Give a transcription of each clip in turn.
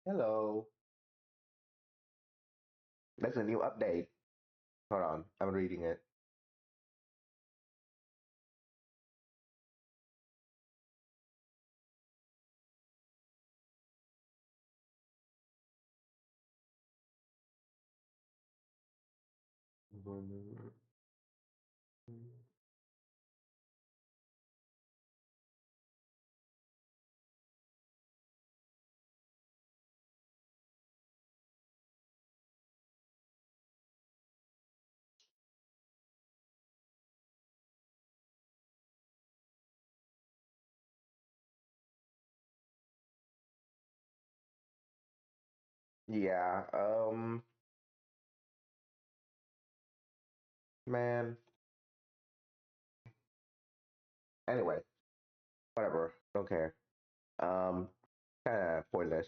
Hello. That's a new update. Hold on, I'm reading it. Yeah, man. Anyway, whatever. Don't care. Um, kind of pointless.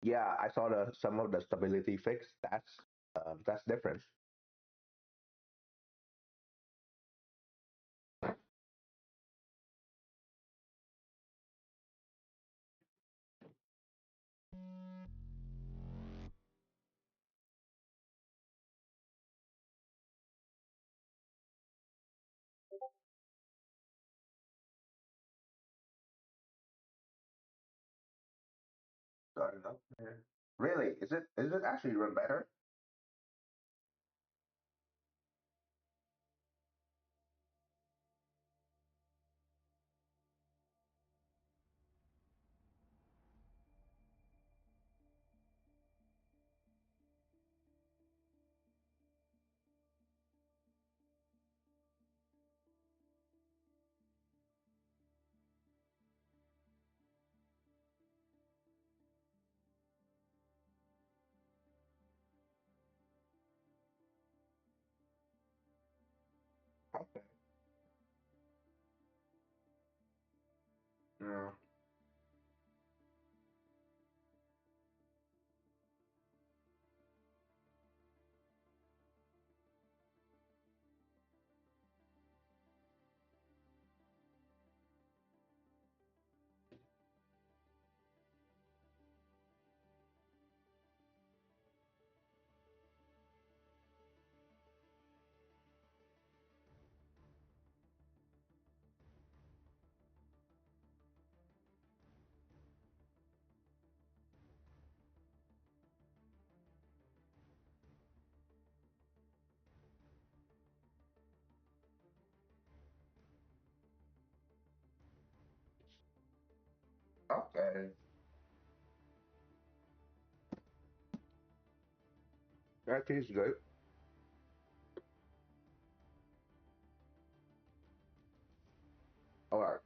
Yeah, I saw the some of the stability fix. That's different. Starting up there. Really? Is it actually run better? Okay. Yeah. Okay. That tastes good. All right.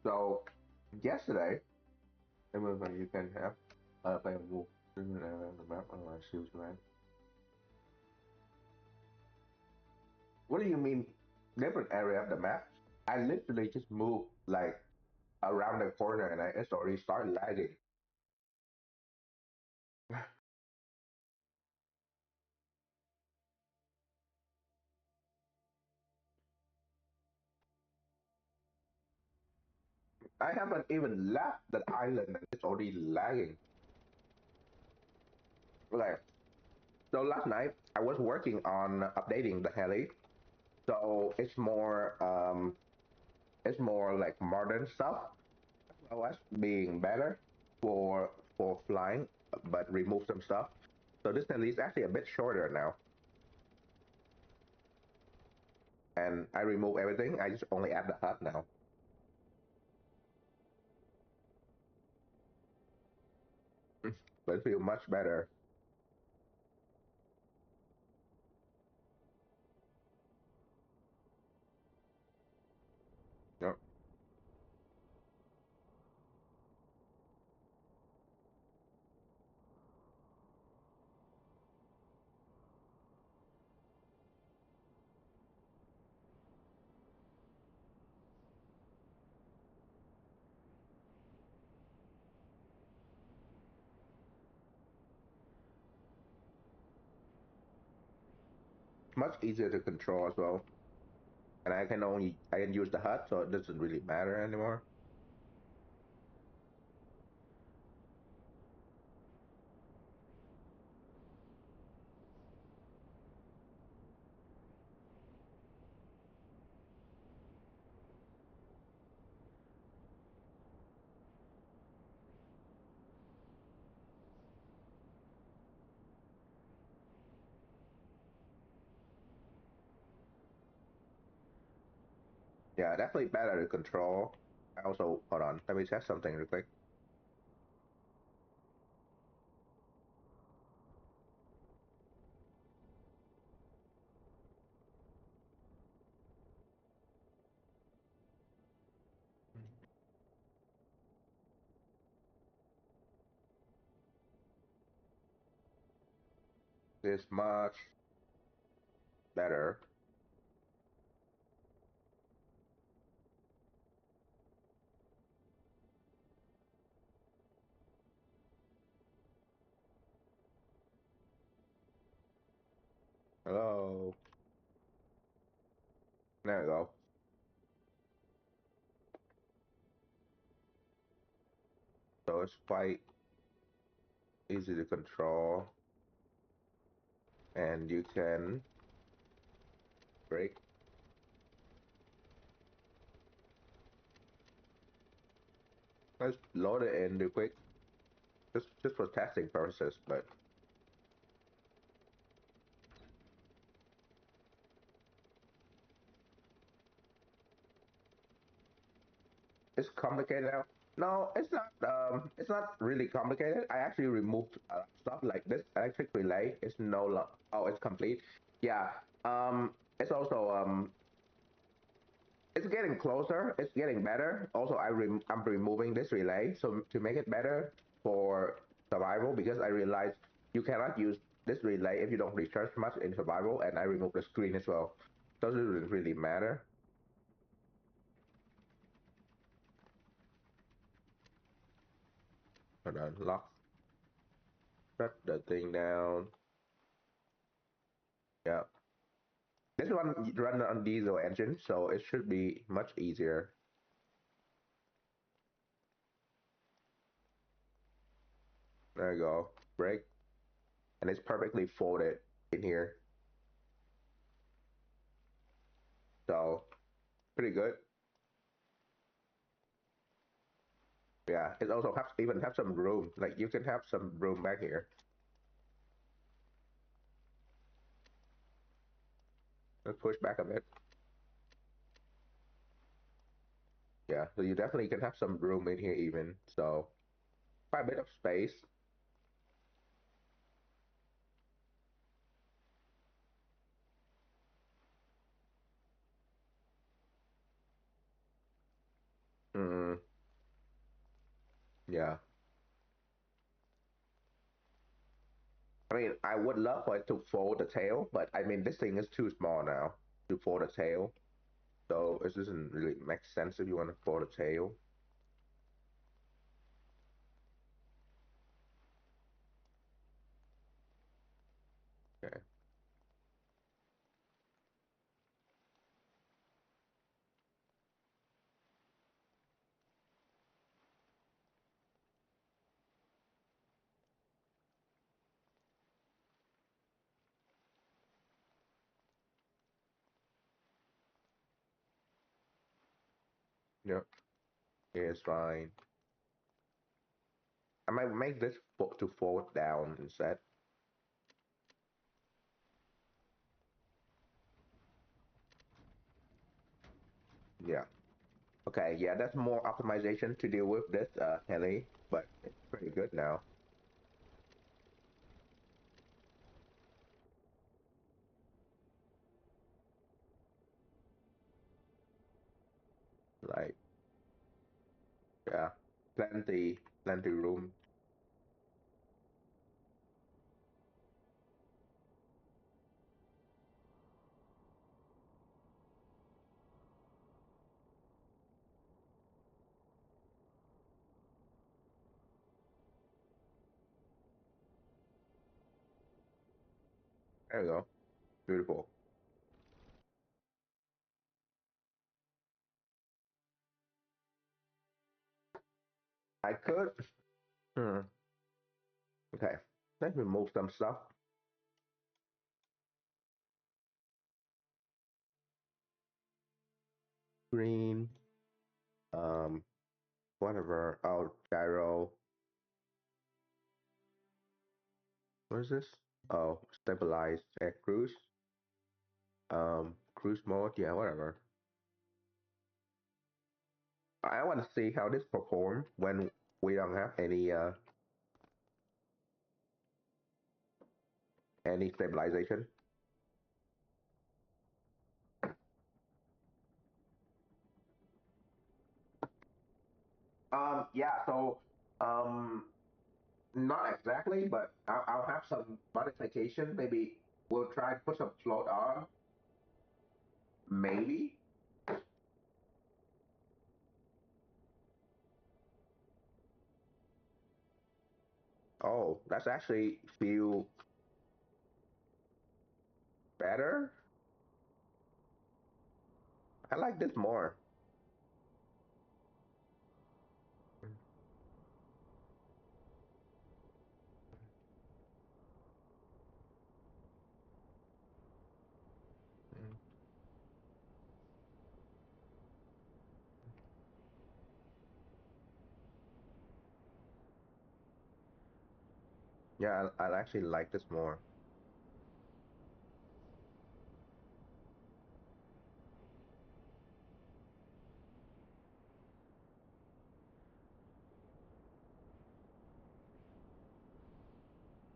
So yesterday, everyone you can have play a move around the map. She was right. What do you mean different area of the map? I literally just moved like around the corner and it's already started lagging. I haven't even left the island and it's already lagging. Like so last night I was working on updating the heli. So it's more like modern stuff. Well as being better for flying, but remove some stuff. So this heli is actually a bit shorter now. And I remove everything. I just only add the hut now. But it feels much better. much easier to control as well. And I can use the HUD, so it doesn't really matter anymore. Yeah, definitely better to control. I also hold on, let me test something real quick. This much better. Hello. There we go. So it's quite easy to control, and you can break. Let's load it in real quick, just for testing purposes. But it's complicated now. No, it's not. It's not really complicated. I actually removed stuff like this electric relay. It's no lo Oh, it's complete. Yeah. It's also it's getting closer. It's getting better. Also, I'm removing this relay so to make it better for survival because I realized you cannot use this relay if you don't recharge much in survival, and I removed the screen as well. Doesn't really matter. Hold on, shut the thing down. Yeah. This one run on diesel engine, so it should be much easier. There you go. Brake. And it's perfectly folded in here. So pretty good. Yeah. It also has even have some room. Like you can have some room back here. Let's push back a bit. Yeah. So you definitely can have some room in here even. So quite a bit of space. Mm, yeah. I mean, I would love for it to fold the tail, but I mean, this thing is too small now to fold the tail. So it doesn't really make sense if you want to fold the tail. Okay. Yep. Yeah, it's fine. I might make this to fold down instead. Yeah. Okay. Yeah, that's more optimization to deal with this heli, but it's pretty good now. Like, yeah, plenty room. There you go. Beautiful. I could. Hmm, okay. Let's remove some stuff. Green. Um, whatever. Oh, gyro. What is this? Oh, stabilize air cruise. Cruise mode. Yeah, whatever. I want to see how this performs when we don't have any stabilization. Yeah. So, um, not exactly, but I'll have some modification. Maybe we'll try to put some float on. Maybe. Oh, that's actually feel better. I like this more. Yeah, I actually like this more.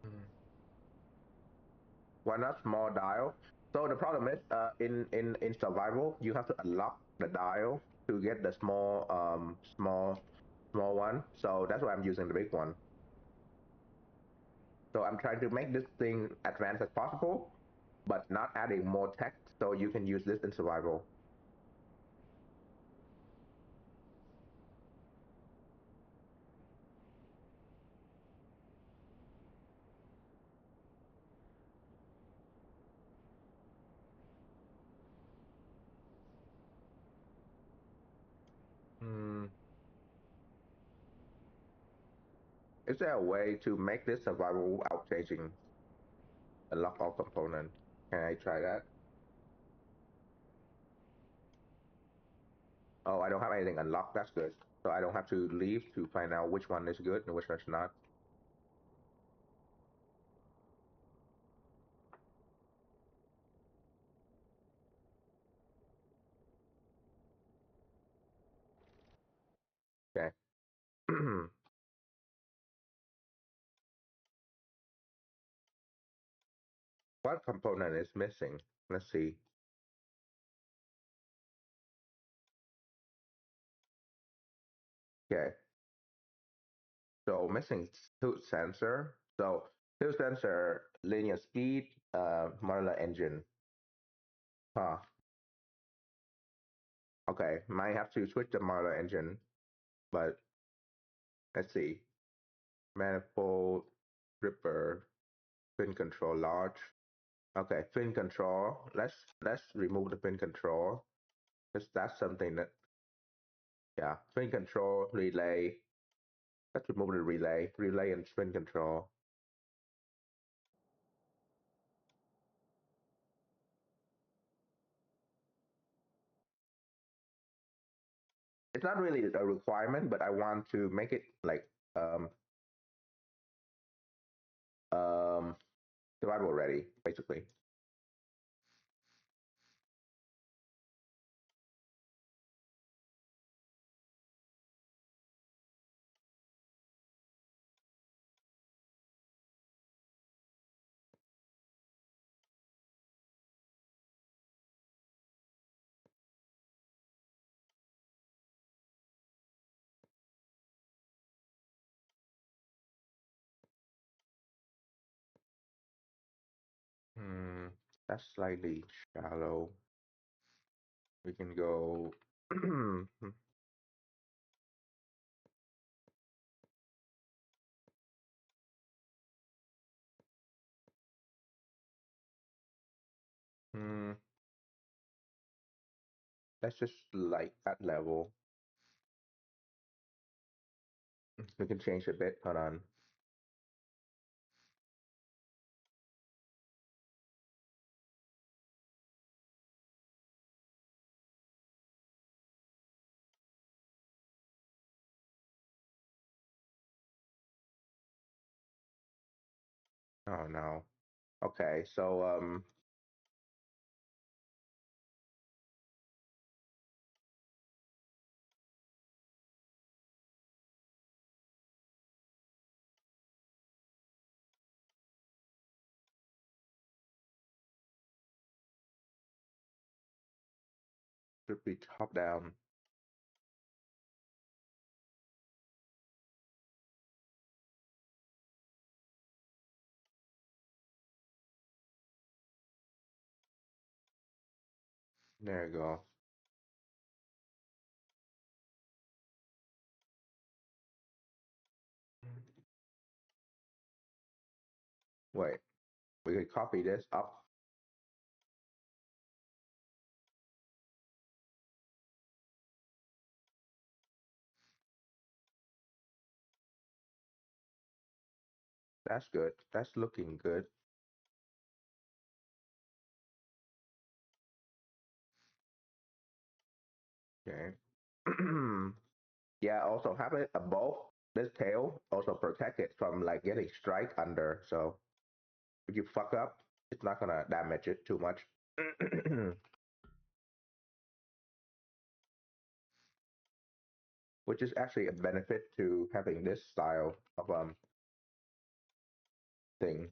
Mm. Why not small dial? So the problem is, in survival, you have to unlock the dial to get the small one. So that's why I'm using the big one. So I'm trying to make this thing advanced as possible, but not adding more text. So you can use this in survival. Hmm. Is there a way to make this survival without changing unlock all components? Can I try that? Oh, I don't have anything unlocked. That's good. So I don't have to leave to find out which one is good and which one's not. Okay. What component is missing? Let's see. Okay. So missing tilt sensor. So tilt sensor, linear speed, modular engine. Huh. Okay. Might have to switch the modular engine, but let's see. Manifold, ripper, pin control large. Okay, pin control. Let's remove the pin control. Because that's something that, yeah, pin control, relay. Let's remove the relay and pin control. It's not really a requirement, but I want to make it like um um survival ready, basically. Hmm, that's slightly shallow. We can go. Hmm, let's just like that level. We can change a bit. Hold on. Oh no. Okay, so should be top down. There you go. Wait, we could copy this up. That's good. That's looking good. Okay. Yeah, also have it above this tail. Also protect it from like getting strike under. So if you fuck up, it's not gonna damage it too much. Which is actually a benefit to having this style of thing.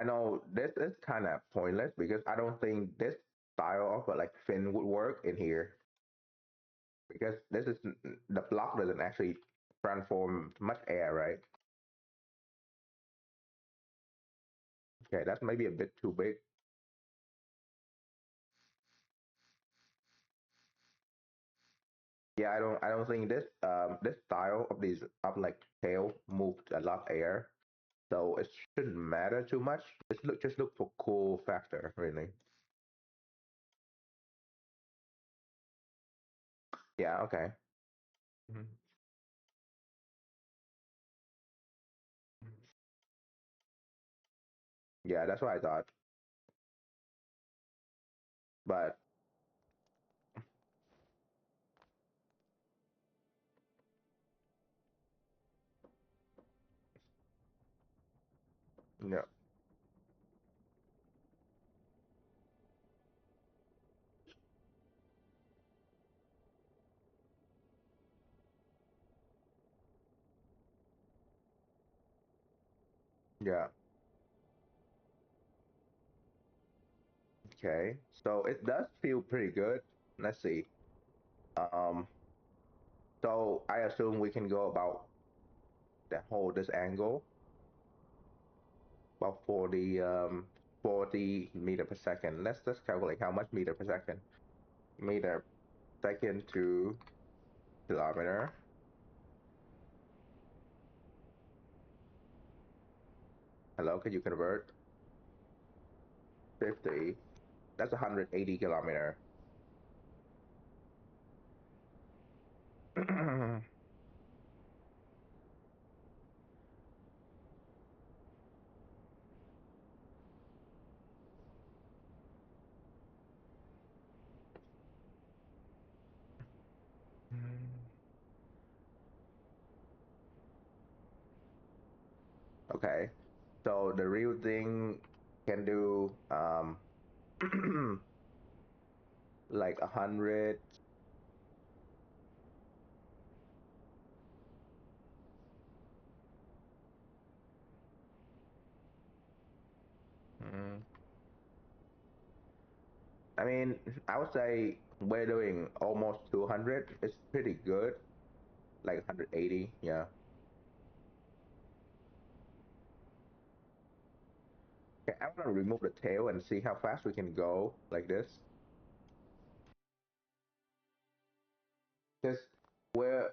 I know this is kind of pointless because I don't think this style of like fin would work in here because this is the block doesn't actually transform much air, right? Okay, that's maybe a bit too big. Yeah, I don't think this style of these of like tail moved a lot of air, so it shouldn't matter too much. Just look for cool factor, really. Yeah, okay. Mhm. Yeah, that's what I thought. But yeah, yeah. Okay. So it does feel pretty good. Let's see. Um, so I assume we can go about that whole this angle about 40 meter per second. Let's just calculate how much meter per second. Meter second to kilometer. Hello, can you convert? 50. That's 180 kilometer. Okay. So the real thing can do like 100. Mm, I mean, I would say we're doing almost 200. It's pretty good. Like 180. Yeah. Okay, I'm gonna remove the tail and see how fast we can go like this. Because we're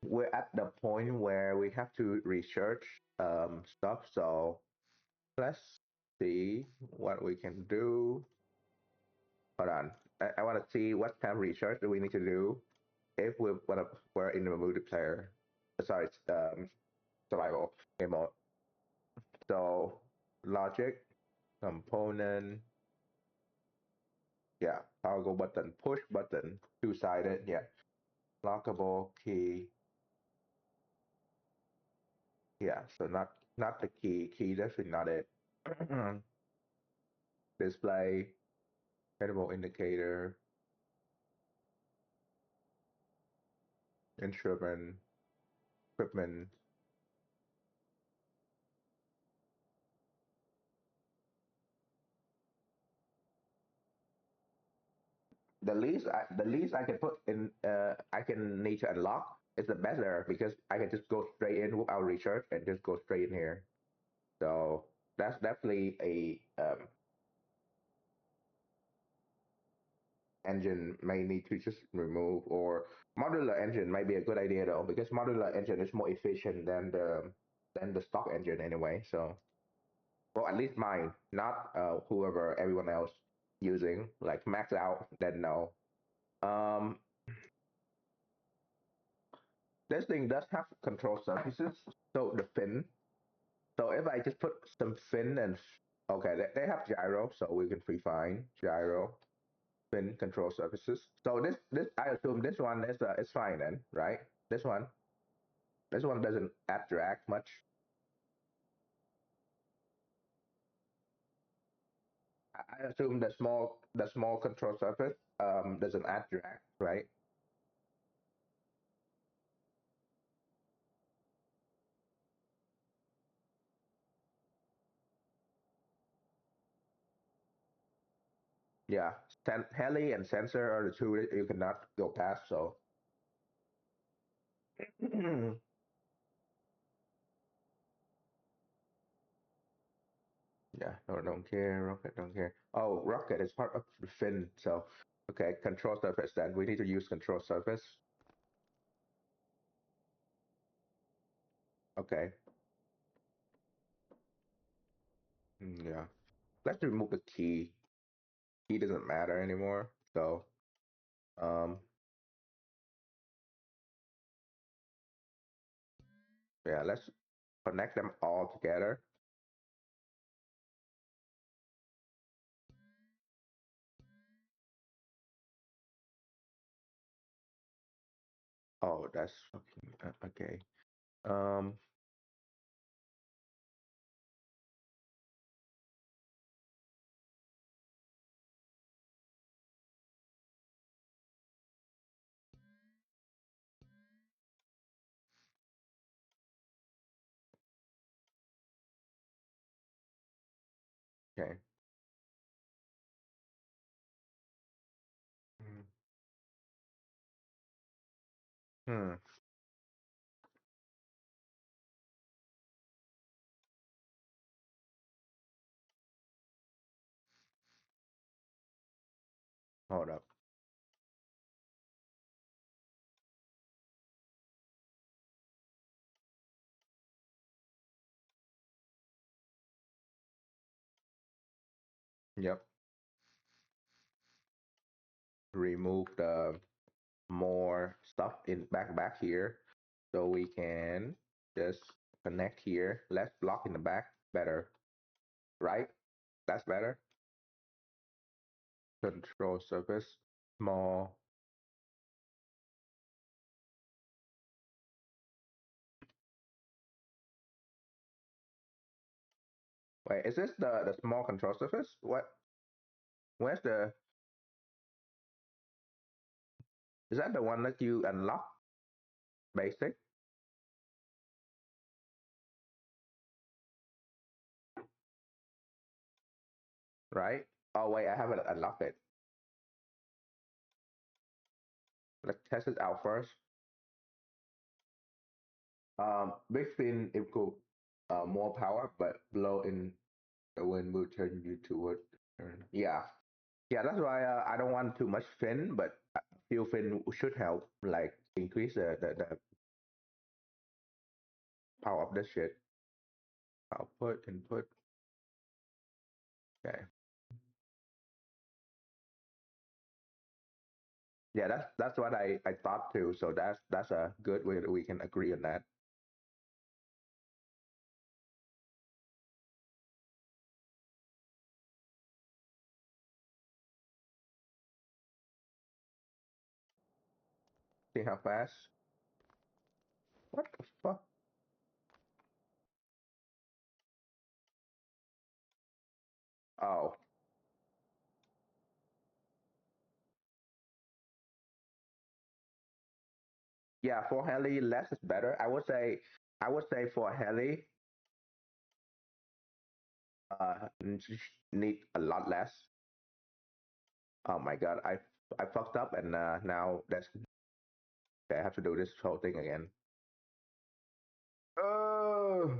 we're at the point where we have to research stuff. So let's see what we can do. Hold on. I want to see what kind of research do we need to do if we're in the multiplayer. Sorry, survival game mode. So logic, component, yeah, toggle button, push button, two-sided, yeah, lockable key, yeah. So not the key definitely not it. Display, credible indicator, instrument, equipment. The least I can put in I can need to unlock is the better because I can just go straight in without research and just go straight in here. So that's definitely a engine may need to just remove, or modular engine might be a good idea though because modular engine is more efficient than the stock engine anyway. So well, at least mine, not whoever everyone else using like max out. Then no. Um, this thing does have control surfaces. So the fin. So if I just put some fin and okay, they have gyro, so we can refine gyro fin control surfaces. So this I assume this one is fine then, right? This one doesn't add drag much. I assume the small control surface doesn't add drag, right? Yeah, heli and sensor are the two that you cannot go past. So yeah, no, don't care. Rocket don't care. Oh, rocket is part of the fin. So okay, control surface. Then we need to use control surface. Okay, yeah. Let's remove the key. Key doesn't matter anymore. So um, yeah, let's connect them all together. Oh, that's okay. Okay. Um, okay. Hmm. Hmm. Hold up. Yep. Remove the more stuff in back here, so we can just connect here. Less block in the back. Better, right? That's better. Control surface. Small. Wait, is this the small control surface? What? Where's the? Is that the one that you unlock? Basic, right? Oh wait, I haven't unlocked it. Let's test it out first. Big spin equal more power, but blow in the wind will turn you toward turn. Yeah, yeah. That's why I don't want too much fin, but Hilfin should help, like increase the power of this shit. Output, input. Okay. Yeah, that's what I thought too. So that's a good way that we can agree on that. See how fast? What the fuck? Oh, yeah. For heli, less is better. I would say for heli, need a lot less. Oh my god, I fucked up and now that's okay, I have to do this whole thing again. Oh,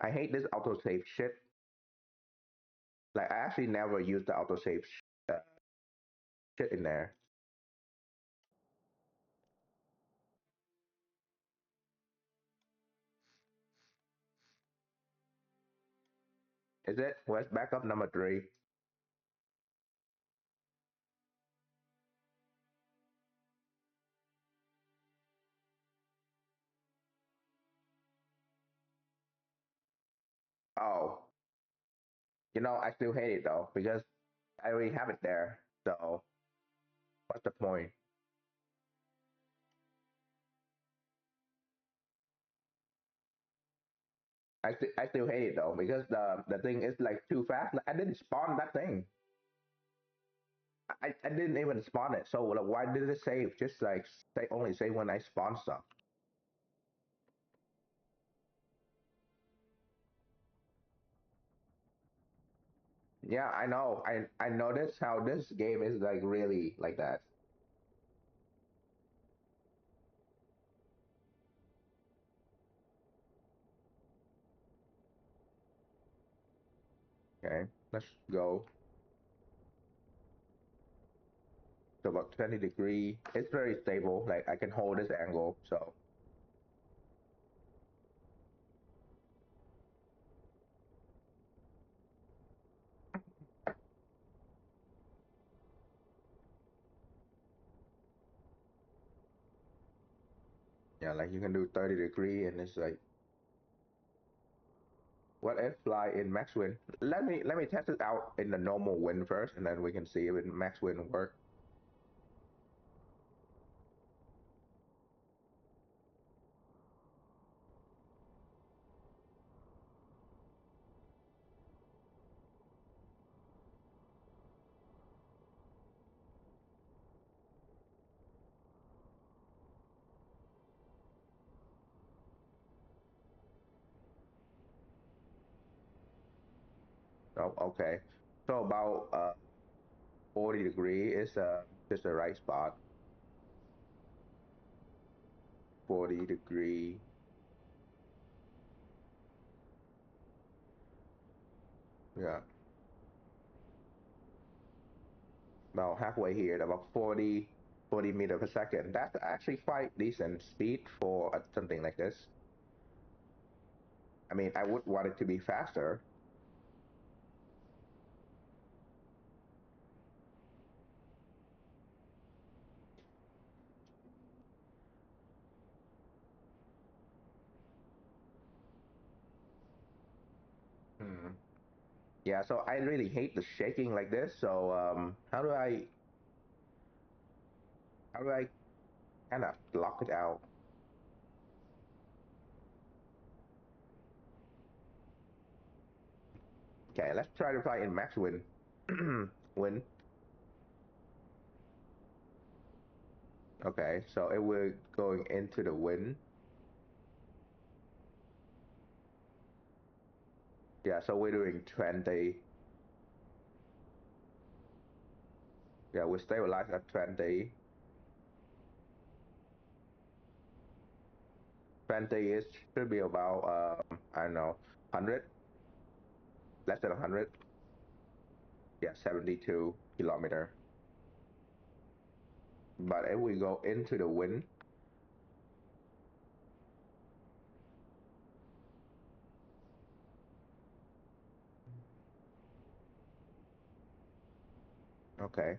I hate this autosave shit. Like I actually never use the autosave shit in there. Is it? Where's backup number three? Oh, I still hate it though because I already have it there. So what's the point? I still hate it though because the thing is like too fast. Like, I didn't spawn that thing. I didn't even spawn it. So like, why did it save? Just like say only save when I spawn stuff. Yeah, I know. I noticed how this game is like really like that. Okay, let's go to about 20 degree. It's very stable. Like I can hold this angle. So yeah, like you can do 30 degree, and it's like what if fly in max wind? Let me test it out in the normal wind first, and then we can see if in max wind work. Oh, okay. So about 40 degree is just the right spot. 40 degree. Yeah, about halfway here, about 40 meter per second. That's actually quite decent speed for something like this. I mean, I would want it to be faster. Hmm. Yeah, so I really hate the shaking like this. So how do I kind of block it out? Okay, let's try to fly in max wind. Wind. Okay, so it will going into the wind. Yeah, so we're doing 20. Yeah, we stabilize at 20. 20 is should be about I don't know 100, less than 100. Yeah, 72. kilometer. But if we go into the wind, okay.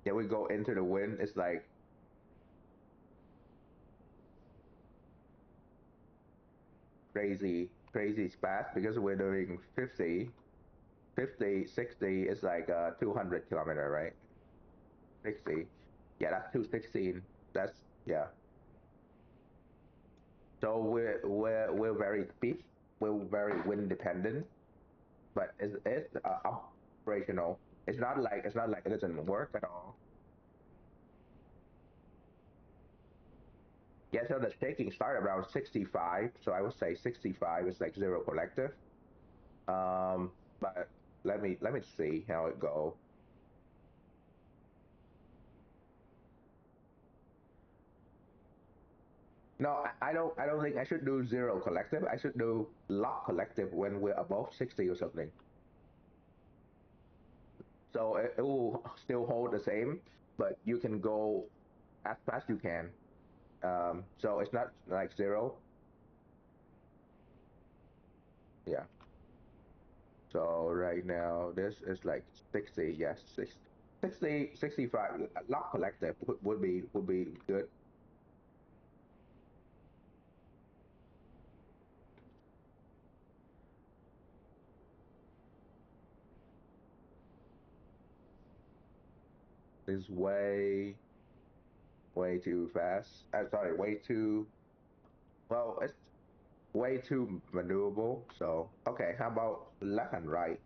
Yeah, we go into the wind, it's like crazy fast because we're doing 50, 60 is like 200 kilometer, right? 60. Yeah, that's 216. That's, yeah. So we're very speed, we're very wind dependent, but it's operational. It's not like it doesn't work at all. Yeah, so the shaking start around 65. So I would say 65 is like zero collective. But let me see how it go. No, I don't think I should do zero collective. I should do lock collective when we're above 60 or something. So it will still hold the same, but you can go as fast you can. So it's not like zero. Yeah. So right now this is like 60. Yes, 60, 65. Lock collective would be good. It's way too fast. I'm sorry, way too well. It's way too maneuverable. So okay, how about left and right?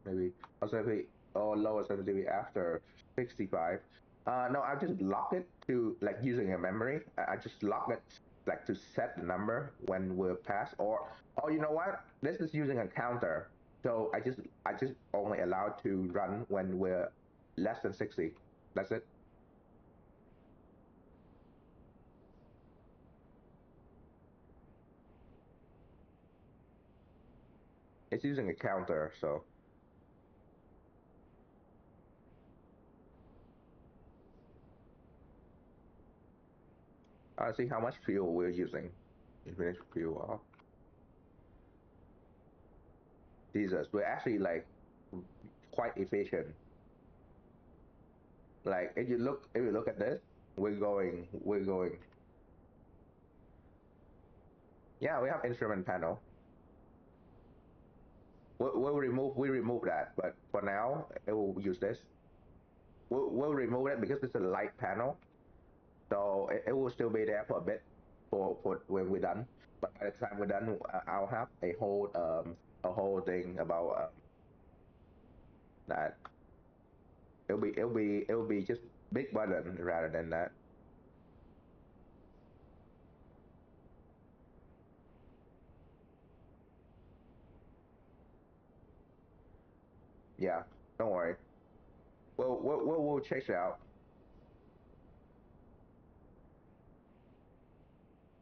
Maybe sensitivity or lower sensitivity after 65. No, I just lock it to like using a memory. I just lock it like to set the number when we're past. Or you know what? This is using a counter. So I just only allowed to run when we're less than 60. That's it. It's using a counter. So I see how much fuel we're using. Finish fuel off. Jesus, we're actually like quite efficient. Like if you look at this, we're going. Yeah, we have instrument panel. We remove that, but for now it will use this. We'll remove it because it's a light panel, so it will still be there for a bit for when we're done. But by the time we're done, I'll have a whole thing about that. It'll be just big button rather than that. Yeah, don't worry. We'll check it out.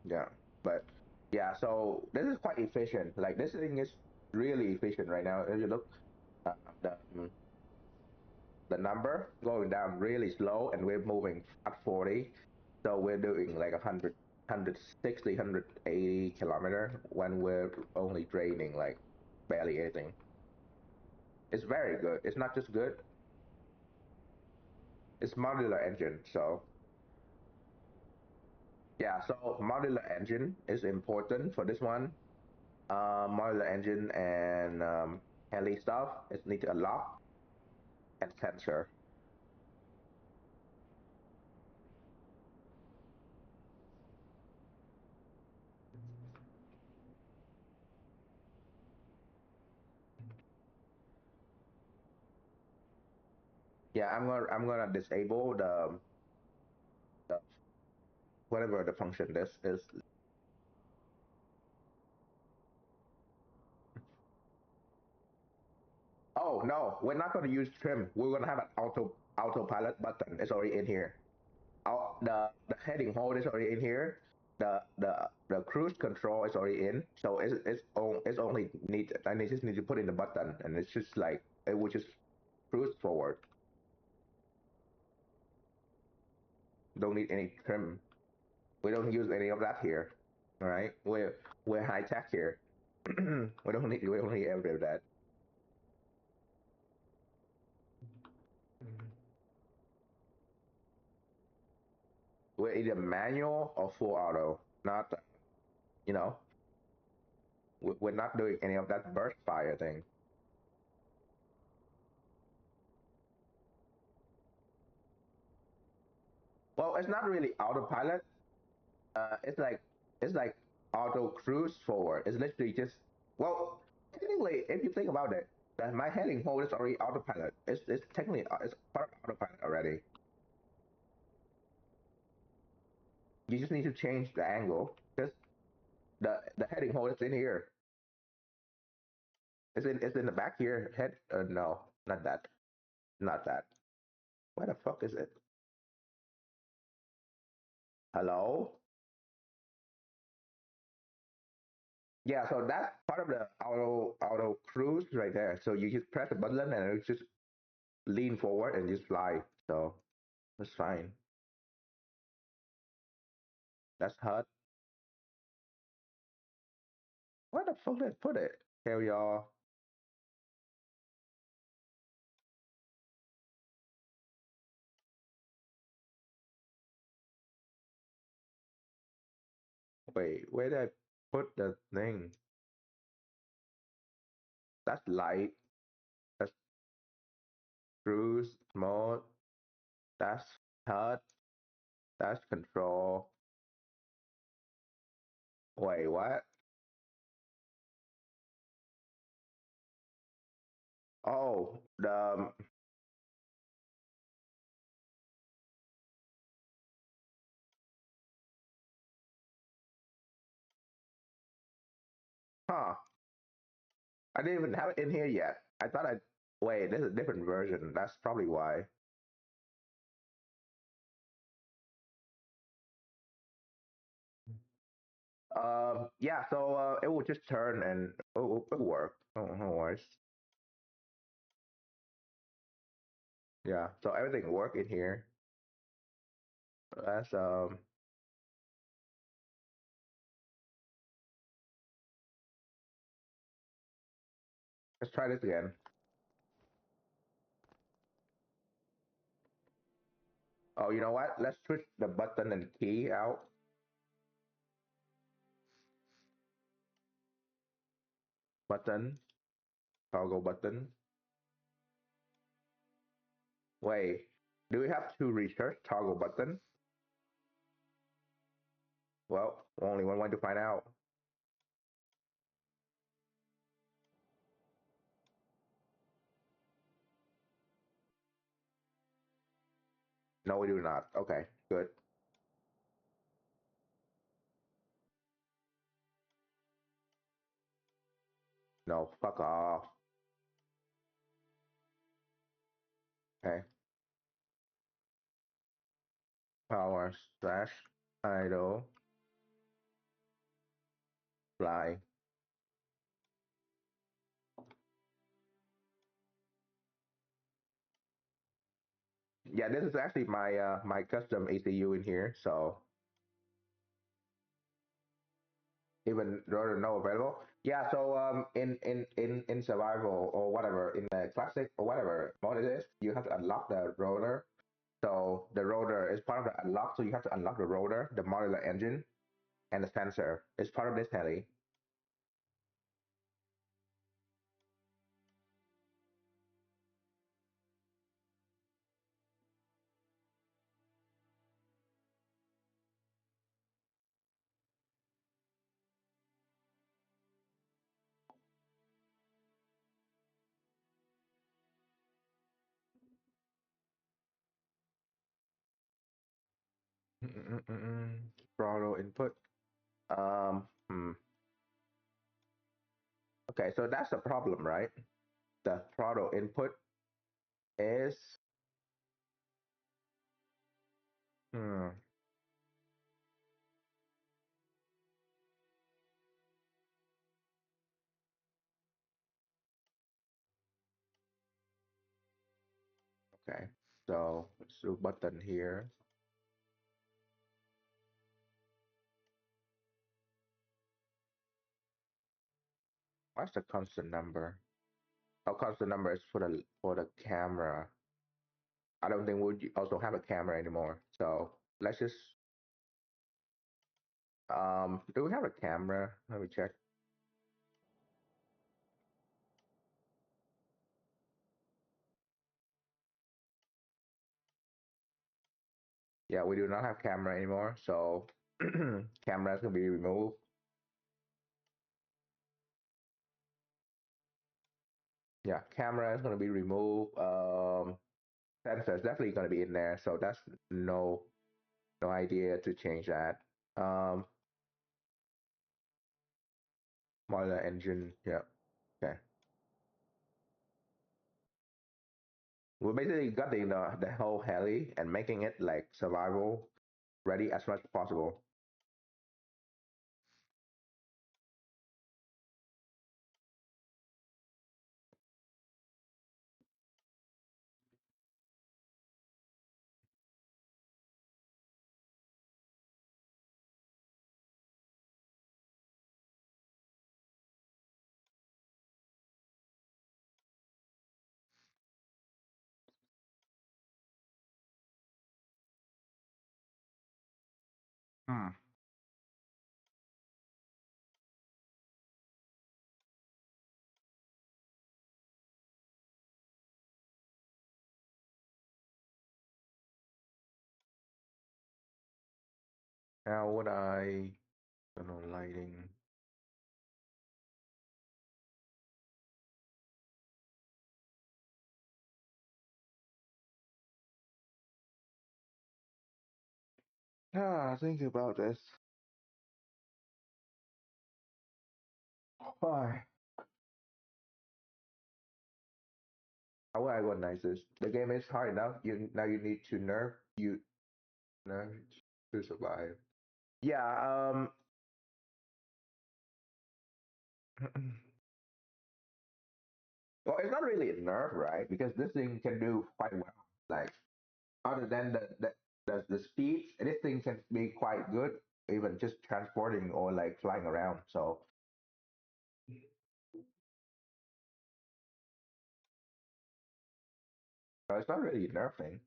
Yeah, but yeah, so this is quite efficient. Like this thing is really efficient right now. If you look, the number going down really slow, and we're moving at 40. So we're doing like 100, 160, 180 kilometer when we're only draining like barely anything. It's very good. It's not just good. It's modular engine. So yeah, so modular engine is important for this one. Modular engine and heli stuff is need to unlock and sensor. Yeah, I'm gonna disable the whatever the function this is. Oh no, we're not gonna use trim. We're gonna have an autopilot button. It's already in here. The heading hold is already in here. the cruise control is already in, so it's only need I need just need to put in the button, and it's just like it will just cruise forward. Don't need any trim. We don't use any of that here. All right, we're high tech here. We don't need any of that. We're either manual or full auto. Not you know we're not doing any of that burst fire thing. Well, it's not really autopilot. It's like it's like auto cruise forward. It's literally just well, technically, if you think about it, my heading hold is already autopilot. It's technically it's part of autopilot already. You just need to change the angle because the heading hold is in here. It's in the back here. Head no, not that, not that. Where the fuck is it? Hello? Yeah, so that's part of the auto cruise right there. So you just press the button and it just lean forward and just fly. So that's fine. That's hot. Where the fuck did I put it? Here y'all. Wait, where did I put the thing? That's light. That's cruise mode. That's hot. That's control. Wait, what? Oh, huh. I didn't even have it in here yet. I thought I wait, this is a different version. That's probably why. Yeah, so it will just turn and it'll work. Oh, no worries. Yeah, so everything will work in here. Let's let's try this again. Oh, you know what? Let's switch the button and key out. Button, toggle button. Wait, do we have to research toggle button? Well, only one way to find out. No, we do not. Okay, good. No, fuck off. Okay, power slash idle fly. Yeah, this is actually my my custom ECU in here. So even though no available. Yeah, so in survival or whatever, in the classic or whatever mode it is, you have to unlock the rotor. So the rotor is part of the unlock, so you have to unlock the rotor, the modular engine, and the sensor. It's part of this heli. Throttle input. Um, hmm. Okay, so that's the problem, right? The throttle input is hmm. Okay, so let's do button here. What's the constant number? Oh, constant number is for the camera. I don't think we also have a camera anymore. So let's just do we have a camera? Let me check. Yeah, we do not have camera anymore. So cameras can be removed. Yeah, camera is gonna be removed. Sensor is definitely gonna be in there. So that's no idea to change that. Um, Motor engine. Yeah. Okay. We basically got the whole heli and making it like survival ready as much as possible. Hmm. How would I turn on lighting? Think about this. Why? How would I organize this? The game is hard enough. You need to nerf to survive. Yeah. Well, it's not really a nerf, right? Because this thing can do quite well. Like other than the speed, this thing can be quite good, even just transporting or like flying around. So it's not really a nerf thing.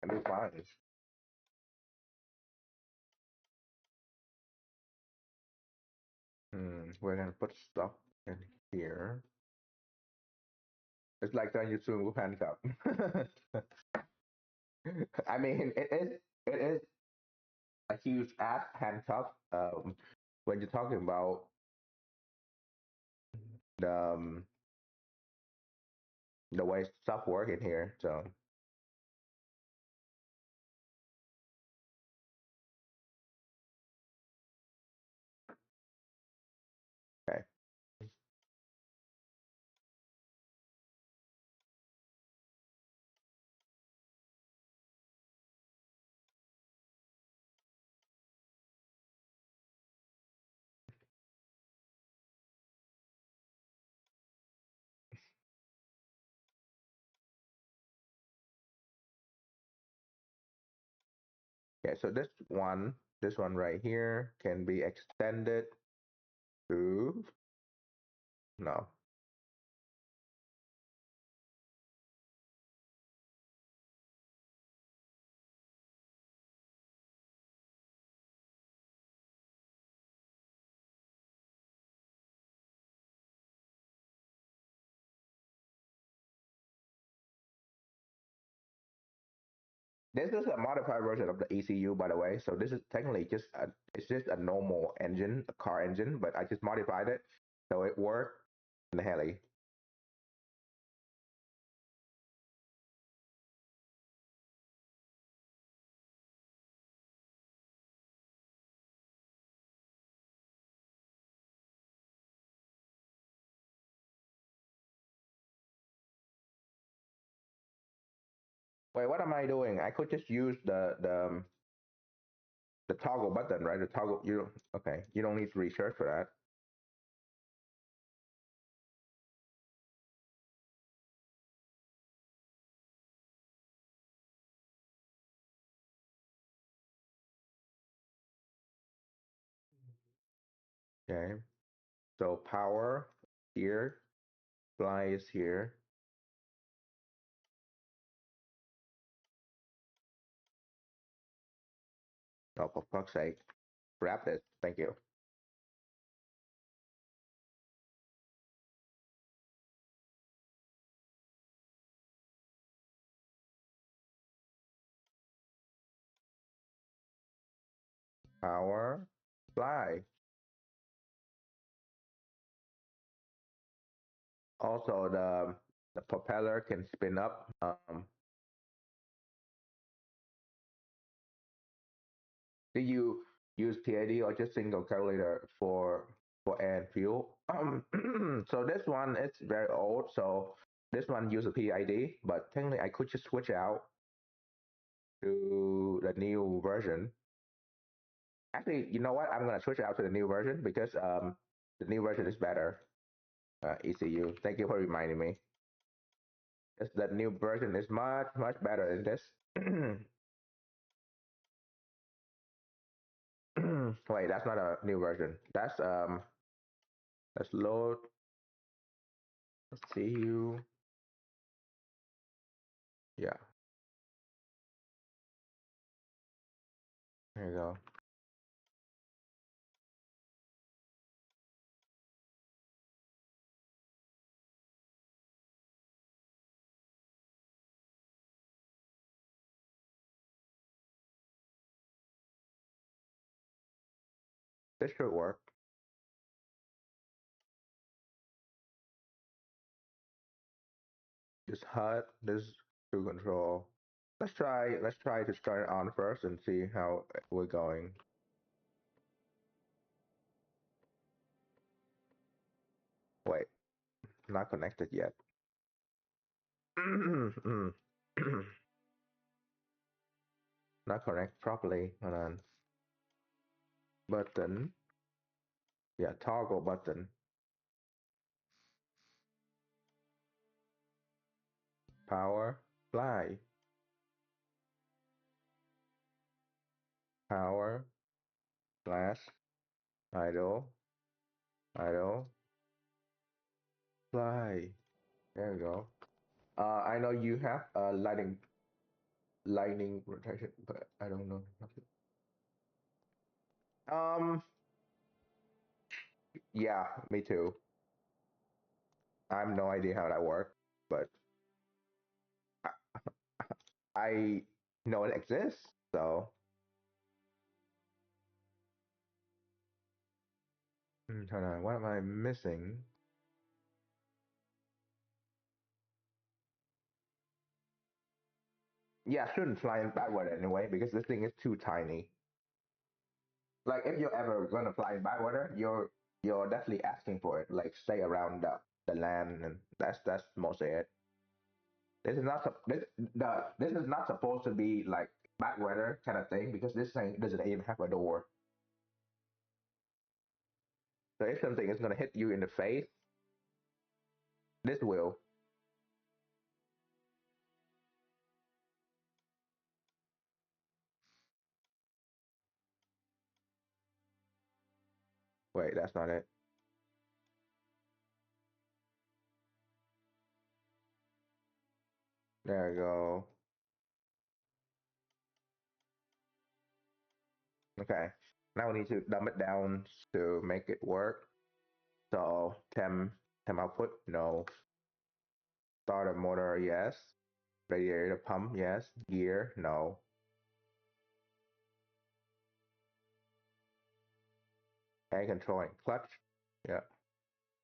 And it's fine. We're gonna put stuff in here. It's like trying to swim with handcuff. I mean, it is a huge ass handcuff. When you're talking about the the way stuff work in here. So okay, okay. So this one right here can be extended to no. This is a modified version of the ECU, by the way. So this is technically it's just a normal engine, a car engine, but I just modified it so it worked in the heli. Wait, what am I doing? I could just use the toggle button, right? The toggle. You don't, okay? You don't need to research for that. Okay. So power here, fly is here. Oh, for fuck's sake. Grab this. Thank you. Power, fly. Also, the propeller can spin up. Do you use PID or just single calculator for air and fuel? So this one is very old. So this one uses PID, but technically I could just switch out to the new version. Actually, you know what? I'm gonna switch out to the new version because the new version is better. ECU. Thank you for reminding me. Because the new version is much better than this. Wait, that's not a new version. Let's load. Let's see you. Yeah, there you go. This should work. Just HUD, this to control. Let's try to start it on first and see how we're going. Wait, not connected yet. Not connect properly. Hold on. Button. Yeah, toggle button. Power. Fly. Power. Flash. Idle. Idle. Fly. There we go. I know you have lightning rotation, but I don't know. Yeah, me too. I have no idea how that works, but I know it exists. So, hold on. What am I missing? Yeah, I shouldn't fly in backward anyway because this thing is too tiny. Like if you're ever gonna fly in backwater, you're definitely asking for it. Like stay around the land, and that's mostly it. This is not this is not supposed to be like backwater kind of thing because this thing doesn't even have a door. So if something is gonna hit you in the face, this will. Wait, that's not it. There we go. Okay. Now we need to dumb it down to make it work. So temp output, no. Starter motor, yes. Radiator pump, yes. Gear, no. Air control and clutch, yeah.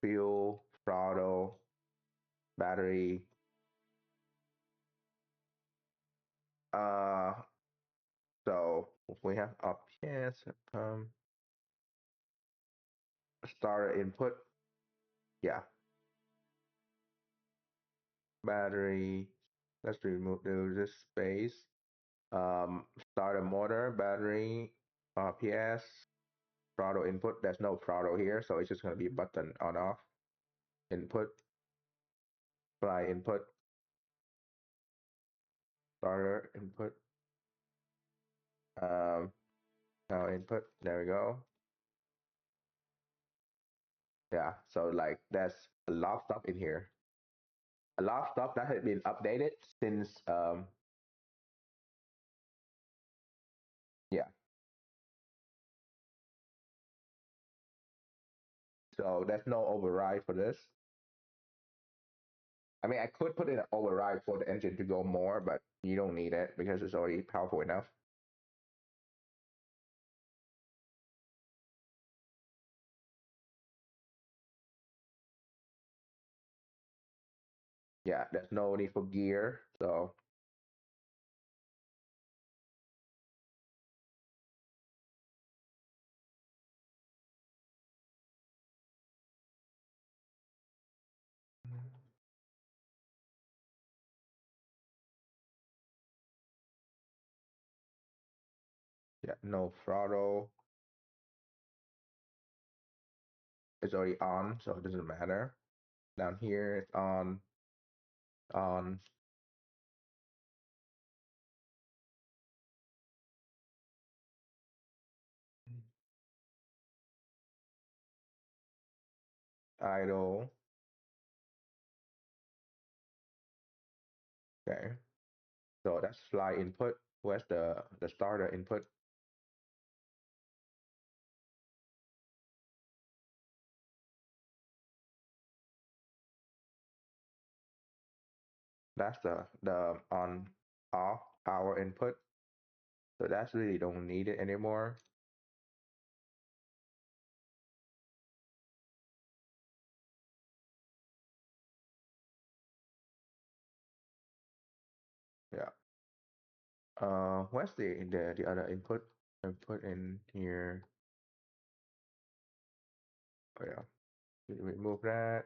Fuel, throttle, battery. Uh, so we have up, yes. Starter input, yeah. Battery. Let's remove this space. Starter motor, battery, RPS, throttle input. There's no throttle here, so it's just going to be button on off. Input, fly input, starter input, um, now input. There we go. Yeah, so like there's a lot of stuff in here. A lot of stuff that has been updated since yeah. So there's no override for this. I mean, I could put in an override for the engine to go more, but you don't need it because it's already powerful enough. Yeah, there's no need for gear. So yeah, no throttle. It's already on, so it doesn't matter. Down here, it's on idle. Okay, so that's fly input. Where's the starter input? That's the on off power input. So that's really don't need it anymore. Yeah. Where's the other input? Input in here. Oh yeah. Remove that.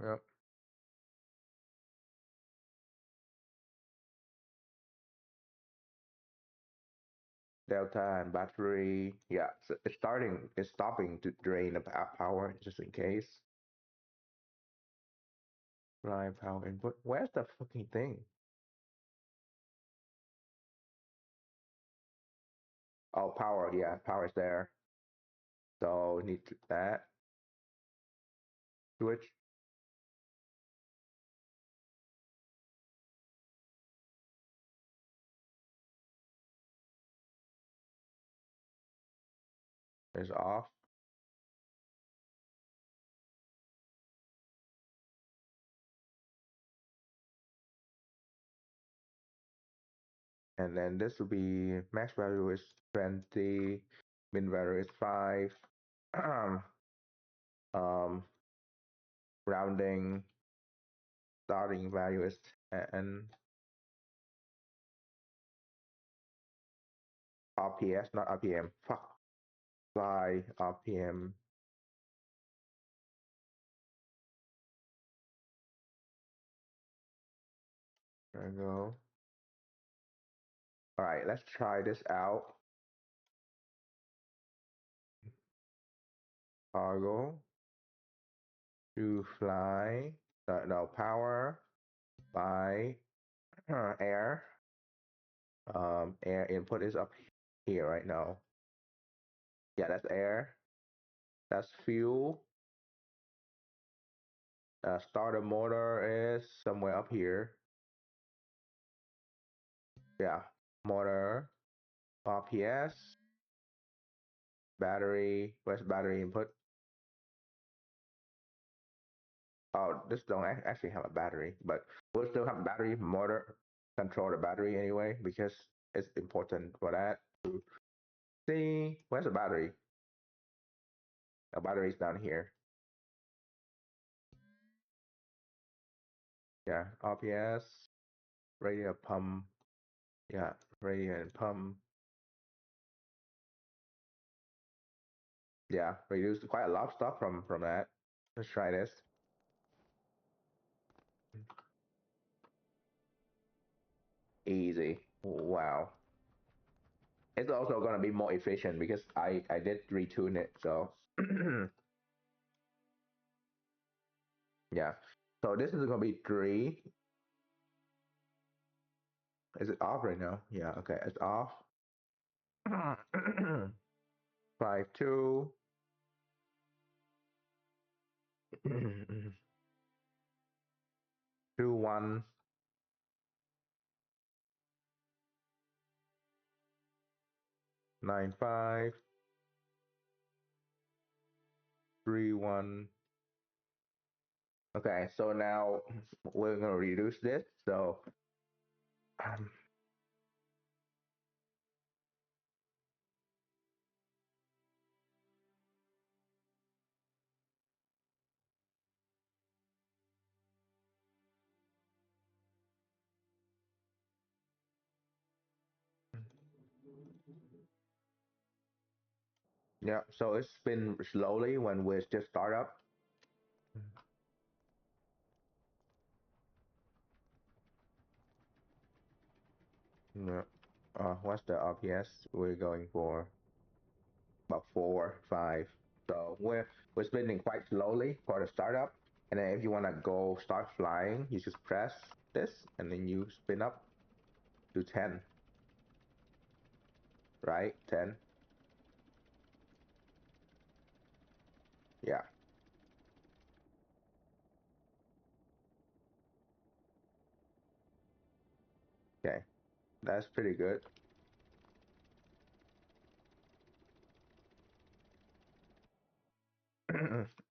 Yep. Delta and battery. Yeah. So it's stopping to drain the power just in case. Drive power input. Where's the fucking thing? Oh, power. Yeah, power is there. So need that switch is off. And then this will be max value is 20, min value is 5. um, rounding starting value is 10. RPS, not RPM. Fuck. Fly RPM. There we go. All right, let's try this out. Cargo to fly. No, power by air. Air input is up here right now. Yeah, that's air. That's fuel. Starter motor is somewhere up here. Yeah, motor. RPS. Battery. Where's battery input? Oh, this don't actually have a battery, but we'll still have battery motor control the battery anyway because it's important for that. See, where's the battery? The battery's down here. Yeah, RPS, radial pump. Yeah, radial and pump. Yeah, reduced quite a lot of stuff from that. Let's try this. Easy. Wow. It's also gonna be more efficient because I did retune it, so yeah. So this is gonna be 3. Is it off right now? Yeah, okay, it's off. 5 2 2 1 9 5 3 1. Okay, so now we're gonna reduce this. So um, yeah, so it's been slowly when we just start up. Yeah. What's the RPS we're going for? About 4 5. So we're spinning quite slowly for the startup. And then if you wanna go start flying, you just press this and then you spin up to 10, right? 10. Yeah. Okay. That's pretty good.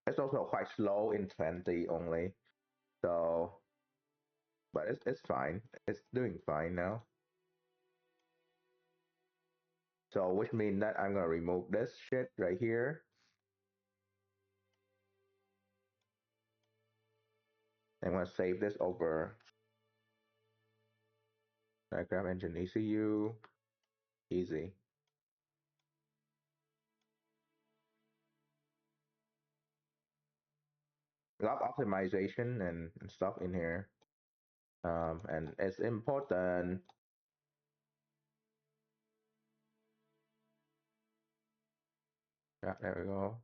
It's also quite slow in 20 only. So, but it's fine. It's doing fine now. So, which means that I'm gonna remove this shit right here. I'm gonna save this over aircraft engine ECU. Easy. A lot of optimization and stuff in here. And it's important. Yeah, there we go.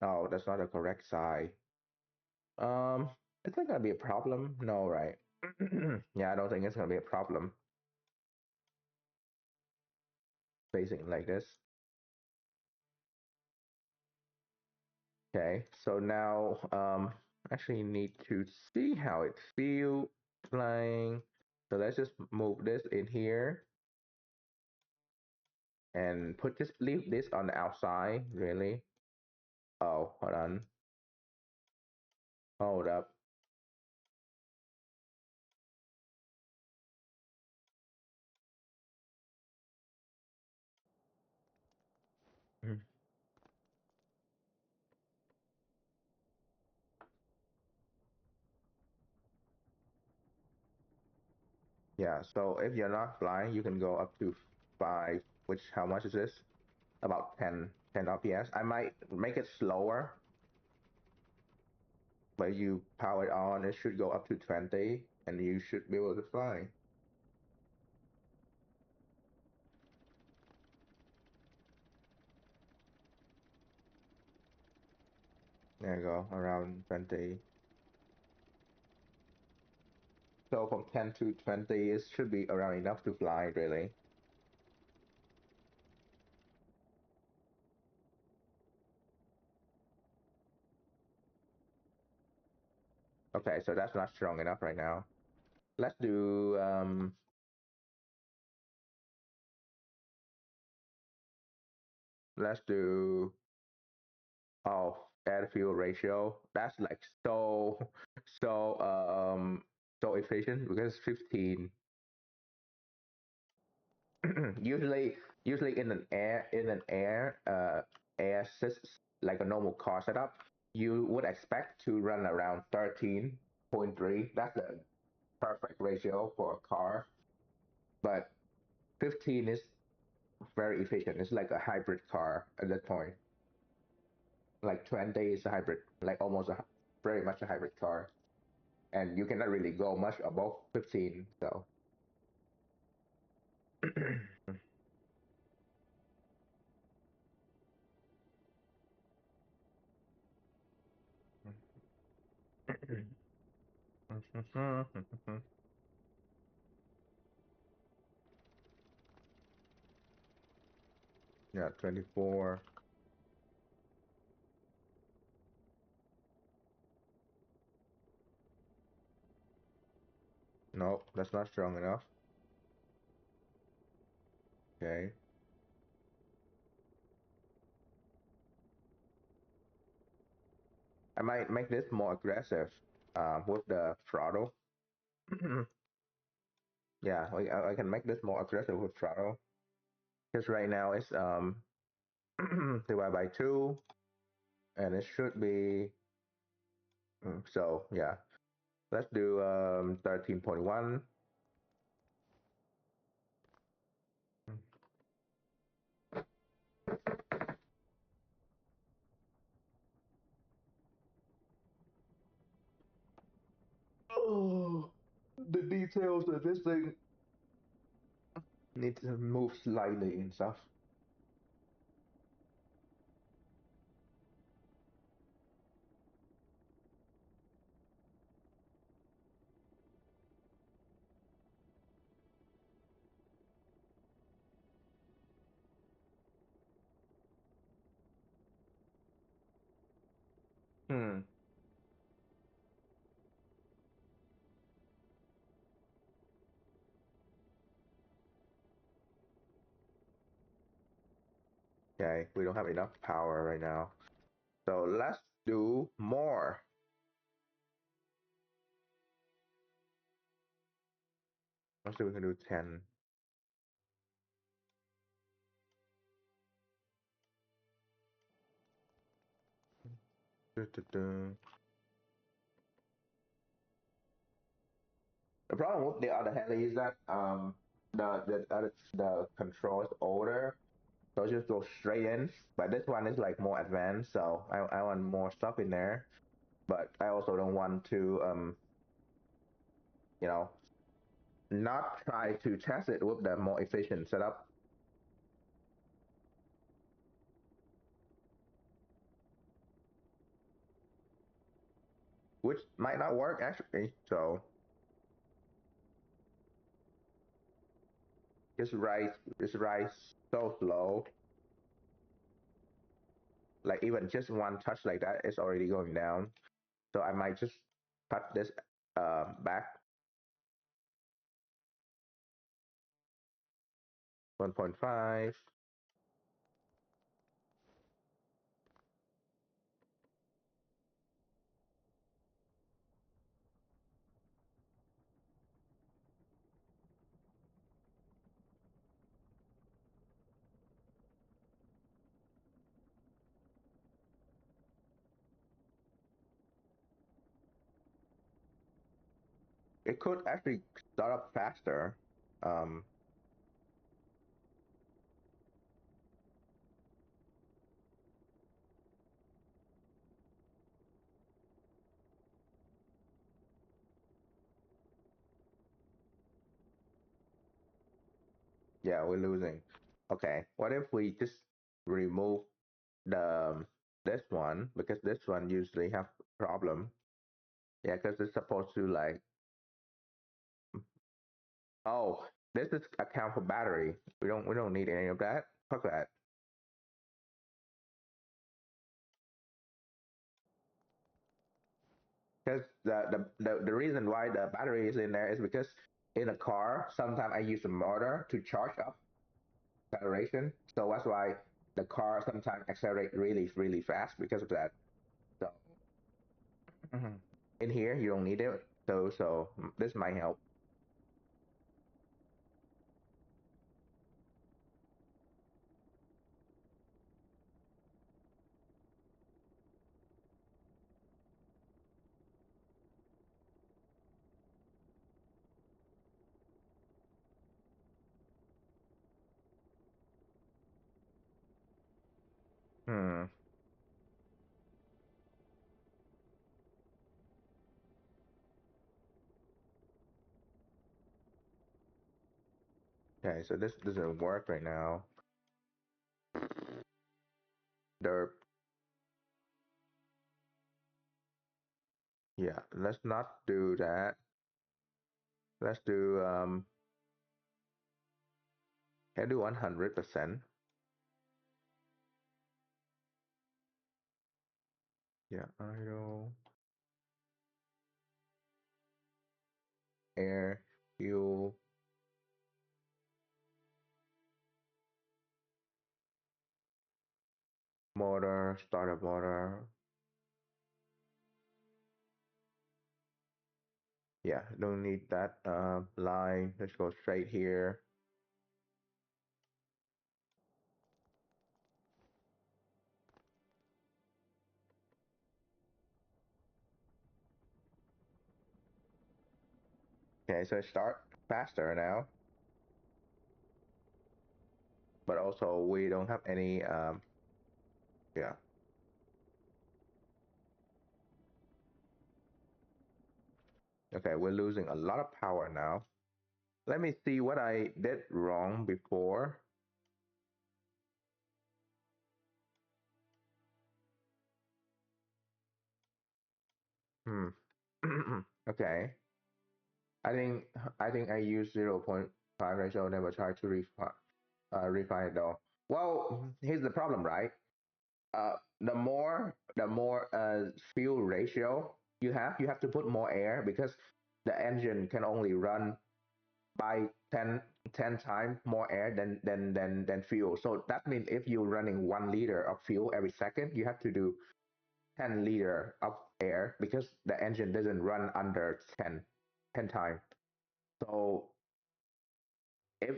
Oh, that's not the correct side. Um, is that gonna be a problem? No, right? Yeah, I don't think it's gonna be a problem. Facing like this. Okay, so now actually need to see how it feels flying. So let's just move this in here and leave this on the outside, really. Oh, hold on. Hold up. Mhm. Yeah, so if you're not flying, you can go up to 5, which how much is this? About 10 RPS. I might make it slower, but you power it on, it should go up to 20, and you should be able to fly. There you go, around 20. So from 10 to 20, it should be around enough to fly, really. Okay, so that's not strong enough right now. Let's do let's do oh air to fuel ratio. That's like so so efficient because 15. Usually in an air like a normal car setup, you would expect to run around 13.3. That's the perfect ratio for a car. But 15 is very efficient. It's like a hybrid car at that point. Like 20 is a hybrid, like almost very much a hybrid car. And you cannot really go much above 15. So Mm-hmm. Yeah, 24. Nope, that's not strong enough. Okay. I might make this more aggressive with the throttle. Yeah, I can make this more aggressive with throttle. Because right now it's divided by 2, and it should be, so yeah. Let's do 13.1. Oh, the details of this thing need to move slightly and stuff. Hmm. Okay, we don't have enough power right now. So let's do more. Let's see if we can do 10. Du-du-du. The problem with the other heli is that the control is older, so it just goes straight in. But this one is like more advanced, so I want more stuff in there. But I also don't want to you know not try to test it with the more efficient setup, which might not work actually. So just rise so slow. Like even just one touch like that is already going down. So I might just cut this back 1.5. It could actually start up faster. Um, yeah, we're losing. Okay, what if we just remove the this one, because this one usually have problem. Yeah, because it's supposed to like, oh, this is account for battery. We don't need any of that. Fuck that. Because the reason why the battery is in there is because in a car, sometimes I use a motor to charge up acceleration. So that's why the car sometimes accelerate really, really fast because of that. So in here, you don't need it. So this might help. Hmm. Okay, so this doesn't work right now. Derp. Yeah, let's not do that. Let's do can I do 100%? Yeah, idle, air, fuel, motor, starter motor. Yeah, don't need that line. Let's go straight here. Okay, so start faster now, but also we don't have any yeah. Okay, we're losing a lot of power now. Let me see what I did wrong before. Hmm. Okay. I think I think I used 0.5 ratio. Never try to refine it though. Well, here's the problem, right? The more fuel ratio you have to put more air because the engine can only run by 10 times more air than fuel. So that means if you're running 1 liter of fuel every second, you have to do 10 liter of air because the engine doesn't run under 10 times. So if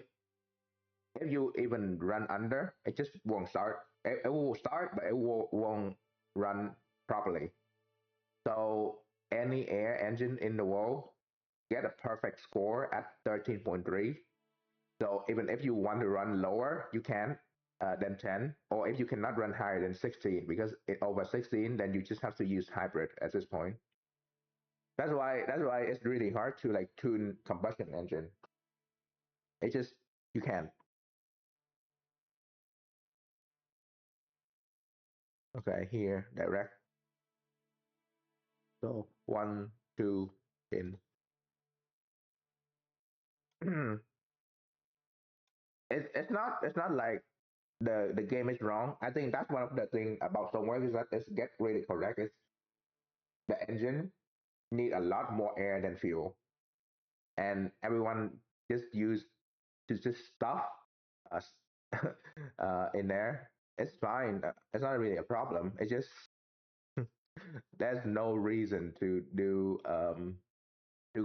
if you even run under, it just won't start. It will start, but it won't run properly. So any air engine in the world get a perfect score at 13.3. So even if you want to run lower, you can than 10, or if you cannot run higher than 16, because over 16, then you just have to use hybrid at this point. That's why it's really hard to like tune combustion engine. It just you can. Okay, here direct. So 1, 2, in. It's not like the game is wrong. I think that's one of the thing about somewhere is that it's get really correct. Is the engine need a lot more air than fuel, and everyone just use to just stuff us in there. It's fine. It's not really a problem. It's just there's no reason to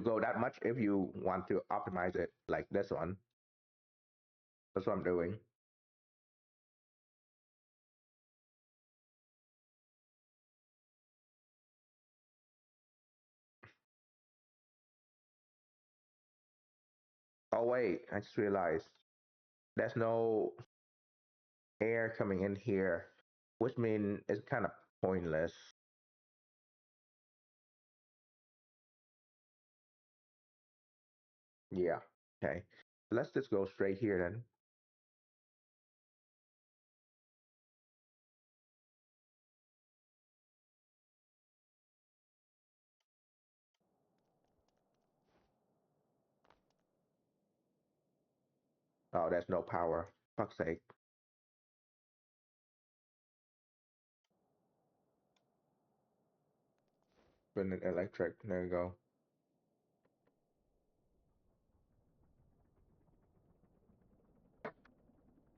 go that much if you want to optimize it like this one. That's what I'm doing. Oh wait, I just realized there's no air coming in here, which means it's kind of pointless. Yeah. Okay. Let's just go straight here then. Oh, there's no power. Fuck's sake. Been an electric. There you go.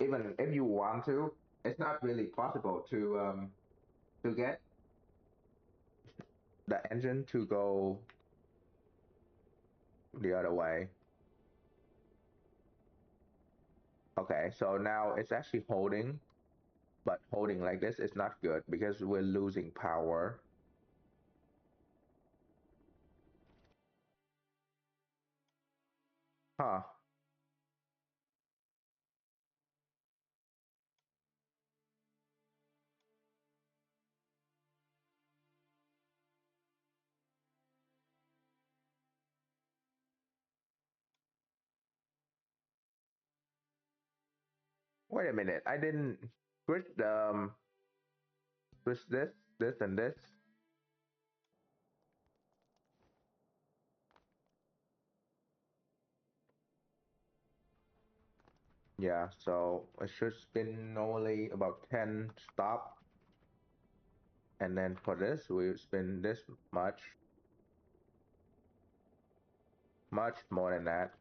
Even if you want to, it's not really possible to get the engine to go the other way. Okay, so now it's actually holding, but holding like this is not good because we're losing power. Huh. Wait a minute. I didn't switch switch this, and this. Yeah, so it should spin normally about 10 stop. And then for this, we spin this much, much more than that.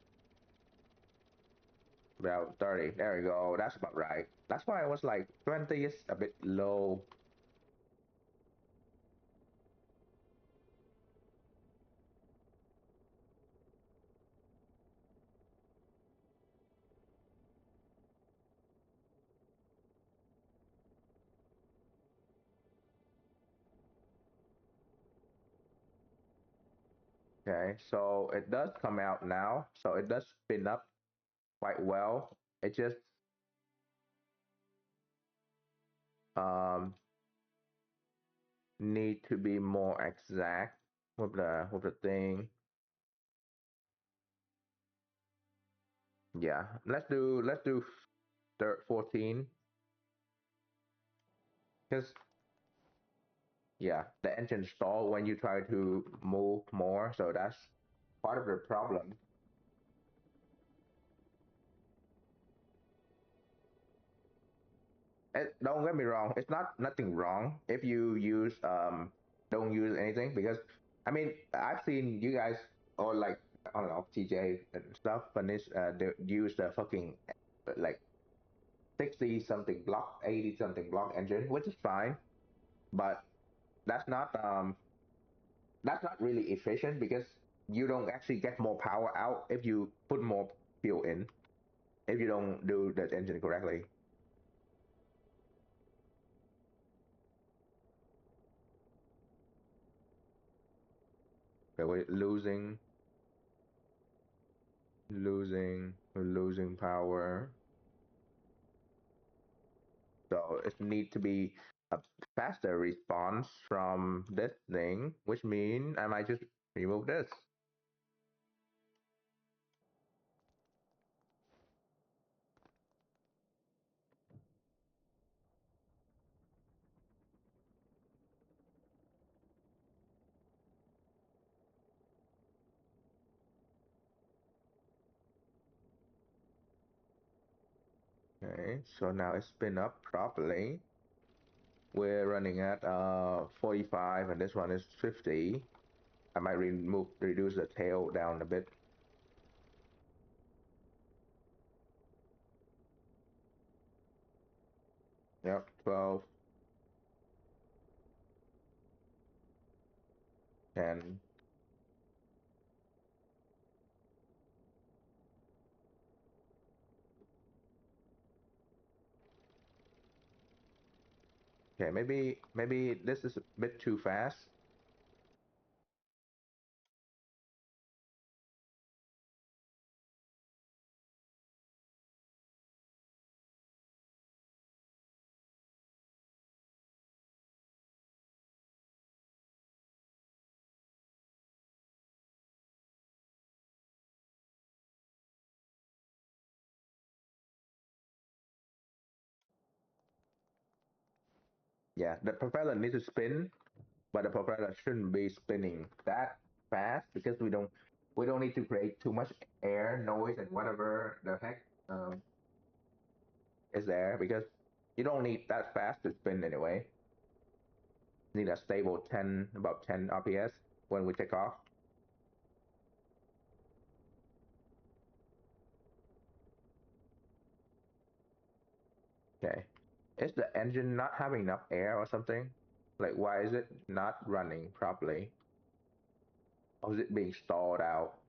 About 30. There we go. That's about right. That's why I was like 20 is a bit low. Okay, so it does come out now. So it does spin up quite well. It just um need to be more exact with the thing. Yeah, let's do 14 because yeah, the engine stall when you try to move more. So that's part of the problem. Don't get me wrong, it's not nothing wrong if you use don't use anything because I mean I've seen you guys or like I don't know TJ and stuff finish they use the fucking like 60 something block 80 something block engine which is fine but that's not um that's not really efficient because you don't actually get more power out if you put more fuel in if you don't do that engine correctly. So we're losing power. So it need to be a faster response from this thing, which means I might just remove this. Okay, so now it's spin up properly. We're running at 45 and this one is 50. I might reduce the tail down a bit. Yep, 12, 10. Okay, maybe this is a bit too fast. Yeah, the propeller needs to spin, but the propeller shouldn't be spinning that fast because we don't need to create too much air noise and whatever the heck is there because you don't need that fast to spin anyway. You need a stable 10 about 10 RPS when we take off. Okay, is the engine not having enough air or something? Like why is it not running properly? Or is it being stalled out?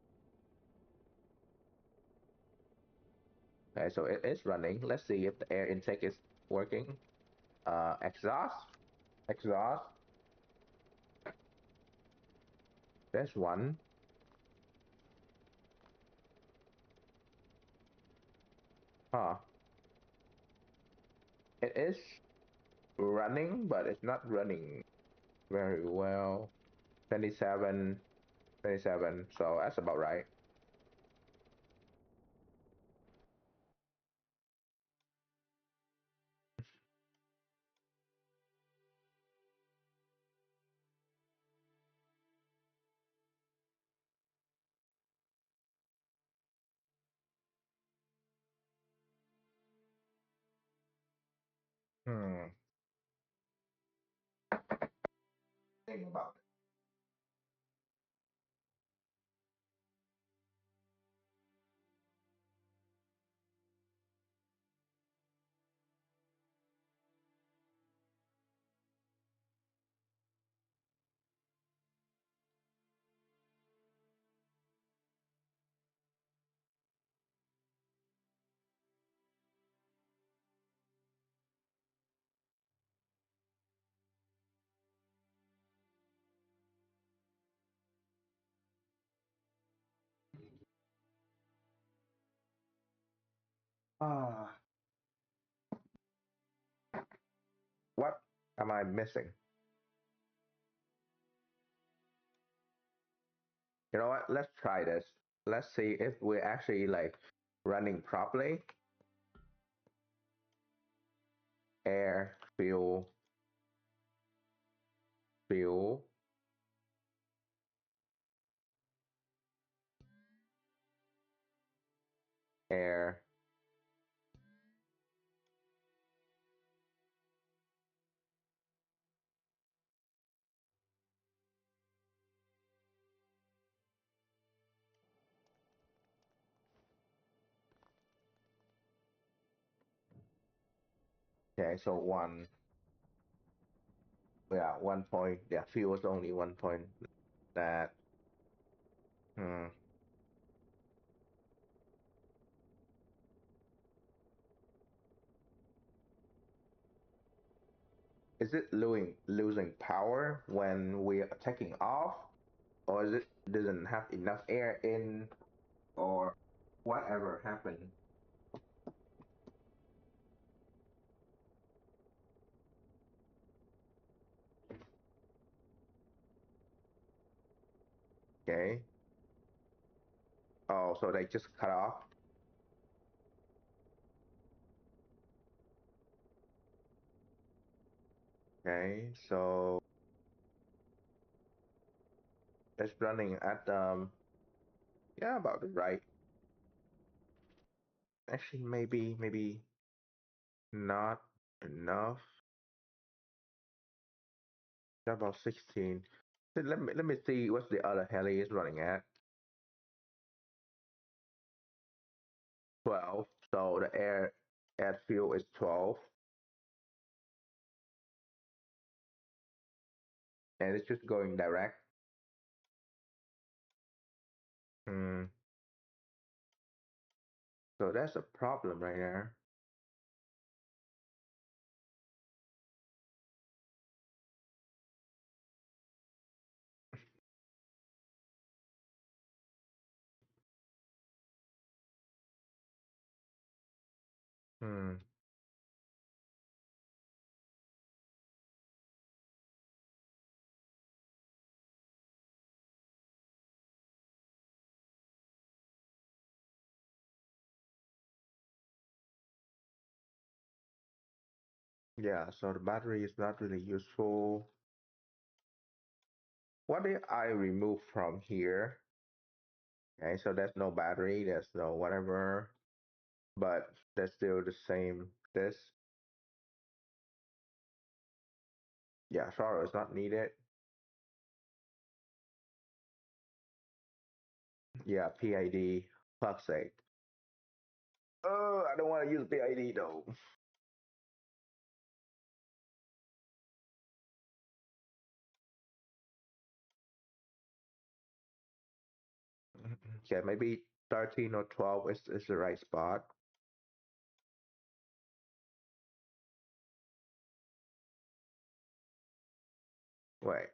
Okay, so it is running. Let's see if the air intake is working. Exhaust, exhaust. There's one. Huh. It is running, but it's not running very well. 27, 27. So that's about right. Hmm. Think about it. Ah, what am I missing? You know what? Let's try this. Let's see if we're actually like running properly. Air, fuel, fuel, air. Okay, so one, yeah, 1 point. Yeah, fuel is only 1 point. That, hmm. Is it losing power when we're taking off, or is it doesn't have enough air in, or whatever happened? Okay. Oh, so they just cut off. Okay, so it's running at yeah, about the right. Actually, maybe not enough. About 16. So let me see what's the other heli is running at. 12. So the air fuel is 12, and it's just going direct. Hmm. So that's a problem right there. Hmm. Yeah, so the battery is not really useful. What if I remove from here? Okay, so there's no battery, there's no whatever, but there's still the same this. Yeah, sorrow is not needed. Yeah, PID, fuck's sake. Oh, I don't want to use PID though. Okay, maybe 13 or 12 is the right spot. Wait.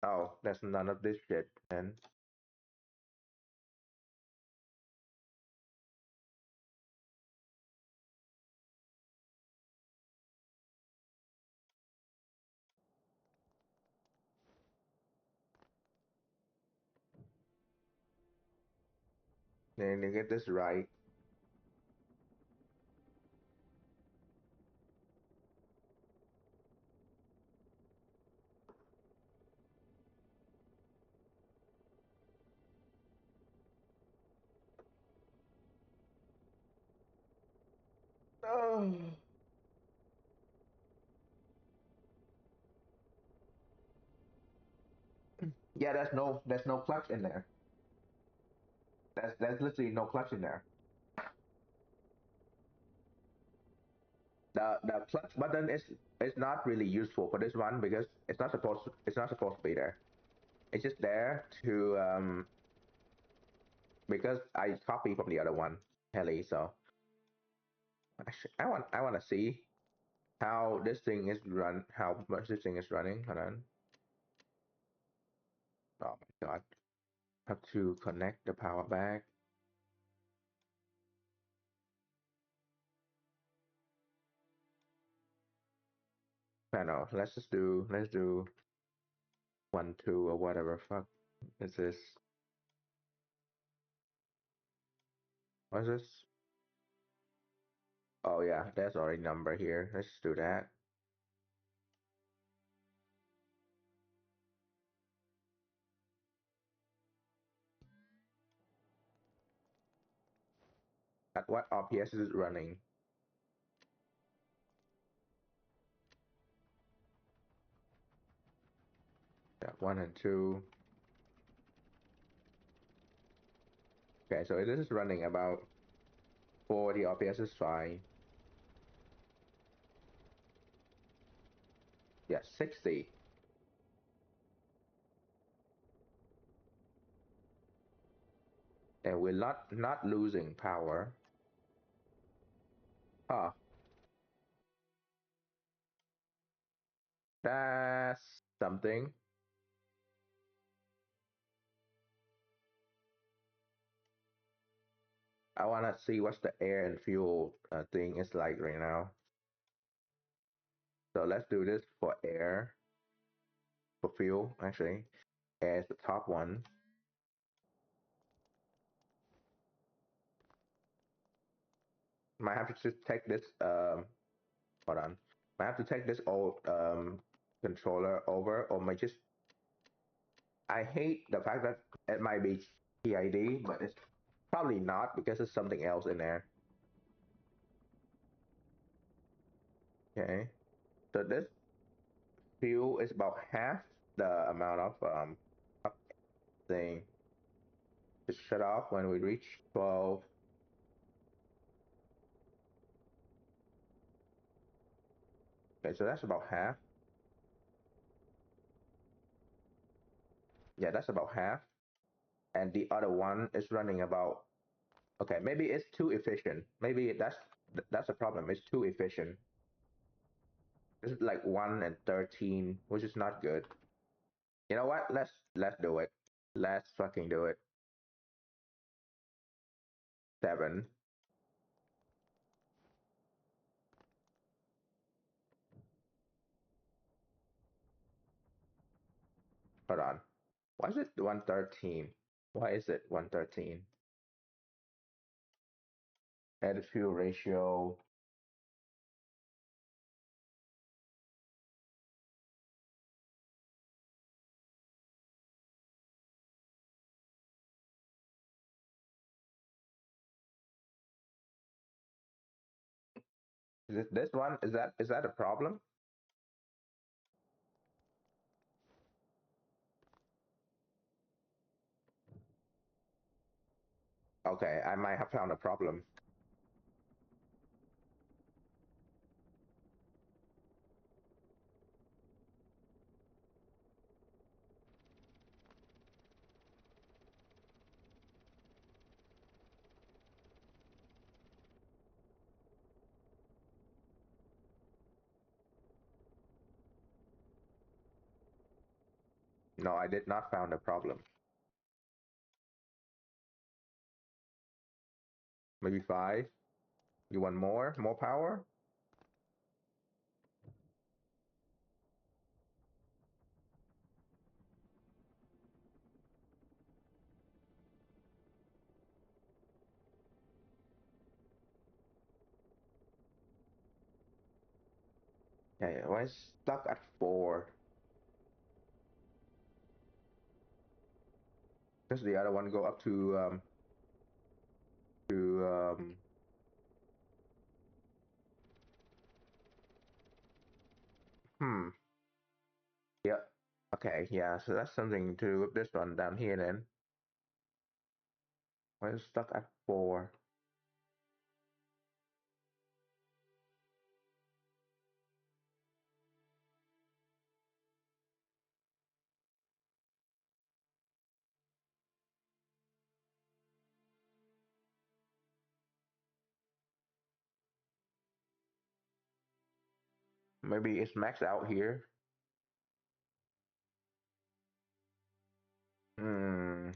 Oh, that's none of this shit, then. Then to get this right. Oh. Yeah, there's no clutch in there. There's literally no clutch in there. The clutch button is not really useful for this one because it's not supposed to be there. It's just there to because I copied from the other one, Heli. So I want to see how this thing is run, how much this thing is running. Hold on. Oh my god. Have to connect the power back. I don't know. Let's do 1, 2 or whatever. Fuck. Is this? What's this? Oh yeah, there's already number here. Let's do that. At what RPS is it running? Yeah, 1 and 2. Okay, so this is running about 40 RPS is fine. Yeah, 60. And we're not losing power. Ah, that's something. I wanna see what's the air and fuel thing is like right now. So let's do this for air, for fuel actually. Air is the top one. Might have to just take this. Hold on. Might have to take this old controller over, or might just. I hate the fact that it might be PID, but it's probably not because there's something else in there. Okay. So this fuel is about half the amount of thing to shut off when we reach 12. Okay, so that's about half. Yeah, that's about half. And the other one is running about. Okay, maybe it's too efficient. Maybe that's a problem. It's too efficient. This is like 1 and 13, which is not good. You know what? Let's do it. Let's fucking do it. 7. Hold on. Why is it 113? Why is it 113? Add fuel ratio. Is it this one? Is that a problem? Okay, I might have found a problem. No, I did not found a problem. Maybe 5. You want more? More power? Yeah, why is stuck at 4? Does the other one go up to Okay, yeah, so that's something to do with this one down here then. We're stuck at 4. Maybe it's maxed out here. Hmm.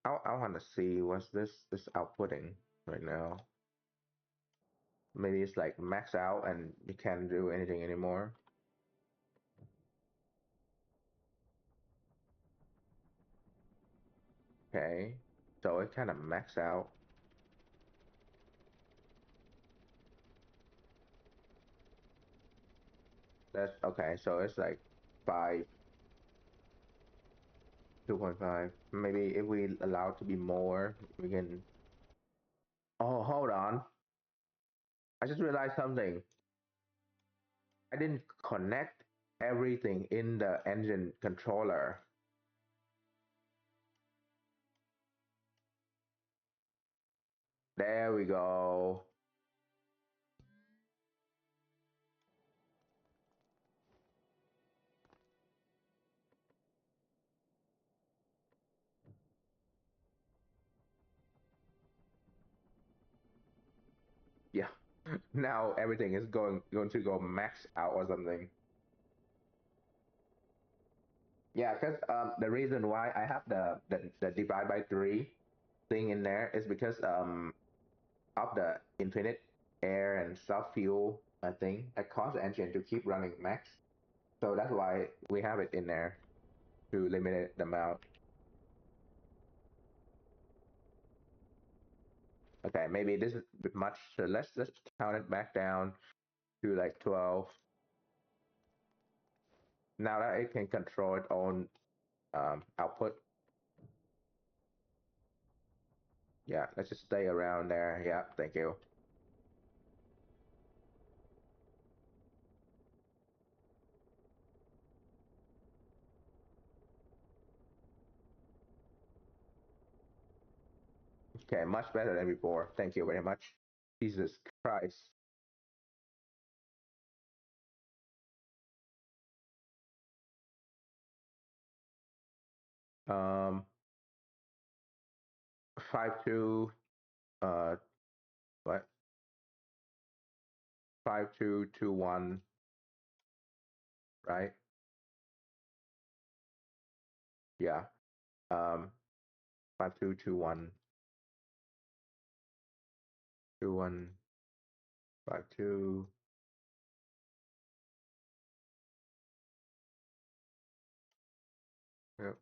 I want to see what's this outputting right now. Maybe it's like maxed out and you can't do anything anymore. Okay, so it kind of maxed out. That's okay. So it's like 5, 2.5. Maybe if we allow it to be more, we can. Oh, hold on. I just realized something. I didn't connect everything in the engine controller. There we go. Yeah. Now everything is going to go max out or something. Yeah, because the reason why I have the divide by 3 thing in there is because of the infinite air and soft fuel thing that cause the engine to keep running max. So that's why we have it in there to limit the amount. Okay, maybe this is a bit much. So let's just count it back down to like 12. Now that it can control its own output. Yeah, let's just stay around there. Yeah, thank you. Okay, much better than before. Thank you very much. Jesus Christ. 5 2 uh what 5 2 2 1, right? Yeah. 5 2 2 1 2 1 5 2. Yep.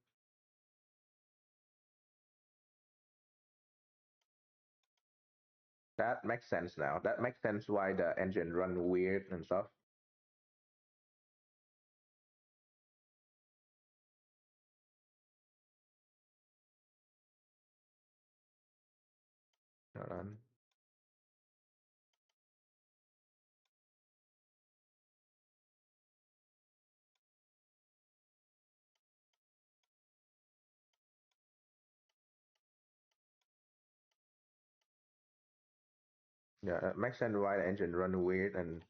That makes sense now. That makes sense why the engine run weird and stuff. Hold on. Yeah, that makes sense why the engine run weird, and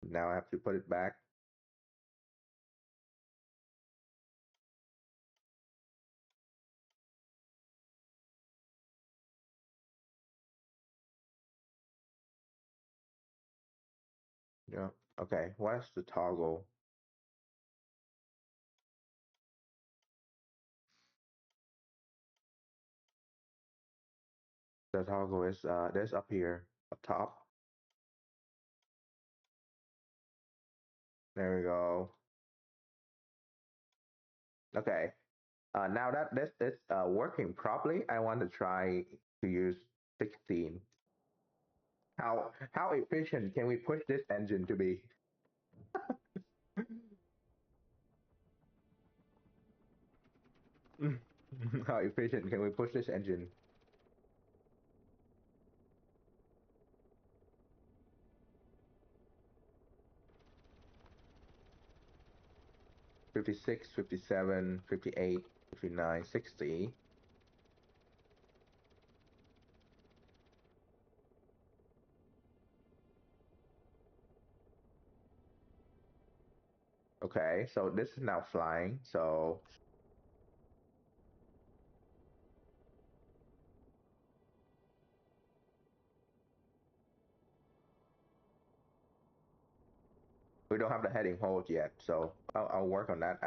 now I have to put it back. Yeah. Okay. What's the toggle? The toggle is this up here, up top. There we go. Okay. Now that this is working properly, I want to try to use 16. How efficient can we push this engine to be? How efficient can we push this engine? 56, 57, 58, 59, 60. Okay, so this is now flying. So we don't have the heading hold yet. So I'll work on that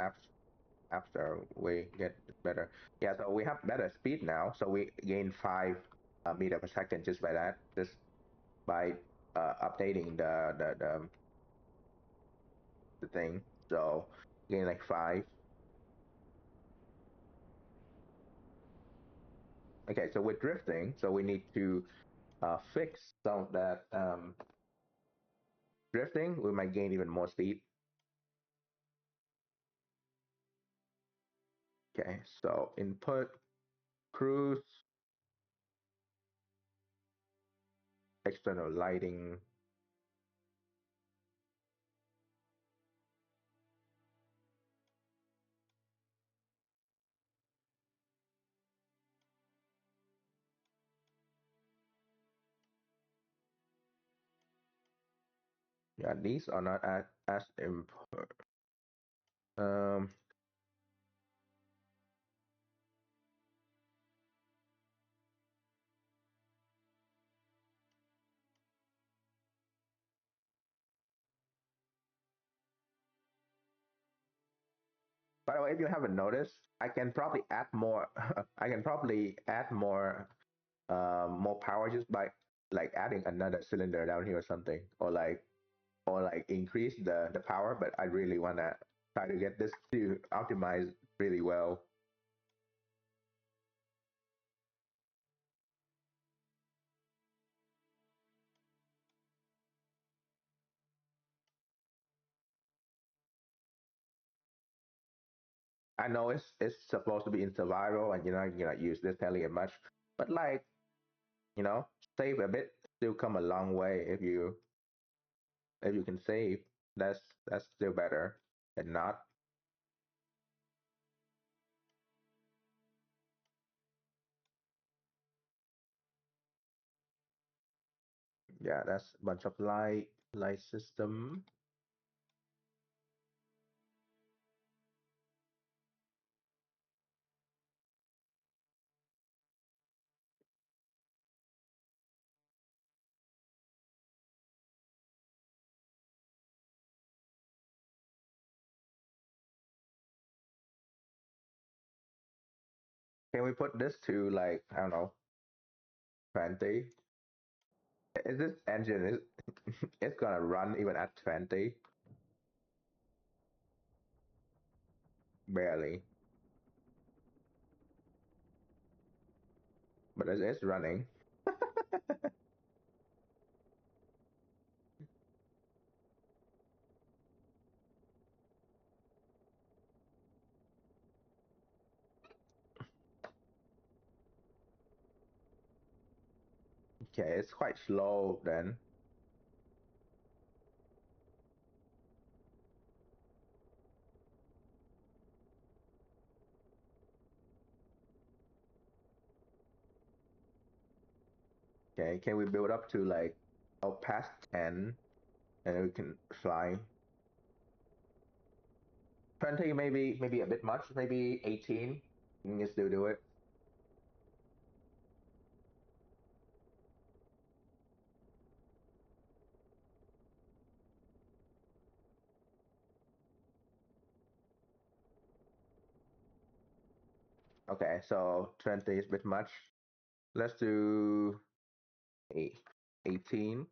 after we get better. Yeah, so we have better speed now. So we gain 5 meter per second just by that, just by updating the thing. So gain like 5. Okay, so we're drifting. So we need to fix some of that drifting. We might gain even more speed. Okay, so input, cruise, external lighting. Yeah, these are not as important. Um, by the way, if you haven't noticed, I can probably add more. I can probably add more power just by like adding another cylinder down here or something, or like increase the power. But I really wanna try to get this to optimize really well. I know it's supposed to be in survival, and you not use this heli much, but like you know, save a bit, still come a long way if you can save. That's still better than not. Yeah, that's a bunch of light system. Can we put this to like I don't know 20? Is this engine is it's gonna run even at 20? Barely, but it's running. Okay, it's quite slow then. Okay, can we build up to like past 10 and then we can fly? 20 maybe a bit much, maybe 18. You can still do it. Okay, so 20 is a bit much. Let's do 18.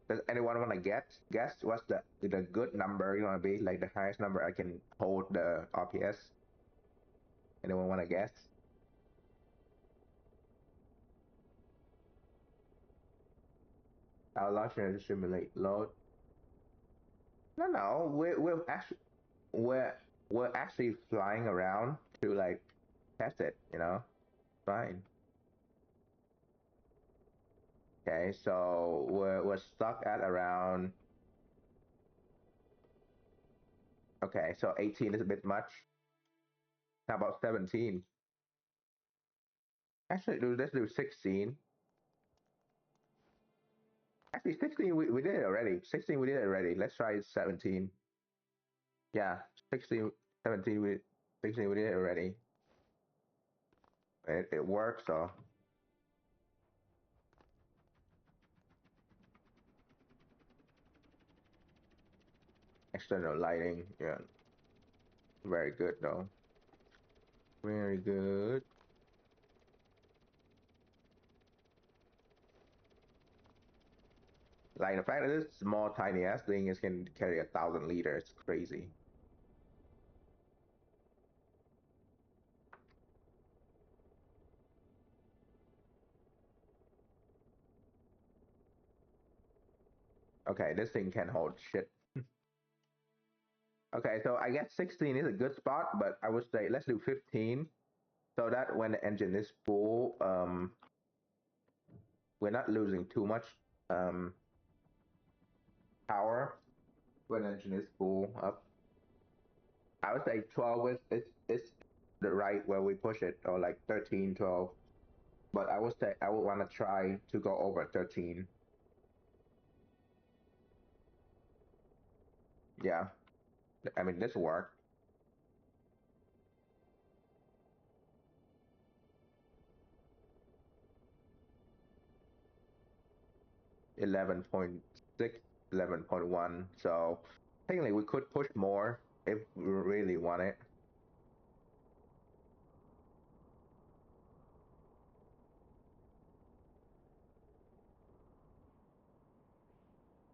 Does anyone want to guess what's the good number you want to be? Like the highest number I can hold the RPS. Anyone want to guess? Our launch to simulate load. No, we're we're actually flying around to like test it. Fine. Okay, so we're stuck at around. Okay, so 18 is a bit much. How about 17? Actually, let's do 16. Actually, 16 we did it already. 16 we did it already. Let's try 17. Yeah, 16, 17 16 we did it already. It works. So external lighting. Yeah, very good though. Very good. Like the fact that this small tiny ass thing is can carry 1,000 liters. It's crazy. Okay, this thing can hold shit. Okay, so I guess 16 is a good spot, but I would say let's do 15 so that when the engine is full, we're not losing too much um, power when the engine is full up. I would say 12 is the right where we push it, or like 13, 12. But I would say I would want to try to go over 13. Yeah, I mean, this worked. 11.6, 11.1. So technically we could push more if we really want it.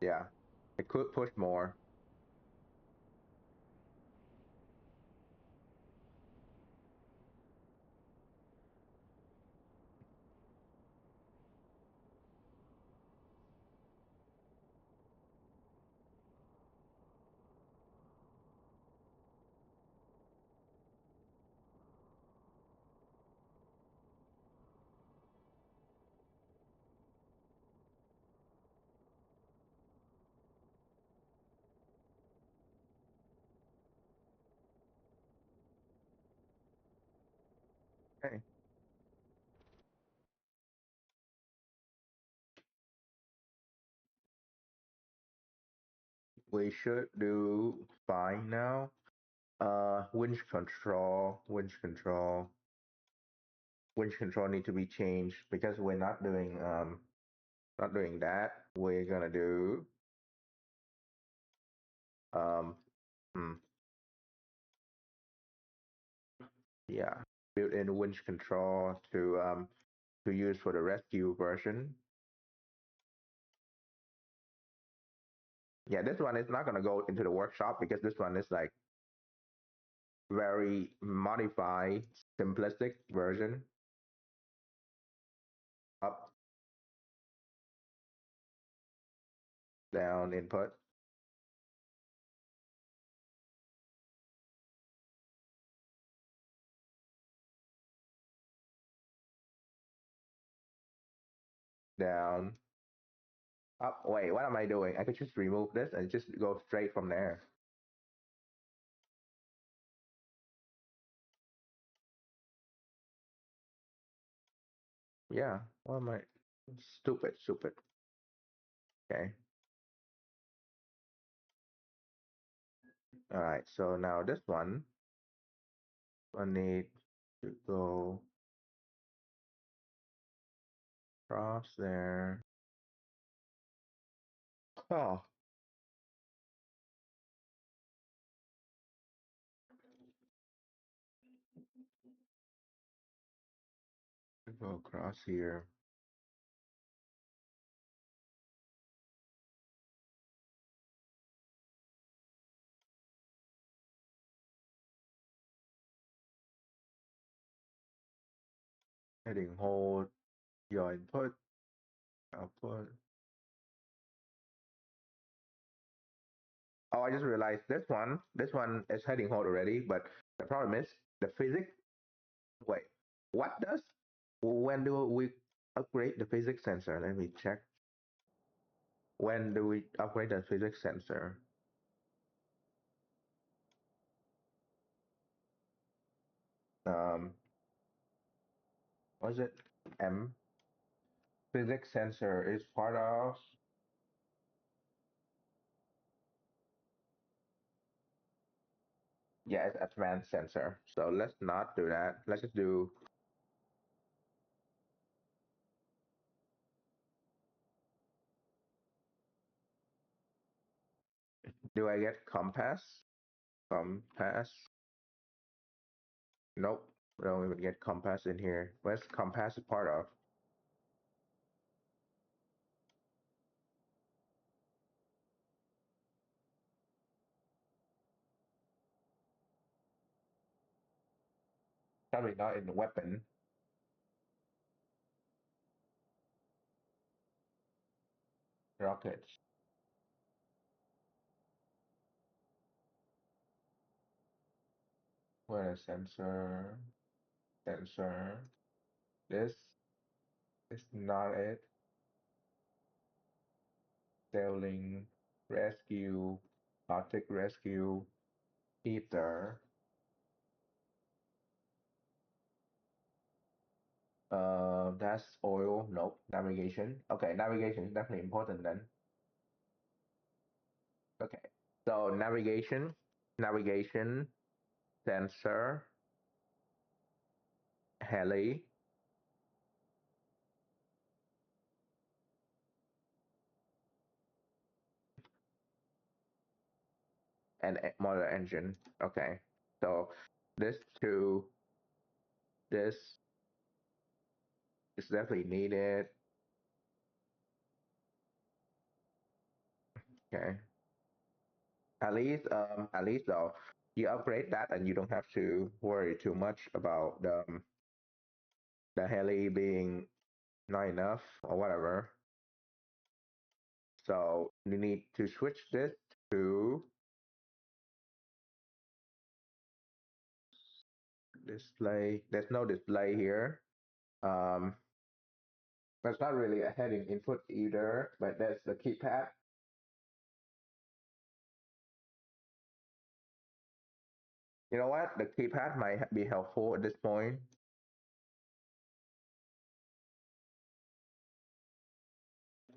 Yeah, it could push more. Okay, we should do fine now. Winch control need to be changed because we're not doing that. We're gonna do um hmm, yeah, built-in winch control to use for the rescue version. Yeah, this one is not gonna go into the workshop because this one is like very modified, simplistic version. Up, down, input, down, up. Wait, what am I doing? I could just remove this and just go straight from there. Yeah, what am I? Stupid, stupid. Okay. All right. So now this one, I need to go across there. Oh, go across here. Heading hold your input, output. Oh, I just realized this one is heading hot already, but the problem is the physics. Wait, what does? When do we upgrade the physics sensor? Let me check. When do we upgrade the physics sensor? Um, was it M? Physics sensor is part of. Yeah, it's advanced sensor. So let's not do that. Let's just do. Do I get compass? Compass? Nope. We don't even get compass in here. Where's compass part of? Probably not in the weapon. Rockets. Where is sensor? Sensor. This is not it. Sailing. Rescue. Arctic rescue. Ether. That's oil. Nope. Navigation. Okay, navigation is definitely important then. Okay. So navigation, sensor, heli, and motor engine. Okay. So this two, this is definitely needed. Okay. At least though, you upgrade that and you don't have to worry too much about the heli being not enough or whatever. So you need to switch this to display. There's no display here. Um, that's not really a heading input either, but that's the keypad. You know what? The keypad might be helpful at this point.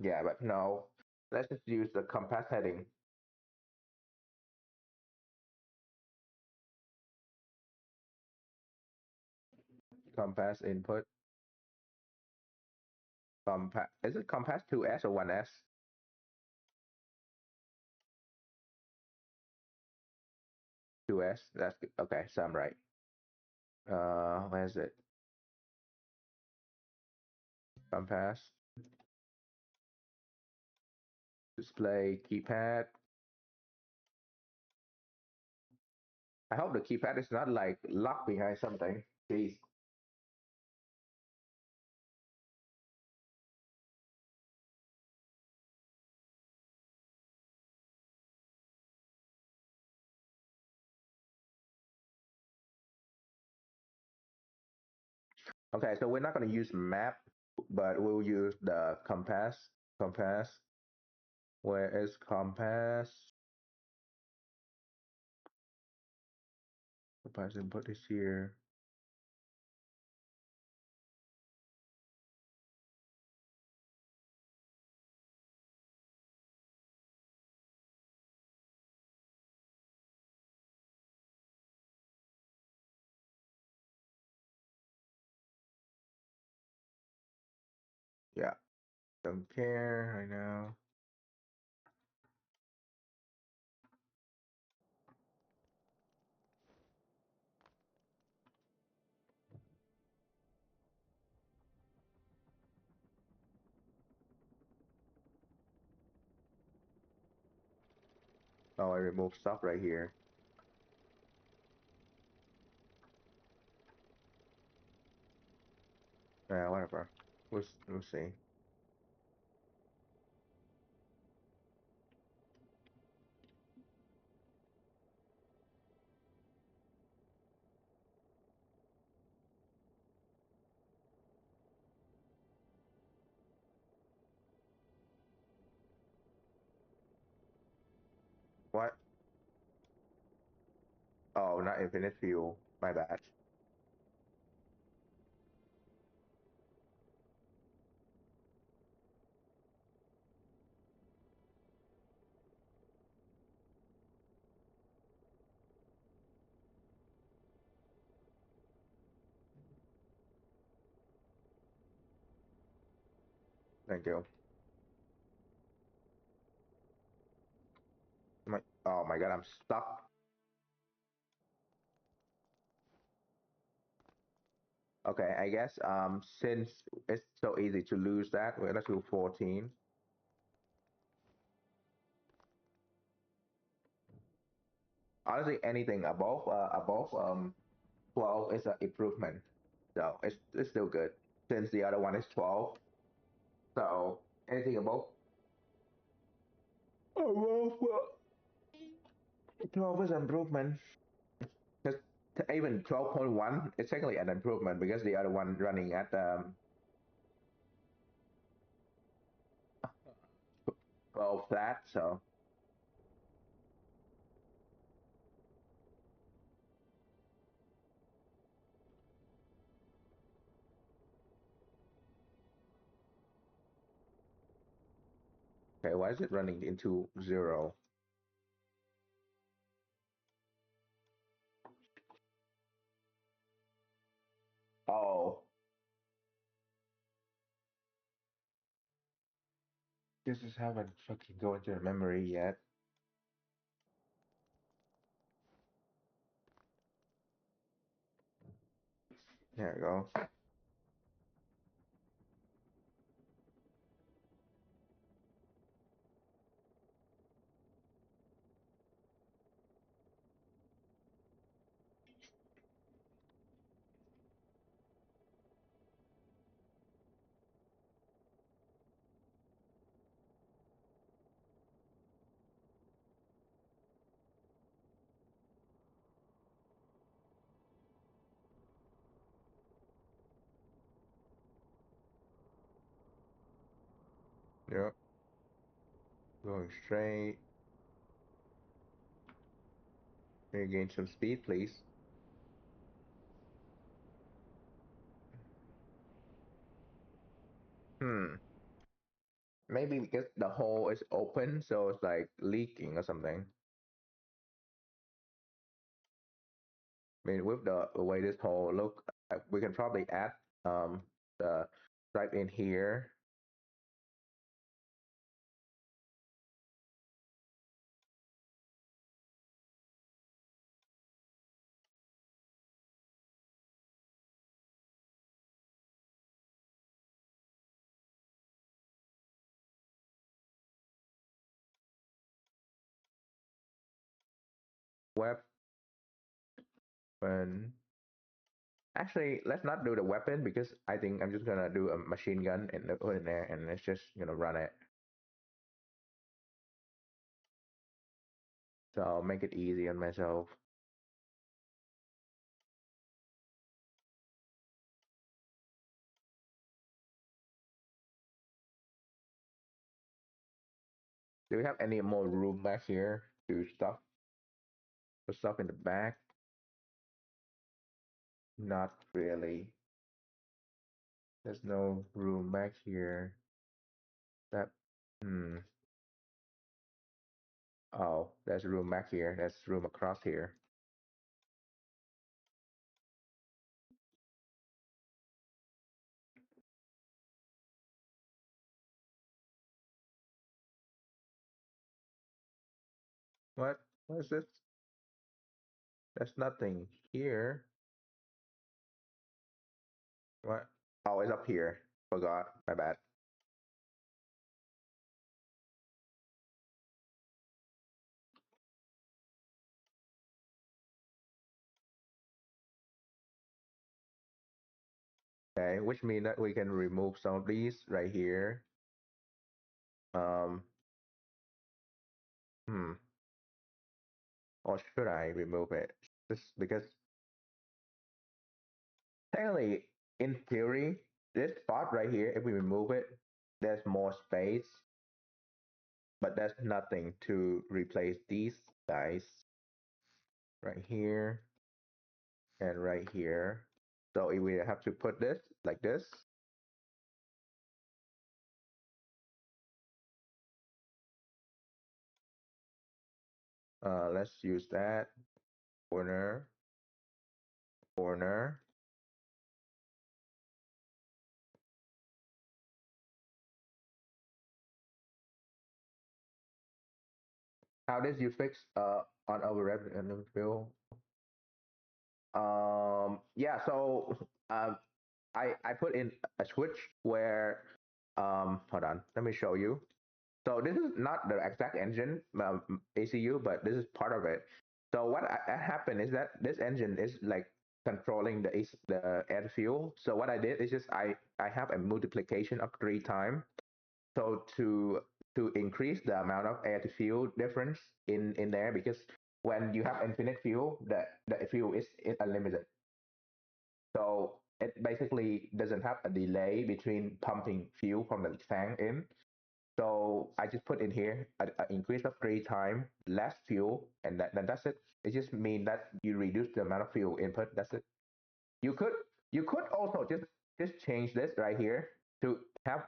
Yeah, but no. Let's just use the compass heading. Compass input. Compass. Is it compass 2S or 1S? 2S. That's good. Okay, so I'm right. Where's it? Compass. Display keypad. I hope the keypad is not like locked behind something. Jeez. Okay, so we're not going to use map, but we'll use the compass. Compass. Where is compass? Compass input is here. Yeah, don't care right now. Oh, I removed stuff right here. Yeah, whatever. We'll see. What? Oh, not infinite fuel. My bad. Thank you. Oh my god, I'm stuck. Okay, I guess since it's so easy to lose that, let's do 14. Honestly, anything above 12 is an improvement. So it's still good since the other one is 12. So anything above 12 is an improvement. Because even 12.1 is technically an improvement because the other one running at 12 flat. So okay, why is it running into zero? Oh, this is haven't fucking go into the memory yet. There we go. Yep, going straight. Regain some speed, please. Hmm. Maybe because the hole is open, so it's like leaking or something. I mean, with the way this hole look, we can probably add the stripe in here. Weapon. Actually, let's not do the weapon because I think I'm just gonna do a machine gun and put in there, and it's just gonna run it. So I'll make it easy on myself. Do we have any more room back here to stuff? Put stuff in the back? Not really. There's no room back here. That hmm. Oh, there's room back here. There's room across here. What? What is this? There's nothing here. What? Oh, it's up here. Forgot. My bad. Okay, which means that we can remove some of these right here. Um, hmm. Or should I remove it? Just because technically, in theory, this spot right here, if we remove it, there's more space. but there's nothing to replace these guys right here and right here. So we have to put this like this. Let's use that corner, corner. How did you fix on override and fill? Yeah, so I put in a switch where hold on, let me show you. So this is not the exact engine ECU, but this is part of it. So what happened is that this engine is like controlling the air fuel. So what I did is just I have a multiplication of 3 times. So to increase the amount of air to fuel difference in there, because when you have infinite fuel, the fuel is unlimited. So it basically doesn't have a delay between pumping fuel from the tank in. So I just put in here an increase of 3 times less fuel, and then that's it. It just means that you reduce the amount of fuel input. That's it. You could you could also just change this right here to have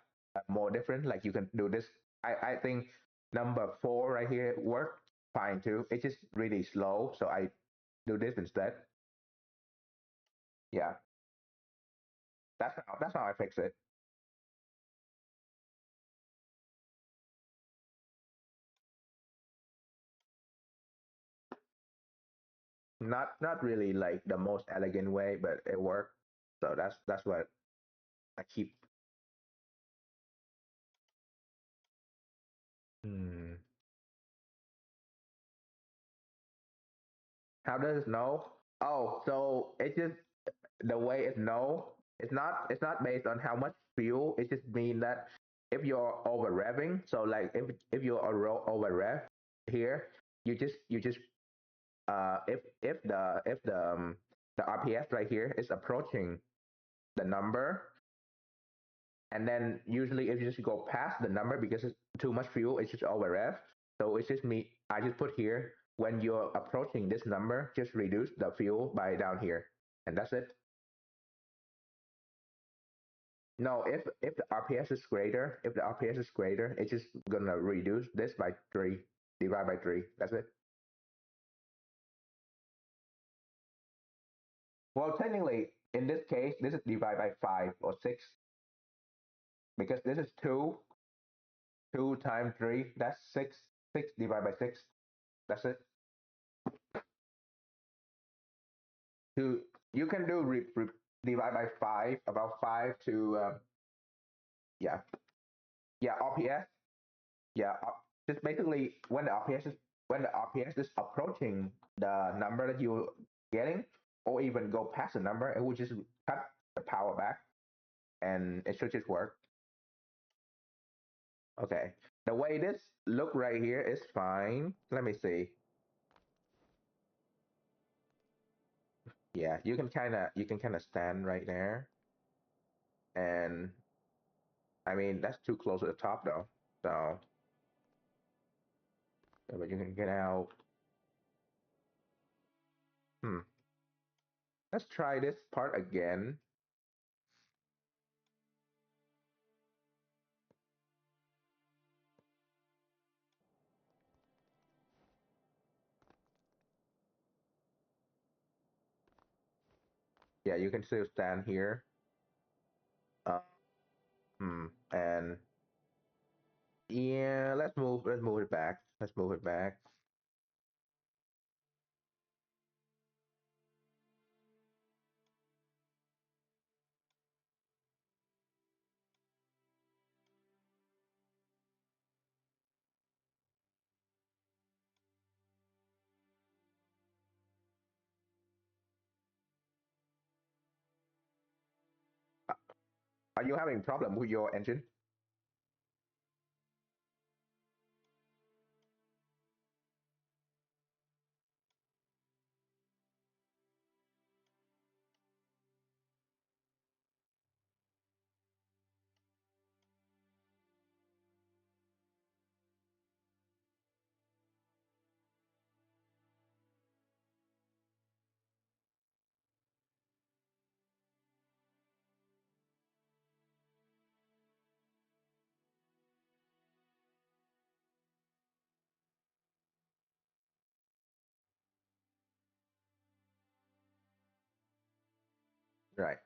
more different. Like you can do this. I think number 4 right here worked fine too. It's just really slow, so I do this instead. Yeah, that's how I fix it. Not really like the most elegant way, but it worked. So that's what I keep. Hmm. How does it know? Oh, so it's just the way it know. It's not based on how much fuel. It just means that if you're over revving, so like if you're over rev here, you just if the RPS right here is approaching the number, and then usually if you just go past the number because it's too much fuel, it's just over rev. So it's just me. I just put here when you're approaching this number, just reduce the fuel by down here, and that's it. No, if the RPS is greater, if the RPS is greater, it's just gonna reduce this by 3, divide by 3. That's it. Well, technically, in this case, this is divide by 5 or 6 because this is 2. 2 times 3, that's 6. 6 divided by 6. That's it. To you can do divide by 5, about 5 to yeah, yeah, RPS. Yeah, just basically when the RPS is approaching the number that you're getting, or even go past the number, it will just cut the power back, and it should just work. Okay, the way this look right here is fine. Let me see. Yeah, you can kind of stand right there, and I mean that's too close to the top though. So, but you can get out. Hmm. Let's try this part again. Yeah, you can still stand here. Uh, and yeah, let's move it back. Let's move it back. Are you having problem with your engine? Right.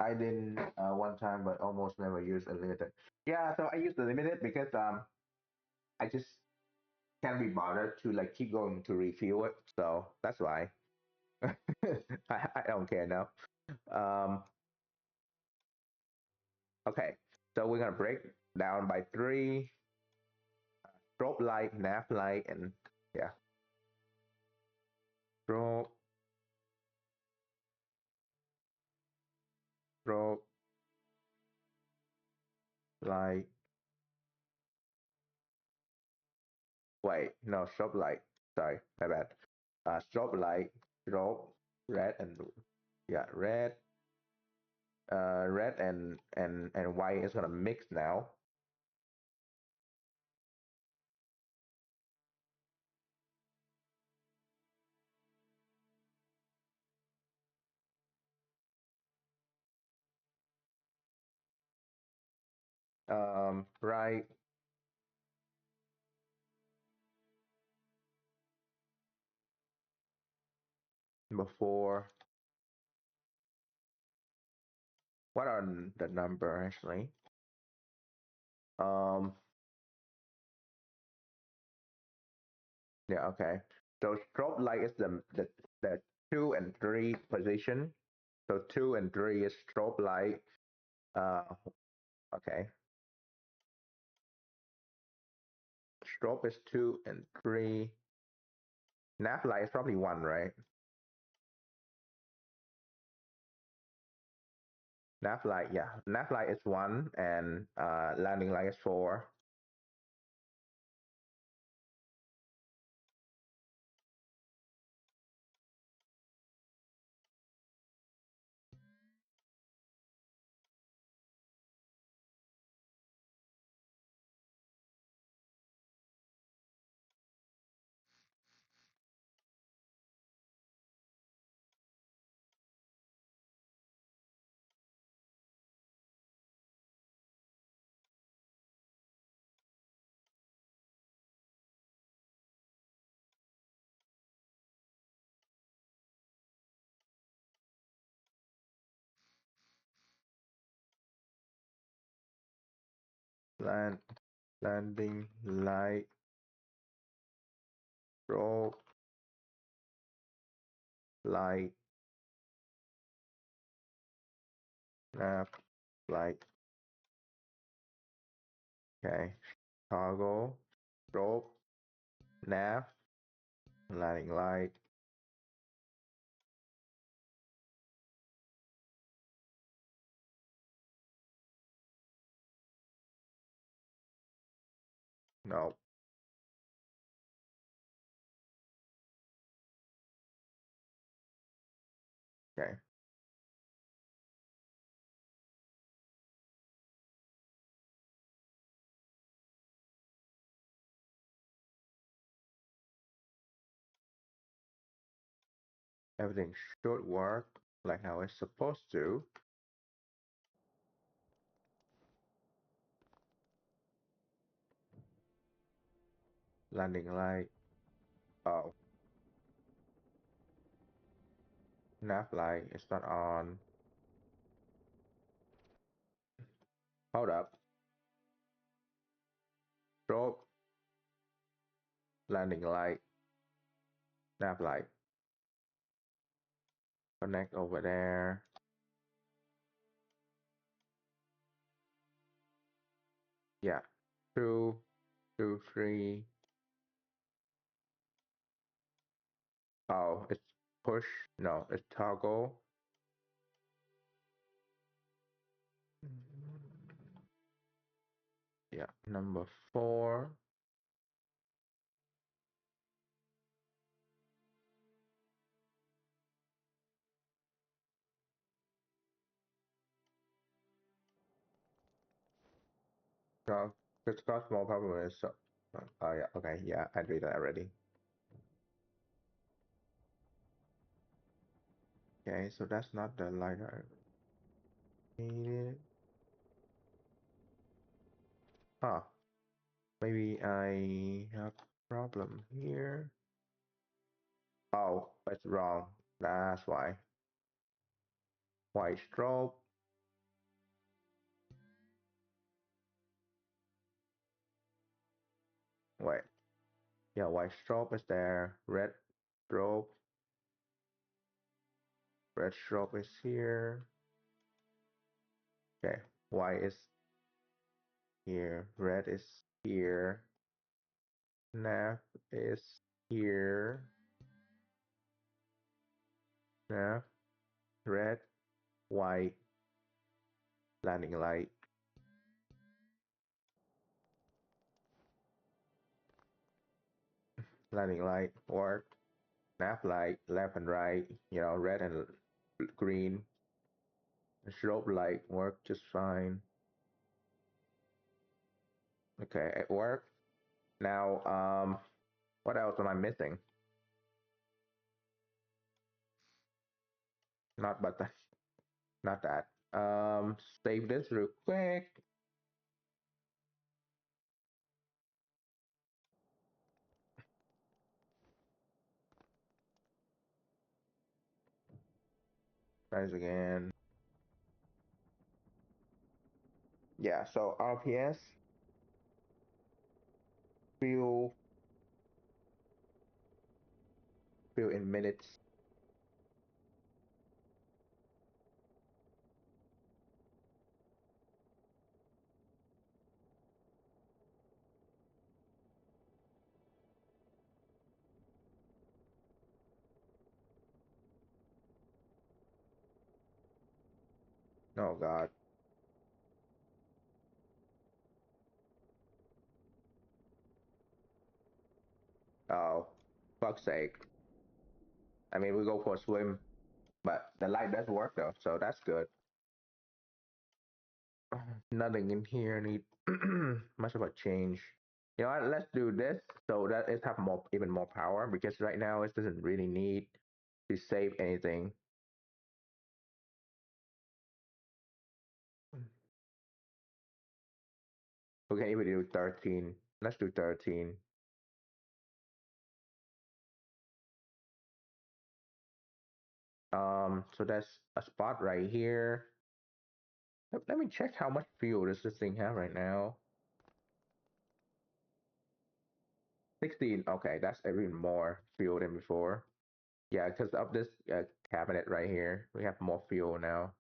I didn't one time, but almost never use unlimited. Yeah, so I use the limited because I just can't be bothered to like keep going to refuel it. So that's why I don't care now. Um, okay, so we're gonna break down by three: strobe light, nav light, and yeah, strobe, strobe light. Wait, no, strobe light. Sorry, my bad. Strobe light, strobe, red and yeah, red and white is gonna mix now. Right before. What are the number actually? Um, yeah, okay. So strobe light is the two and three position. So two and three is strobe light. Uh, okay. Strobe is two and three. Nap light is probably one, right? Nap light, yeah. Nap light is one, and landing light is four. Land, landing light, strobe light, nap light. Okay. Toggle, strobe, nav, landing light. No. Okay. Everything should work like how it's supposed to. Landing light. Oh, nav light is not on. Hold up. Strobe, landing light, nav light. Connect over there. Yeah. Two, two, three. Oh, it's push. No, it's toggle. Yeah, number four. So, it's got small problem is so. Oh yeah, okay, yeah, I did that already. Okay, so that's not the light I needed. Huh, maybe I have problem here. Oh, it's wrong. That's why. White stroke. Wait. Yeah, white stroke is there. Red stroke. Red stroke is here. Okay. White is here. Red is here. Nav is here. Nav. Red. White. Landing light. Landing light work. Nav light left and right. You know, red and green. Strobe light work just fine. Okay, it worked. Now, what else am I missing? Not but that. Not that. Save this real quick. Tries again. Yeah. So RPS fill in minutes. Oh God. Oh, fuck's sake. I mean, we go for a swim, but the light does work though, so that's good. Nothing in here need much of a change. You know what? Let's do this so that it have more, even more power because right now it doesn't really need to save anything. We can even do 13. Let's do 13. So that's a spot right here. Let me check how much fuel does this thing have right now. 16. Okay, that's even more fuel than before. Yeah, because of this cabinet right here, we have more fuel now.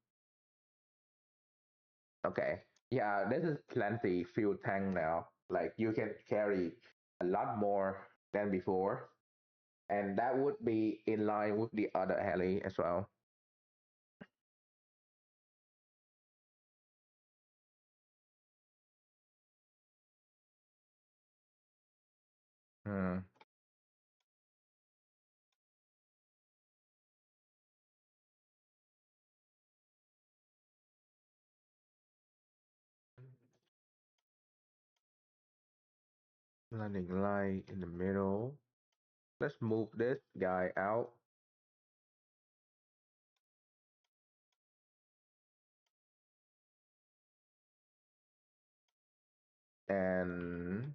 Okay. Yeah, this is plenty fuel tank now. Like you can carry a lot more than before. And that would be in line with the other heli as well. Hmm. Landing light in the middle. Let's move this guy out. And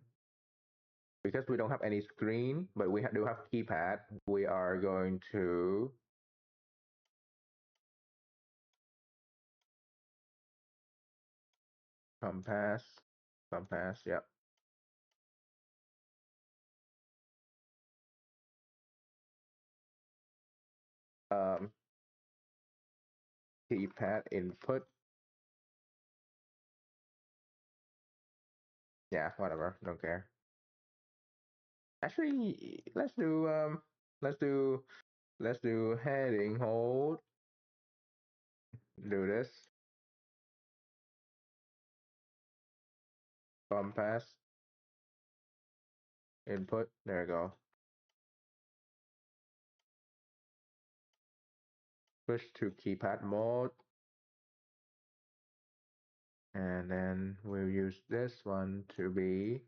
because we don't have any screen, but we do have keypad, we are going to compass, compass, yep. Um, keypad input, yeah, whatever, don't care. Actually, let's do, let's do heading hold, do this, compass, input, there you go. Switch to keypad mode, and then we'll use this one to be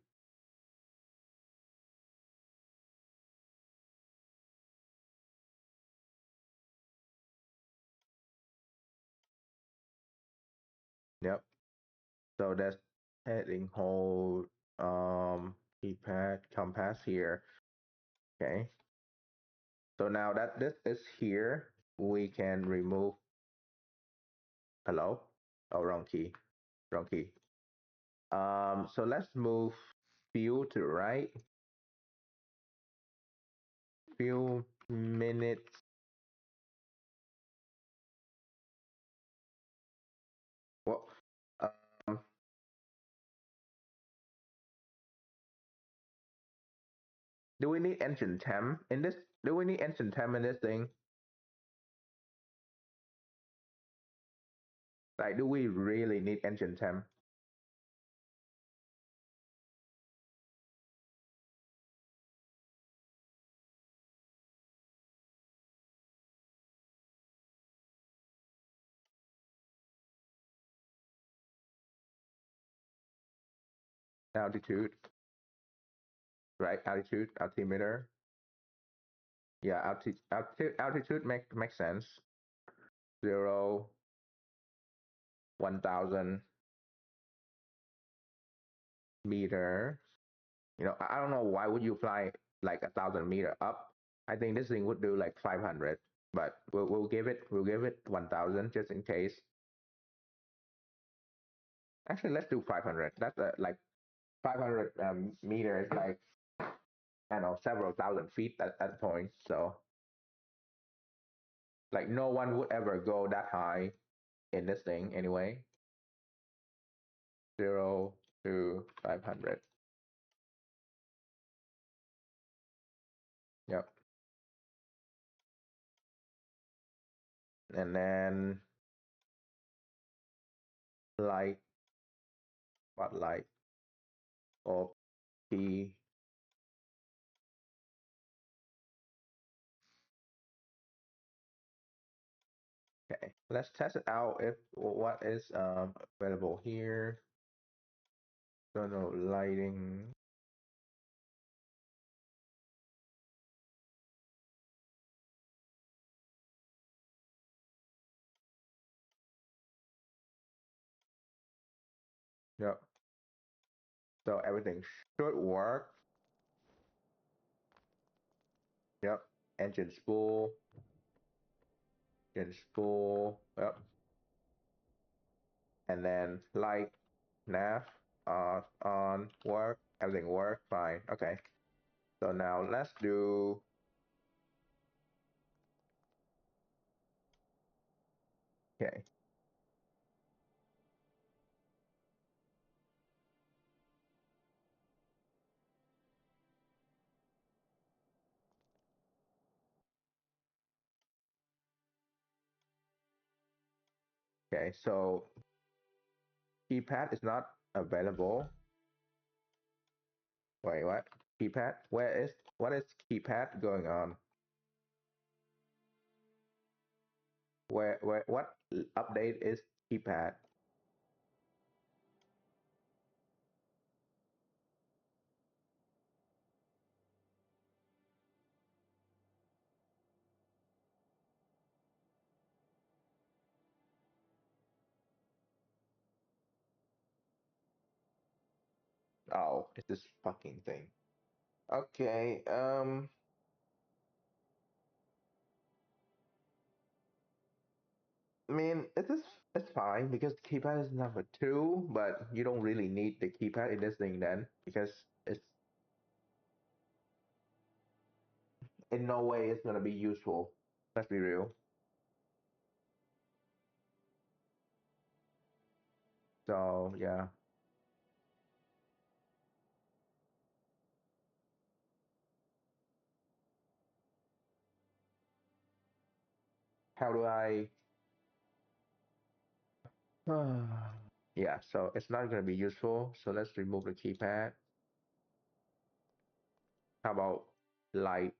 yep. So that's heading hold keypad compass here. Okay. So now that this is here, we can remove, hello? Oh, wrong key, wrong key. So let's move few to the right, few minutes. Well, um, do we need engine temp in this? Do we need engine temp in this thing? Like, do we really need engine temp? Altitude, right? Altimeter. Yeah, altitude makes sense. 0, 1,000 meters. I don't know why would you fly like 1,000 meter up. I think this thing would do like 500, but we'll give it 1,000 just in case. Actually, let's do 500. That's like 500 meters, like I don't know, several thousand feet at that point. So like no one would ever go that high in this thing anyway. 0 to 500. Yep. And then light, spotlight, or P. Okay, let's test it out if what is available here. Don't know, lighting. Yep. So everything should work. Yep. Engine spool. Engine spool. Yep. And then light, nav, on, work. Everything work. Fine. Okay. So now let's do. Okay. Okay. So keypad is not available. Wait, what? Keypad? What is keypad going on? What update is keypad? Oh, it's this fucking thing. Okay, I mean, it's fine because keypad is number two, but you don't really need the keypad in this thing then because it's in no way it's gonna be useful. Let's be real. So yeah, how do I? Yeah, so it's not gonna be useful. So let's remove the keypad. How about light?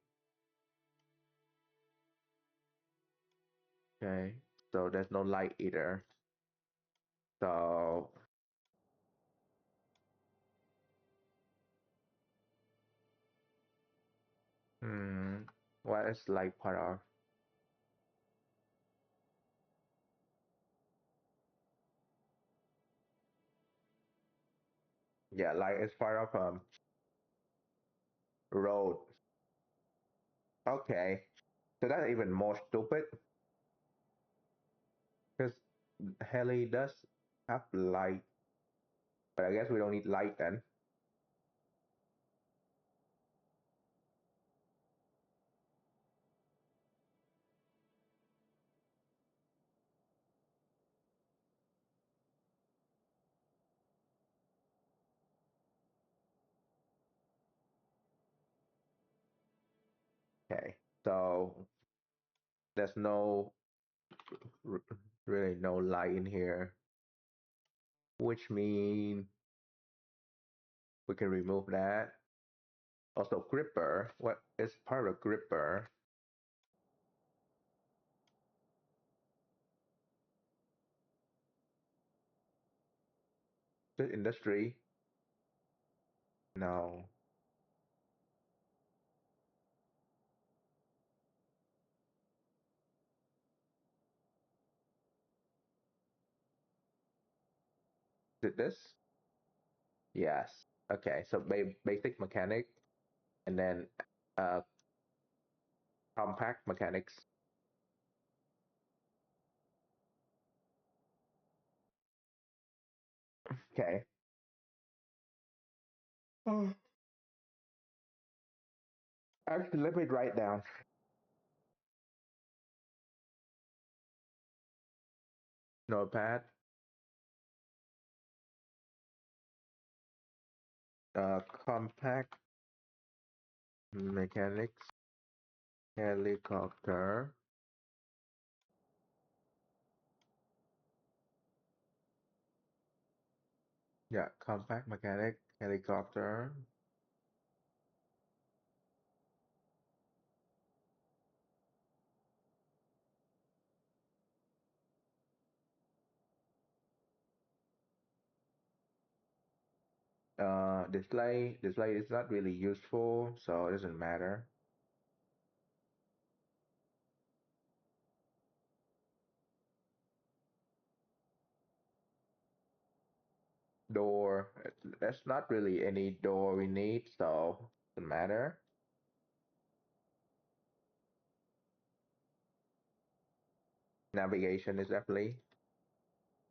Okay, so there's no light either. So hmm, what is light part of? Yeah, light is part of road. Okay. So that's even more stupid because heli does have light, but I guess we don't need light then. Okay, so there's no really no light in here, which means we can remove that. Also, gripper. What is part of gripper? The industry? No. Did this? Yes. Okay, so basic mechanic and then uh, compact mechanics. Okay. Oh. Actually, let me write down. Notepad, compact mechanics, helicopter. Yeah, compact mechanic, helicopter. Display is not really useful, so it doesn't matter. Door, that's not really any door we need, so it doesn't matter. Navigation is definitely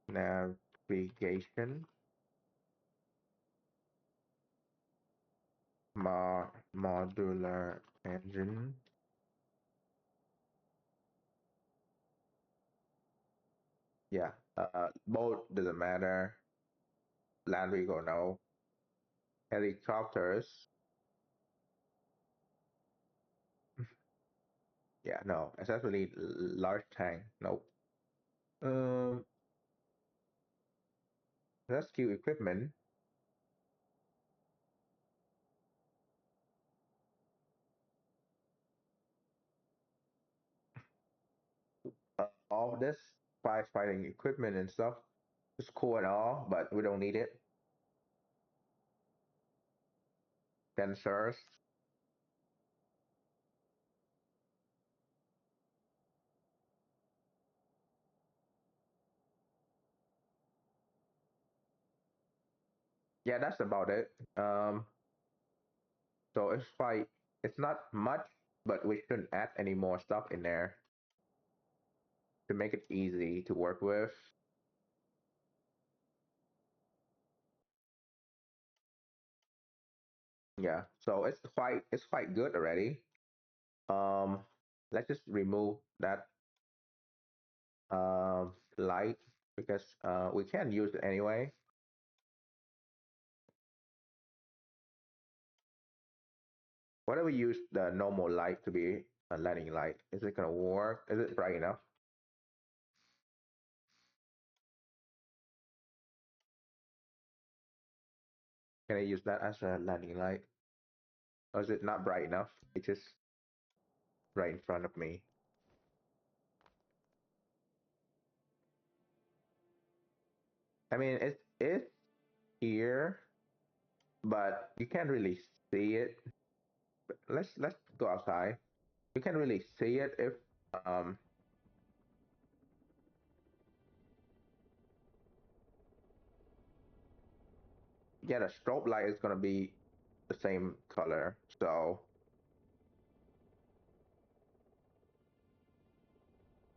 navigation. Modular engine. Yeah, boat doesn't matter. Land vehicle, no. Helicopters. Yeah, no. Especially large tank, nope. Um, rescue equipment. All this firefighting equipment and stuff is cool and all, but we don't need it. Sensors. Yeah, that's about it. So it's not much, but we shouldn't add any more stuff in there to make it easy to work with. Yeah, so it's quite good already. Um, let's just remove that light because we can use it anyway. What if we use the normal light to be a landing light? Is it gonna work? Is it bright enough? Can I use that as a landing light? Or is it not bright enough? It's just right in front of me. I mean, it's here, but you can't really see it. Let's go outside. You can't really see it if um yeah, the strobe light is gonna be the same color. So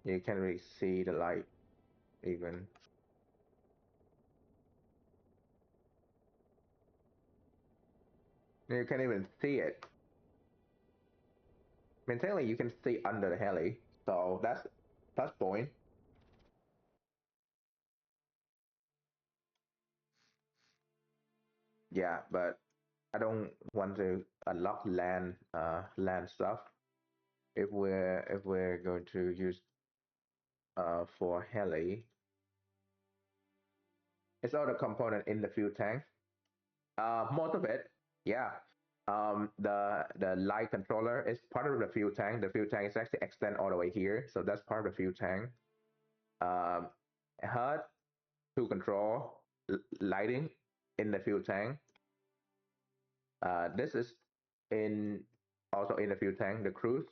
You can't really see the light even. You can't even see it. I mean, technically you can see under the heli, so that's plus point. Yeah, but I don't want to unlock land stuff if we're going to use for heli. It's all the component in the fuel tank. Most of it, yeah. The light controller is part of the fuel tank. The fuel tank is actually extend all the way here, so that's part of the fuel tank. Um, HUD to control lighting in the fuel tank. This is in also in the fuel tank. The cruise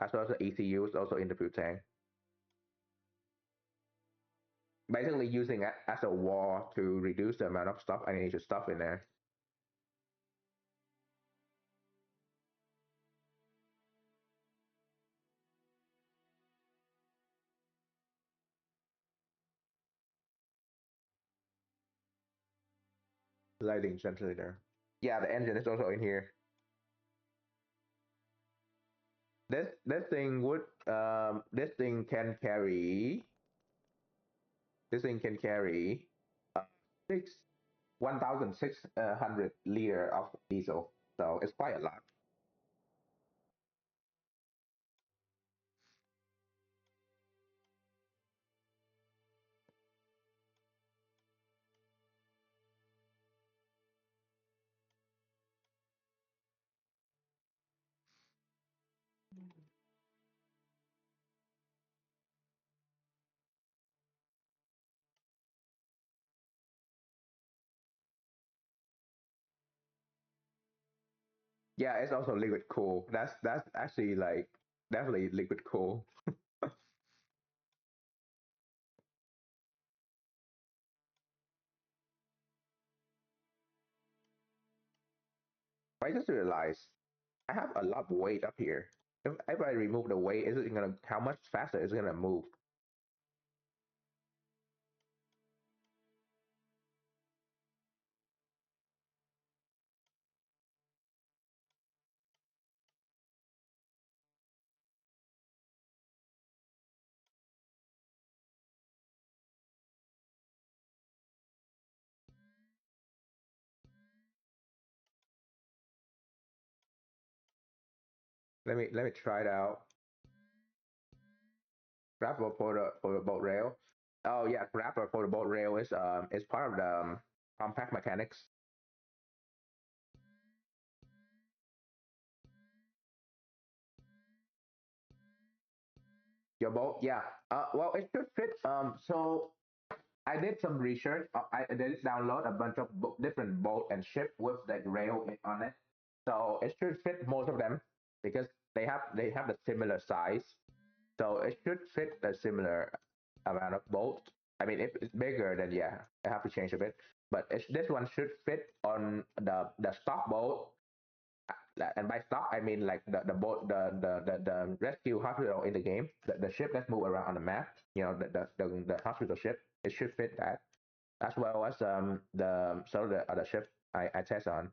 as well as the ECU is also in the fuel tank. Basically using it as a wall to reduce the amount of stuff I need to stuff in there. Lighting ventilator. Yeah, the engine is also in here. This thing can carry uh, six 1,600 liter of diesel, so it's quite a lot. Yeah, it's also liquid cool. That's actually like definitely liquid cool. I just realized I have a lot of weight up here. If I remove the weight, is it gonna how much faster is it gonna move? Let me try it out. Grapple for the boat rail. Oh yeah, grapple for the boat rail is part of the compact mechanics. Your boat, yeah. Well, it should fit. So I did some research. I did download a bunch of different boat and ship with that rail on it. So it should fit most of them because they have the similar size. So it should fit a similar amount of bolt. I mean, if it's bigger, then yeah, I have to change a bit. But this one should fit on the stock boat. And by stock, I mean like the boat, the rescue hospital in the game, the ship that move around on the map. You know, the hospital ship. It should fit that, as well as the other ship I test on,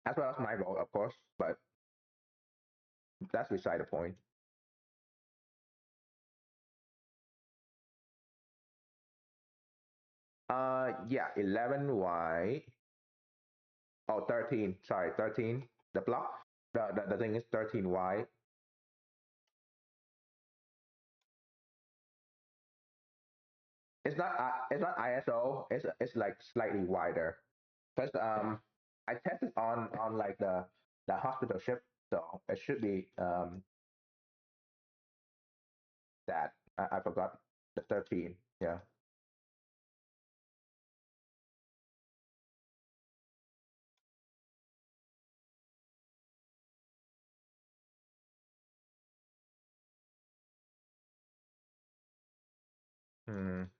as well as my boat, of course. But that's beside the point. Yeah, 11 wide. Oh, 13. Sorry, 13. The block. The thing is 13 wide. It's not ISO. It's like slightly wider. Because I tested on like the hospital ship, so it should be that. I forgot the 13. Yeah.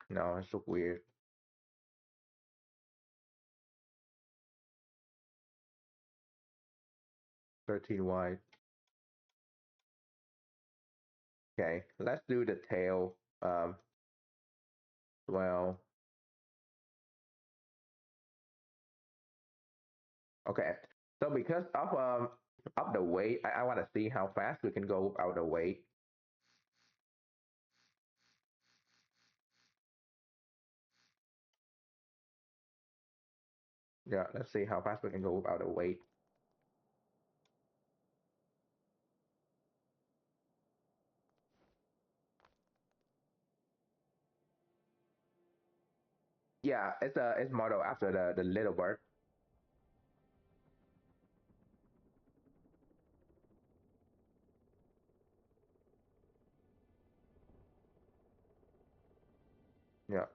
No, it's so weird. 13 wide. Okay, let's do the tail. Well, okay. So because of the weight, I want to see how fast we can go without the weight. Yeah, let's see how fast we can go without the weight. Yeah, it's modeled after the little bird. Yeah.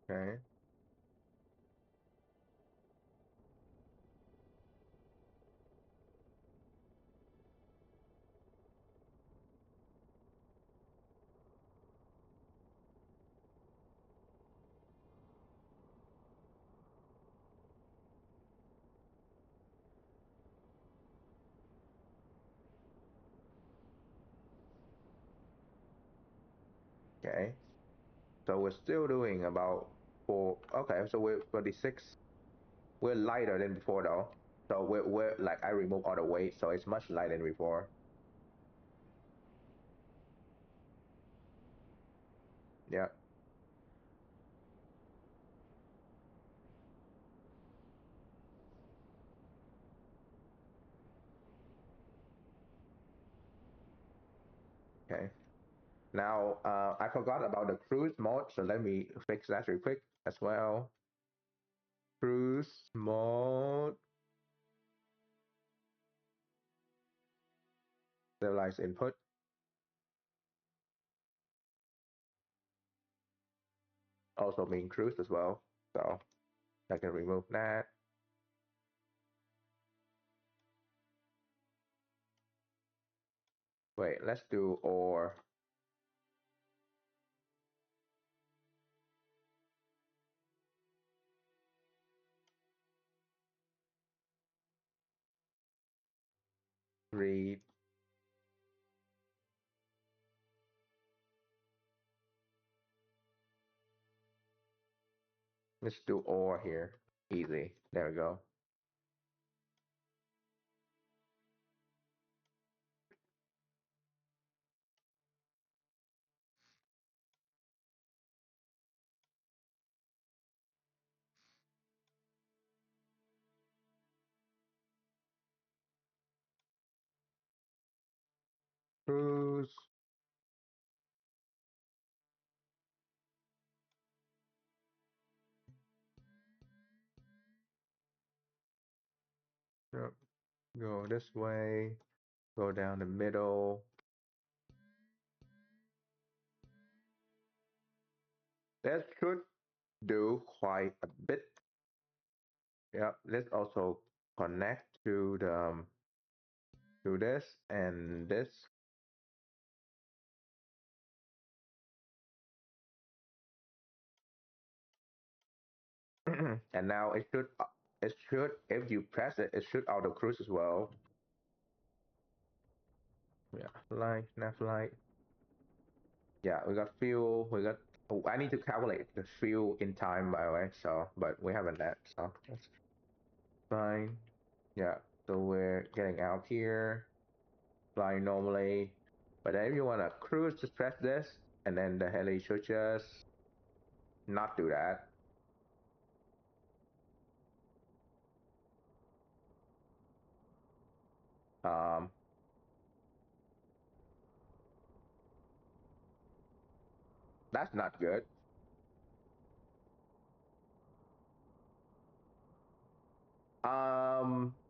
Okay. Okay. So we're still doing about four. Okay, so we're 26. We're lighter than before though. So we're like I remove all the weight, so it's much lighter than before. Yeah. Okay. Now I forgot about the cruise mode, so let me fix that real quick as well. Cruise mode, stabilize input, also mean cruise as well. So I can remove that. Wait, let's do or read. Let's do or here. Easy. There we go. Cruise. Yep. Go this way. Go down the middle. That should do quite a bit. Yeah, let's also connect to this and this. And now it should if you press it, it should auto cruise as well. Yeah, light, left light. Yeah, we got fuel. We got. Oh, I need to calculate the fuel in time, by the way. So, but we haven't that, so that's fine. Yeah, so we're getting out here, flying normally. But then if you want to cruise, just press this, and then the heli should just not do that. Um, that's not good.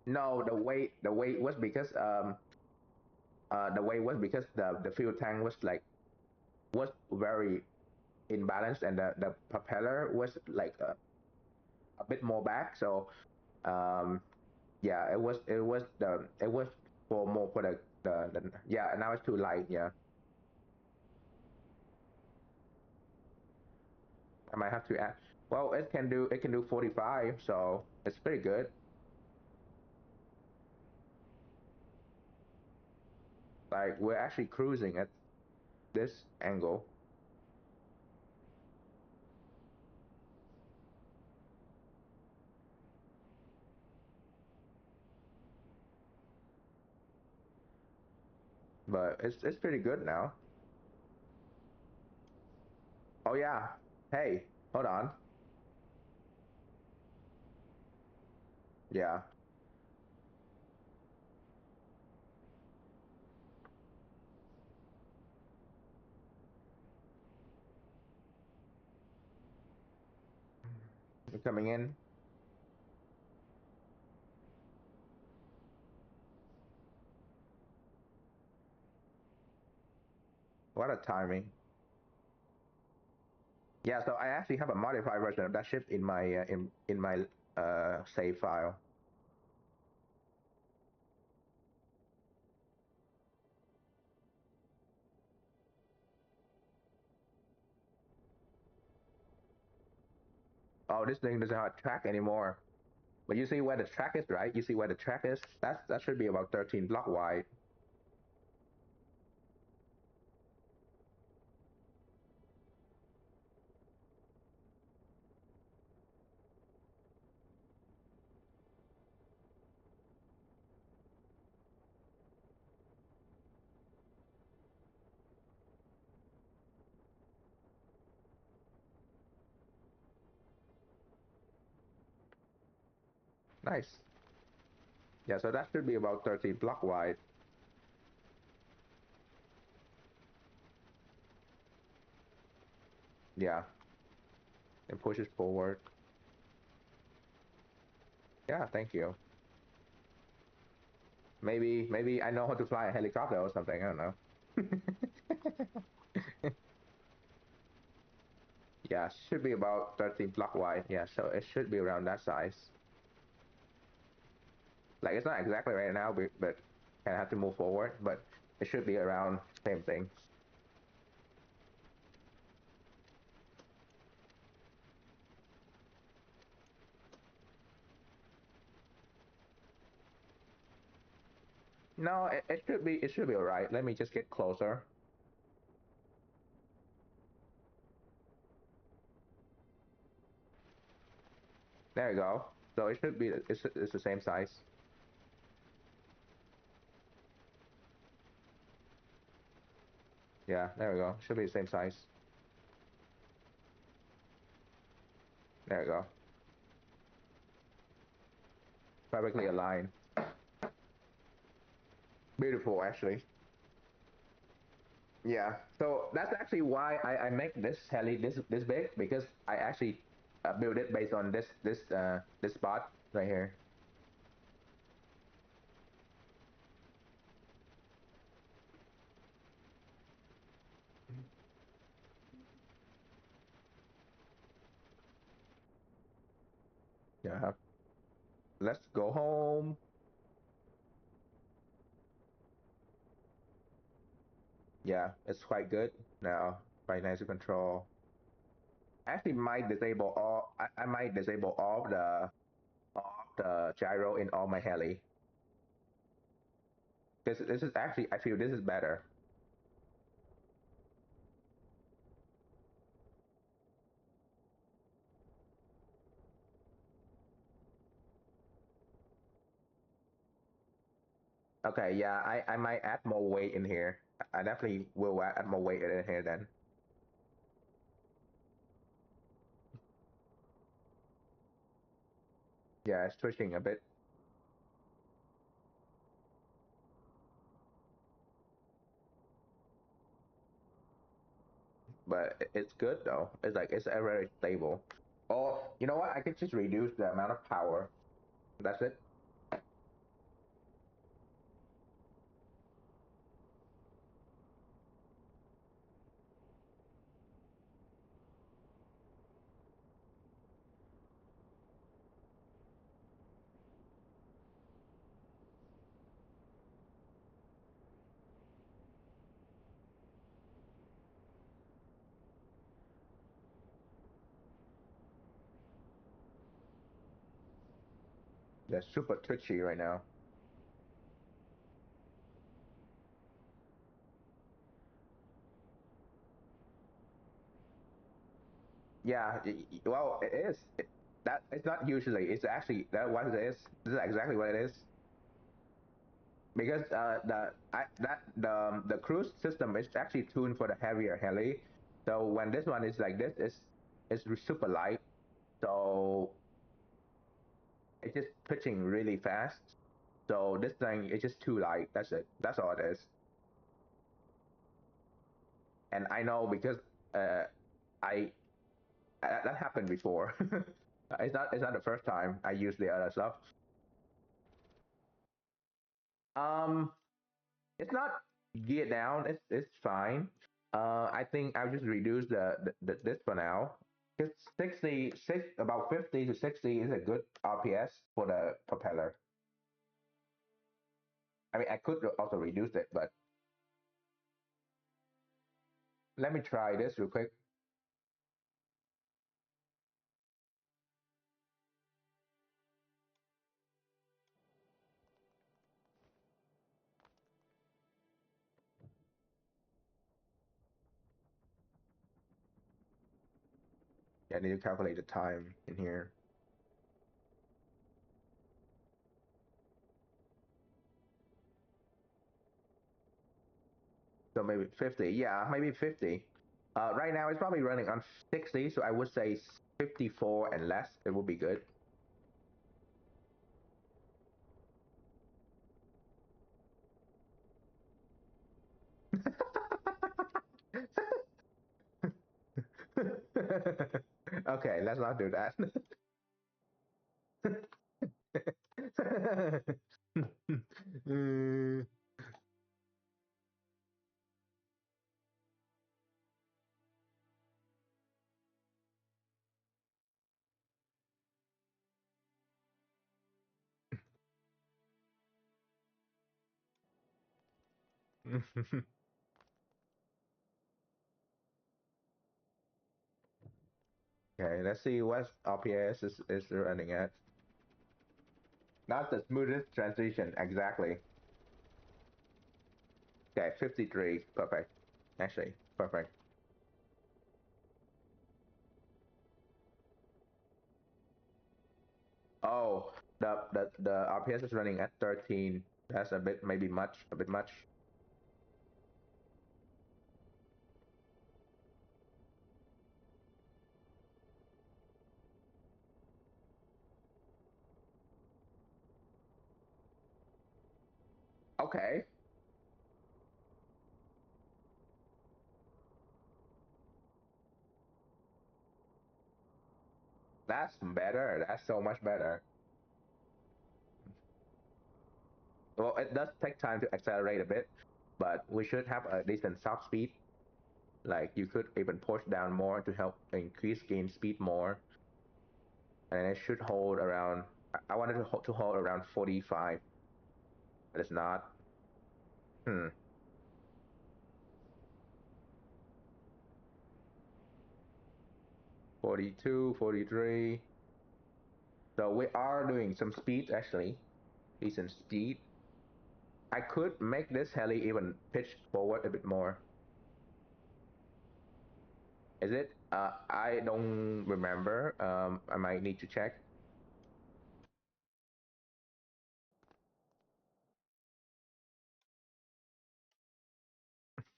No, the weight was because the fuel tank was like was very imbalanced, and the propeller was like a bit more back. So um, yeah, it was for more for the yeah, now it's too light. Yeah, I might have to add. Well, it can do 45, so it's pretty good. Like we're actually cruising at this angle, but it's pretty good now. Oh yeah. Hey, hold on. Yeah, you're coming in. What a timing. Yeah, so I actually have a modified version of that shift in my in my save file. Oh, this thing doesn't have a track anymore. But you see where the track is, right? You see where the track is? That should be about 13 block wide. Nice. Yeah, so that should be about 13 block wide. Yeah, and pushes forward. Yeah, thank you. Maybe I know how to fly a helicopter or something. I don't know. Yeah, should be about 13 block wide. Yeah, so it should be around that size. Like it's not exactly right now, but kind of have to move forward. But it should be around same thing. No, it should be all right. Let me just get closer. There you go. So it should be it's the same size. Yeah, there we go. Should be the same size. There you go. Perfectly aligned. Beautiful, actually. Yeah. So that's actually why I make this heli this big because I actually build it based on this spot right here. Yeah. Let's go home. Yeah, it's quite good now. Quite nice to control. Actually, might disable all. I might disable all the gyro in all my heli. This is actually I feel this is better. Okay, yeah, I might add more weight in here. I definitely will add more weight in here then. Yeah, it's twitching a bit, but it's good though. It's like it's very stable. Oh, you know what? I could just reduce the amount of power. That's it. They're super twitchy right now. Yeah, well, it is. That it's not usually. It's actually that what it is. This is exactly what it is. Because the cruise system is actually tuned for the heavier heli. So when this one is like this, it's super light. So it's just pitching really fast. So this thing is just too light. That's it. That's all it is. And I know because uh, I that happened before. It's not the first time I use the other stuff. Um, it's not geared down. It's fine. I think I'll just reduce the this for now. Because 66 about 50 to 60 is a good RPS for the propeller. I mean, I could also reduce it, but let me try this real quick. Yeah, I need to calculate the time in here. So maybe 50. Yeah, maybe 50. Right now it's probably running on 60, so I would say 54 and less. It would be good. Okay, let's not do that. Mm, okay, let's see what RPS is running at. Not the smoothest transition, exactly. Okay, 53, perfect. Actually, perfect. Oh, the RPS is running at 13. That's a bit maybe much, a bit much. Okay, that's better. That's so much better. Well, it does take time to accelerate a bit, but we should have a decent soft speed. Like you could even push down more to help increase gain speed more, and it should hold around. I wanted to hold around 45, but it's not. Hmm. 42, 43. So we are doing some speed actually, decent speed. I could make this heli even pitch forward a bit more. Is it? I don't remember. I might need to check.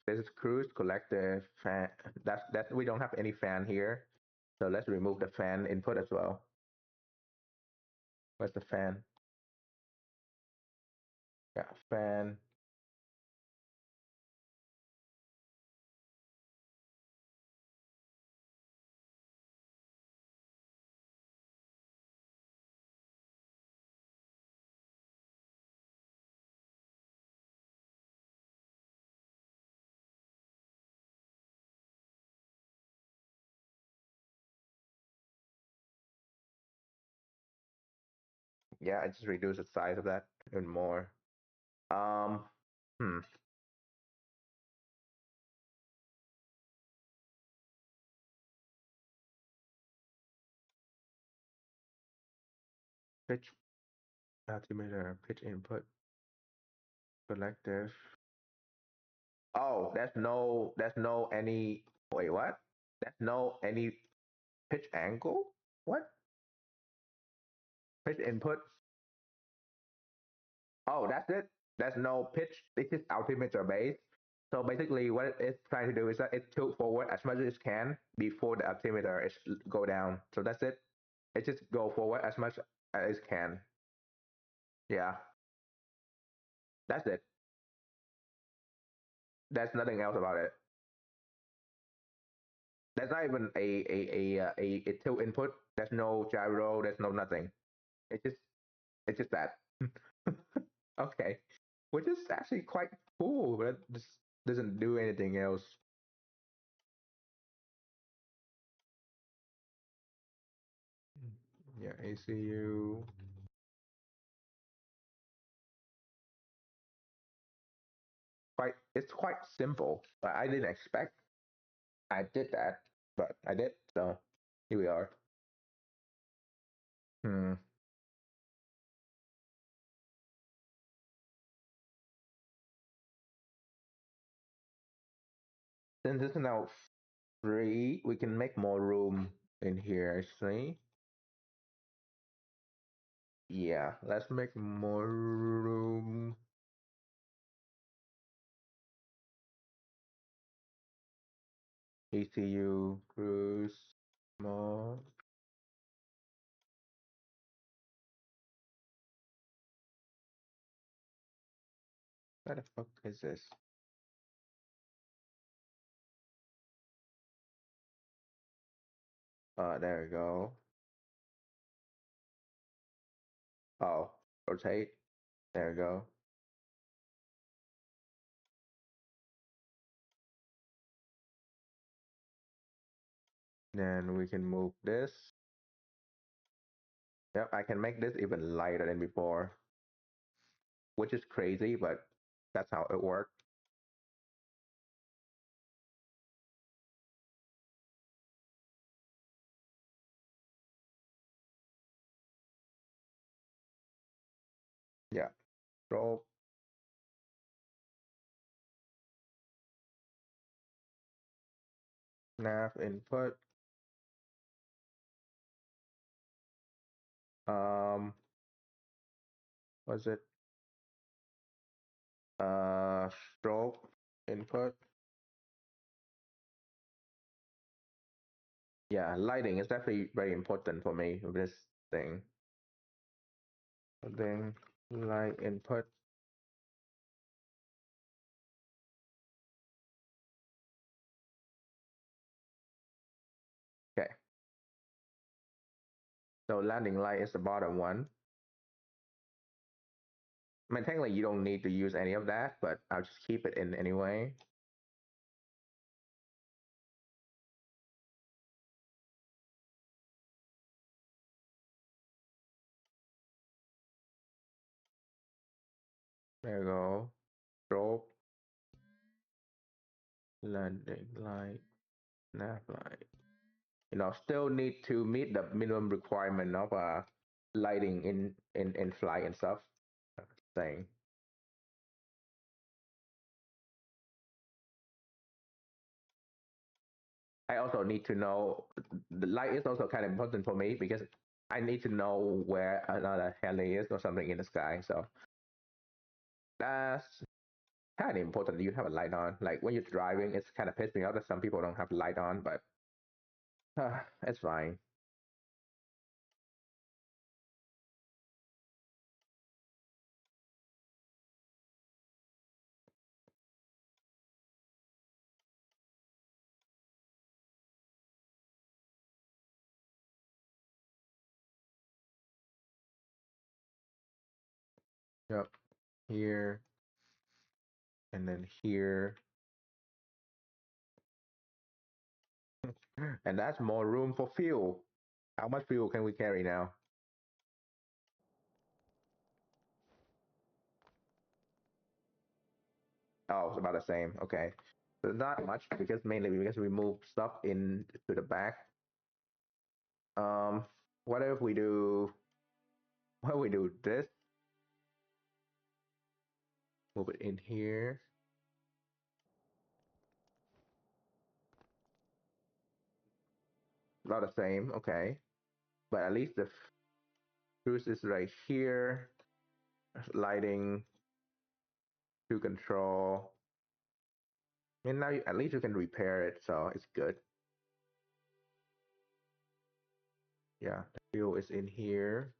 This is cruise collective fan. That we don't have any fan here. So let's remove the fan input as well. Where's the fan? Yeah, fan. Yeah, I just reduce the size of that even more. Um, hmm. Pitch. Altimeter pitch input selective. Oh, there's no any, wait, what? There's no any pitch angle? What? Pitch input? Oh, that's it? There's no pitch. This is altimeter base. So basically what it's trying to do is that it tilt forward as much as it can before the altimeter is go down. So that's it. It just go forward as much as it can. Yeah, that's it. There's nothing else about it. There's not even a tilt input. There's no gyro. There's no nothing. It's just it's just that. Okay, which is actually quite cool, but it just doesn't do anything else. Yeah, ACU. It's quite simple, but I didn't expect I did that, but I did. So here we are. Hmm. Since it's now free, we can make more room in here. Actually, yeah. Let's make more room. ECU cruise more. What the fuck is this? There we go. Oh, rotate. There we go. Then we can move this. Yep, I can make this even lighter than before, which is crazy, but that's how it works. Yeah. Strobe, nav input. Was it strobe input? Yeah, lighting is definitely very important for me with this thing. Then light input. Okay. So landing light is the bottom one. I mean, technically you don't need to use any of that, but I'll just keep it in anyway. There you go. Strobe, landing light, nav light. Still need to meet the minimum requirement of lighting in flight and stuff. Saying. I also need to know the light is also kind of important for me because I need to know where another heli is or something in the sky. So that's kind of important that you have a light on. Like when you're driving, it's kind of pissed me off that some people don't have light on, but it's fine. Yep, here and then here, and that's more room for fuel. How much fuel can we carry now? Oh, it's about the same. Okay. So not much because mainly because we move stuff in to the back. Um, what if we do what if we do this? Move it in here. Not the same, okay. But at least the fuse is right here. Lighting to control. And now at least you can repair it, so it's good. Yeah, the fuel is in here.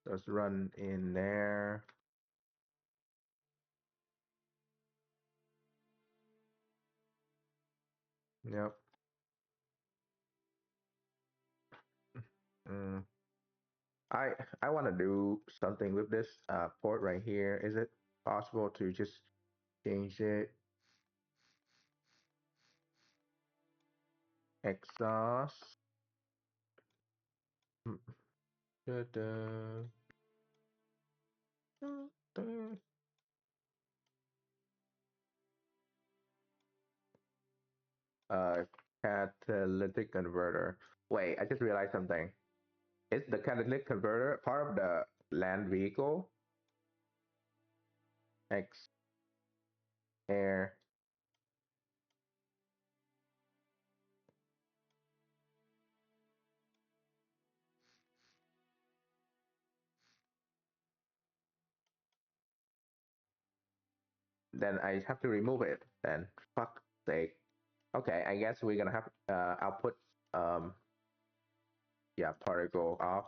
Let's run in there. Yep. Mm. I I want to do something with this port right here. Is it possible to just change it? Exhaust. Mm, da-da. Da-da. Uh, catalytic converter. Wait, I just realized something. Is the catalytic converter part of the land vehicle? X air. Then I have to remove it. Then fuck sake. Okay, I guess we're gonna have I'll put um yeah particle off.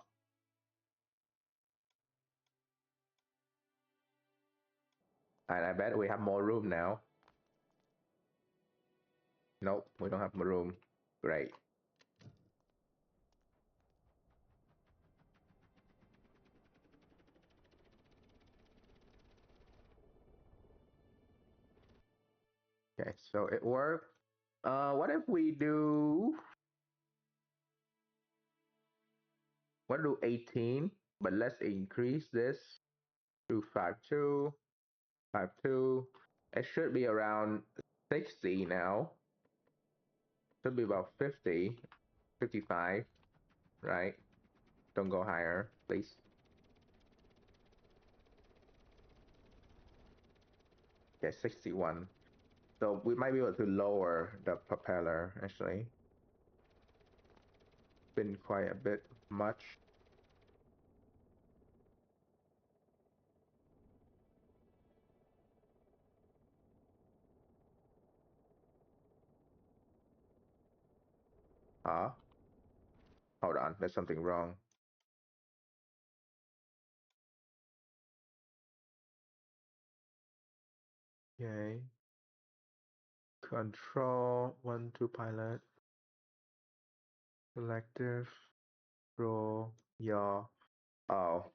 And I bet we have more room now. Nope, we don't have more room. Great. Okay, so it worked. What if we do what do 18? But let's increase this to 52, 52. It should be around 60 now. Should be about 50, 55, right? Don't go higher, please. Okay, 61. So we might be able to lower the propeller actually. Been quite a bit much. Ah, hold on, there's something wrong. Okay. Control 1, 2 pilot. Selective roll yaw. Oh,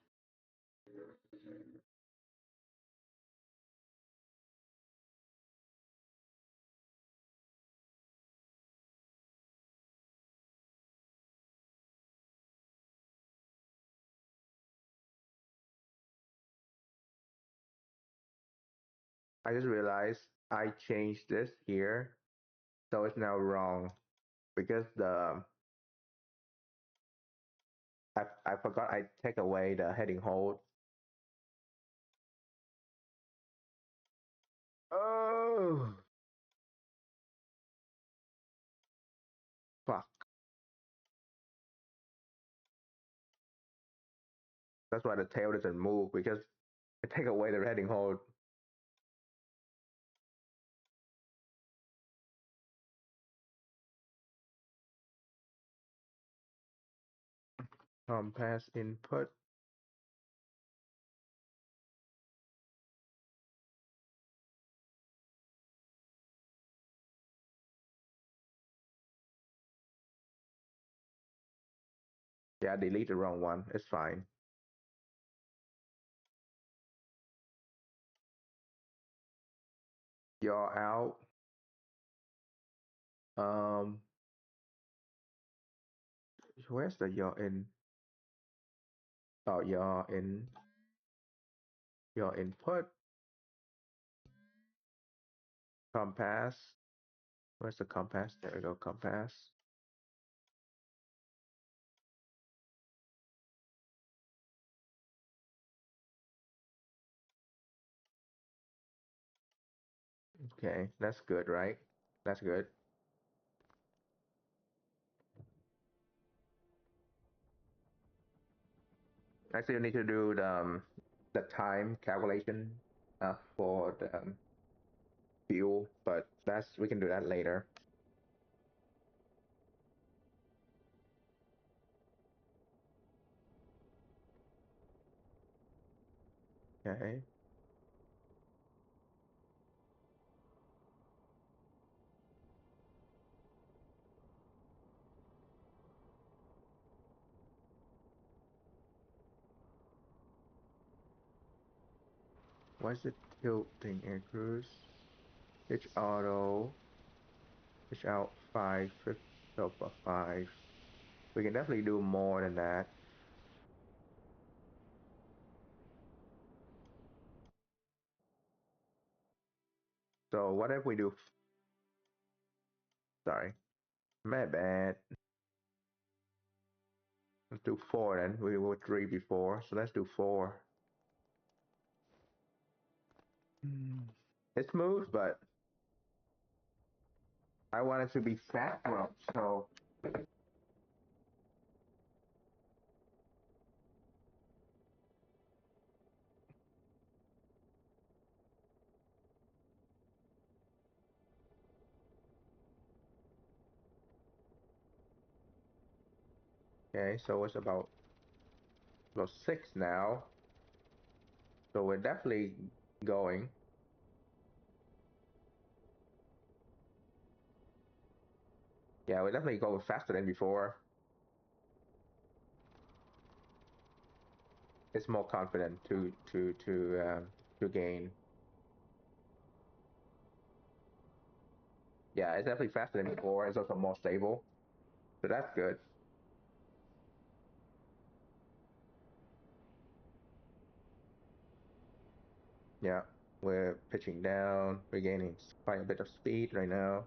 I just realized I changed this here, so it's now wrong because I forgot I take away the heading hold. Oh, fuck. That's why the tail doesn't move because I take away the heading hold. Compass input. Yeah, delete the wrong one. It's fine. Yaw out. Um, where's the yaw in? Oh, yaw input. Compass. Where's the compass? There we go, compass. Okay, that's good, right? That's good. I still need to do the time calculation for the fuel, but that's we can do that later. Okay. What's the tilting air cruise? Pitch auto, pitch out 5, fifth alpha 5. We can definitely do more than that. So what if we do, sorry, my bad. Let's do 4 then. We were 3 before, so let's do 4. Hmm. It's smooth, but I want it to be fast rope, so okay, so it's about 6 now. So we're definitely going. Yeah, we're definitely going faster than before. It's more confident to gain. Yeah, it's definitely faster than before. It's also more stable, so that's good. Yeah, we're pitching down. We're gaining quite a bit of speed right now.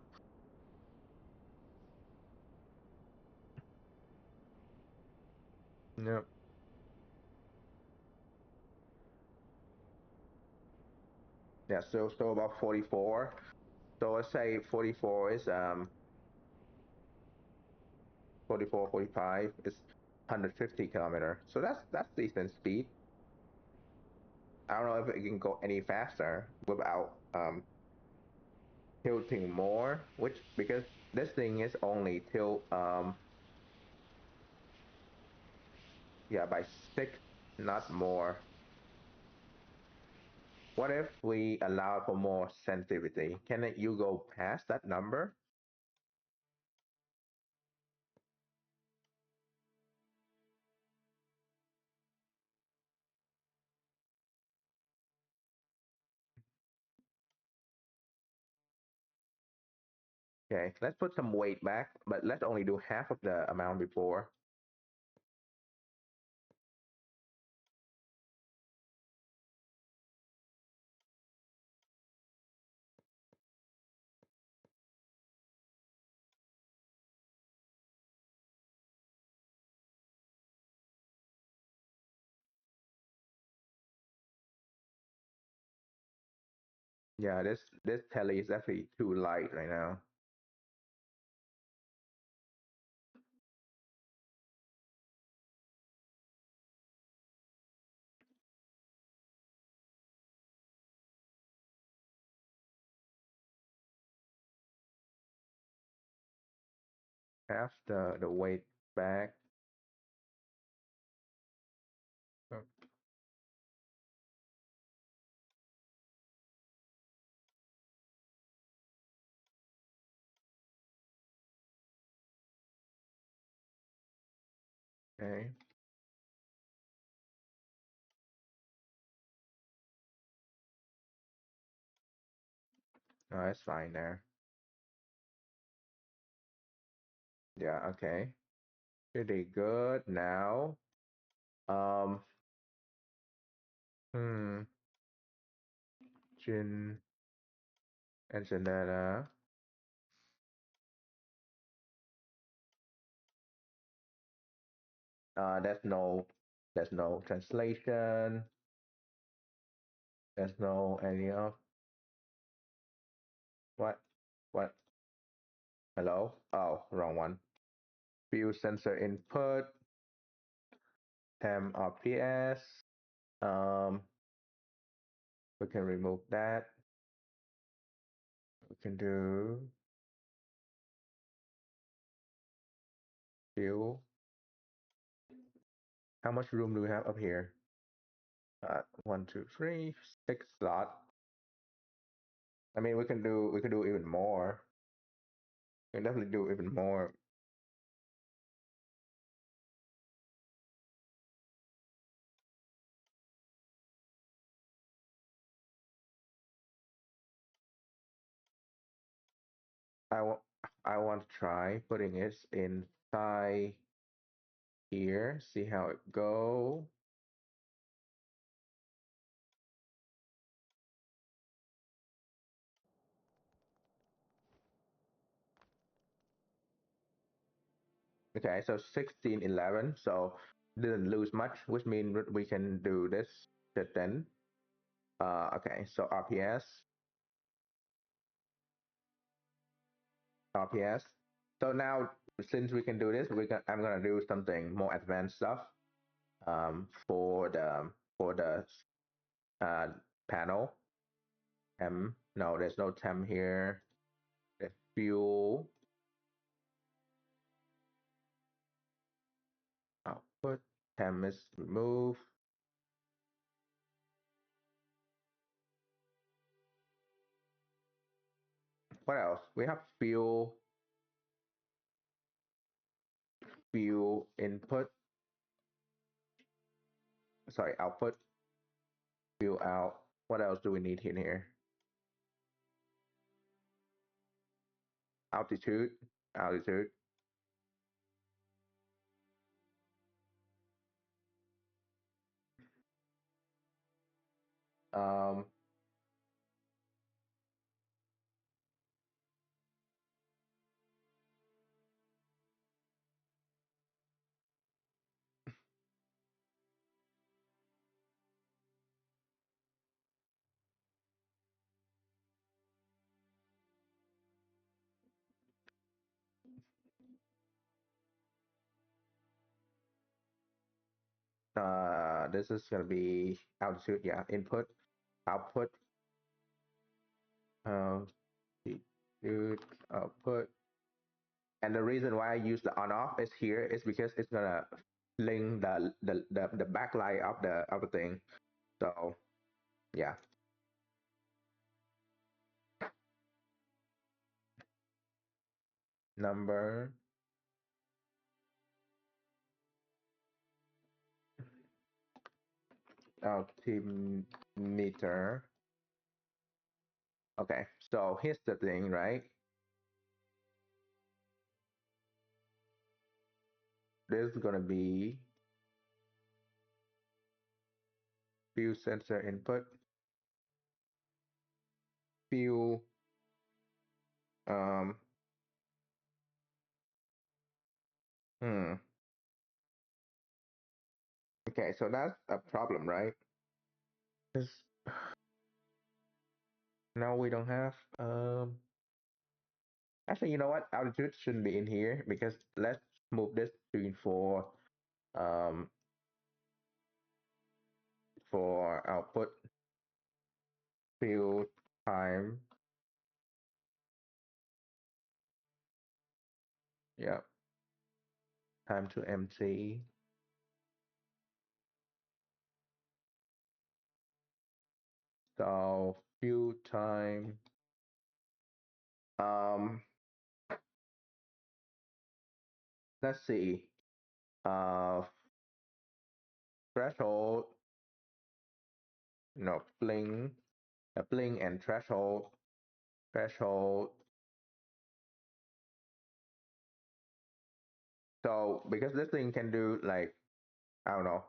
Yep. Yeah, still about 44. So let's say 44 is 44, 45 is 150 kilometer. So that's decent speed. I don't know if it can go any faster without tilting more, which because this thing is only tilt yeah by 6, not more. What if we allow for more sensitivity? Can you go past that number? Okay, let's put some weight back, but let's only do half of the amount before. Yeah, this telly is definitely too light right now. Half the weight back. Okay, no, that's fine there. Yeah, okay, pretty good now. Um, hmm, Jin and Janetta. There's no translation. There's no any of What? What? Hello? Oh, wrong one. View sensor input, temp RPS. Um, we can remove that. We can do view. How much room do we have up here? One, two, three, 6 slot. I mean, we can do even more. We can definitely do even more. I want I want to try putting it inside here. See how it go. Okay, so 16, 11. So didn't lose much, which means we can do this shit then. Okay, so RPS. So now since we can do this, I'm gonna do something more advanced stuff. For the uh, panel. No, there's no temp here. The fuel output. Temp is removed. What else? We have fuel input. Sorry, output. Fuel out. What else do we need in here? Altitude. Altitude. Um, this is gonna be altitude. Yeah, input, output. Altitude, output. And the reason why I use the on off is here is because it's gonna link the backlight of the thing. So yeah, number. Altimeter. Okay, so here's the thing, right? This is gonna be fuel sensor input, fuel. Um, hmm. Okay, so that's a problem, right? This now we don't have. Actually, you know what? Altitude shouldn't be in here because let's move this to um for output fuel time. Yeah, time to empty. So fuel time. Um, let's see. Uh, threshold. No, bling and threshold. So because this thing can do like I don't know.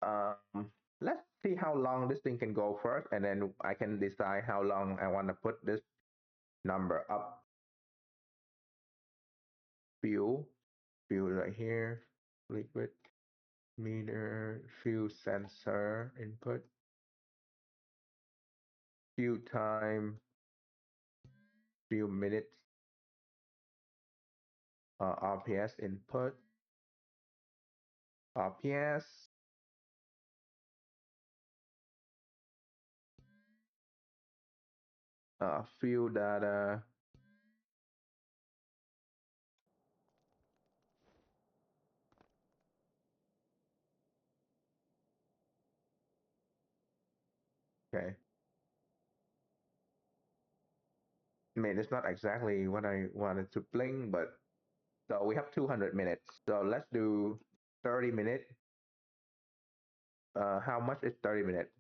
Um, let's see how long this thing can go first, and then I can decide how long I want to put this number up. Fuel, fuel right here, liquid meter, fuel sensor input. few time, few minutes, RPS input, RPS, few data. Okay. I mean, it's not exactly what I wanted to bling, but so we have 200 minutes. So let's do 30 minutes. How much is 30 minutes?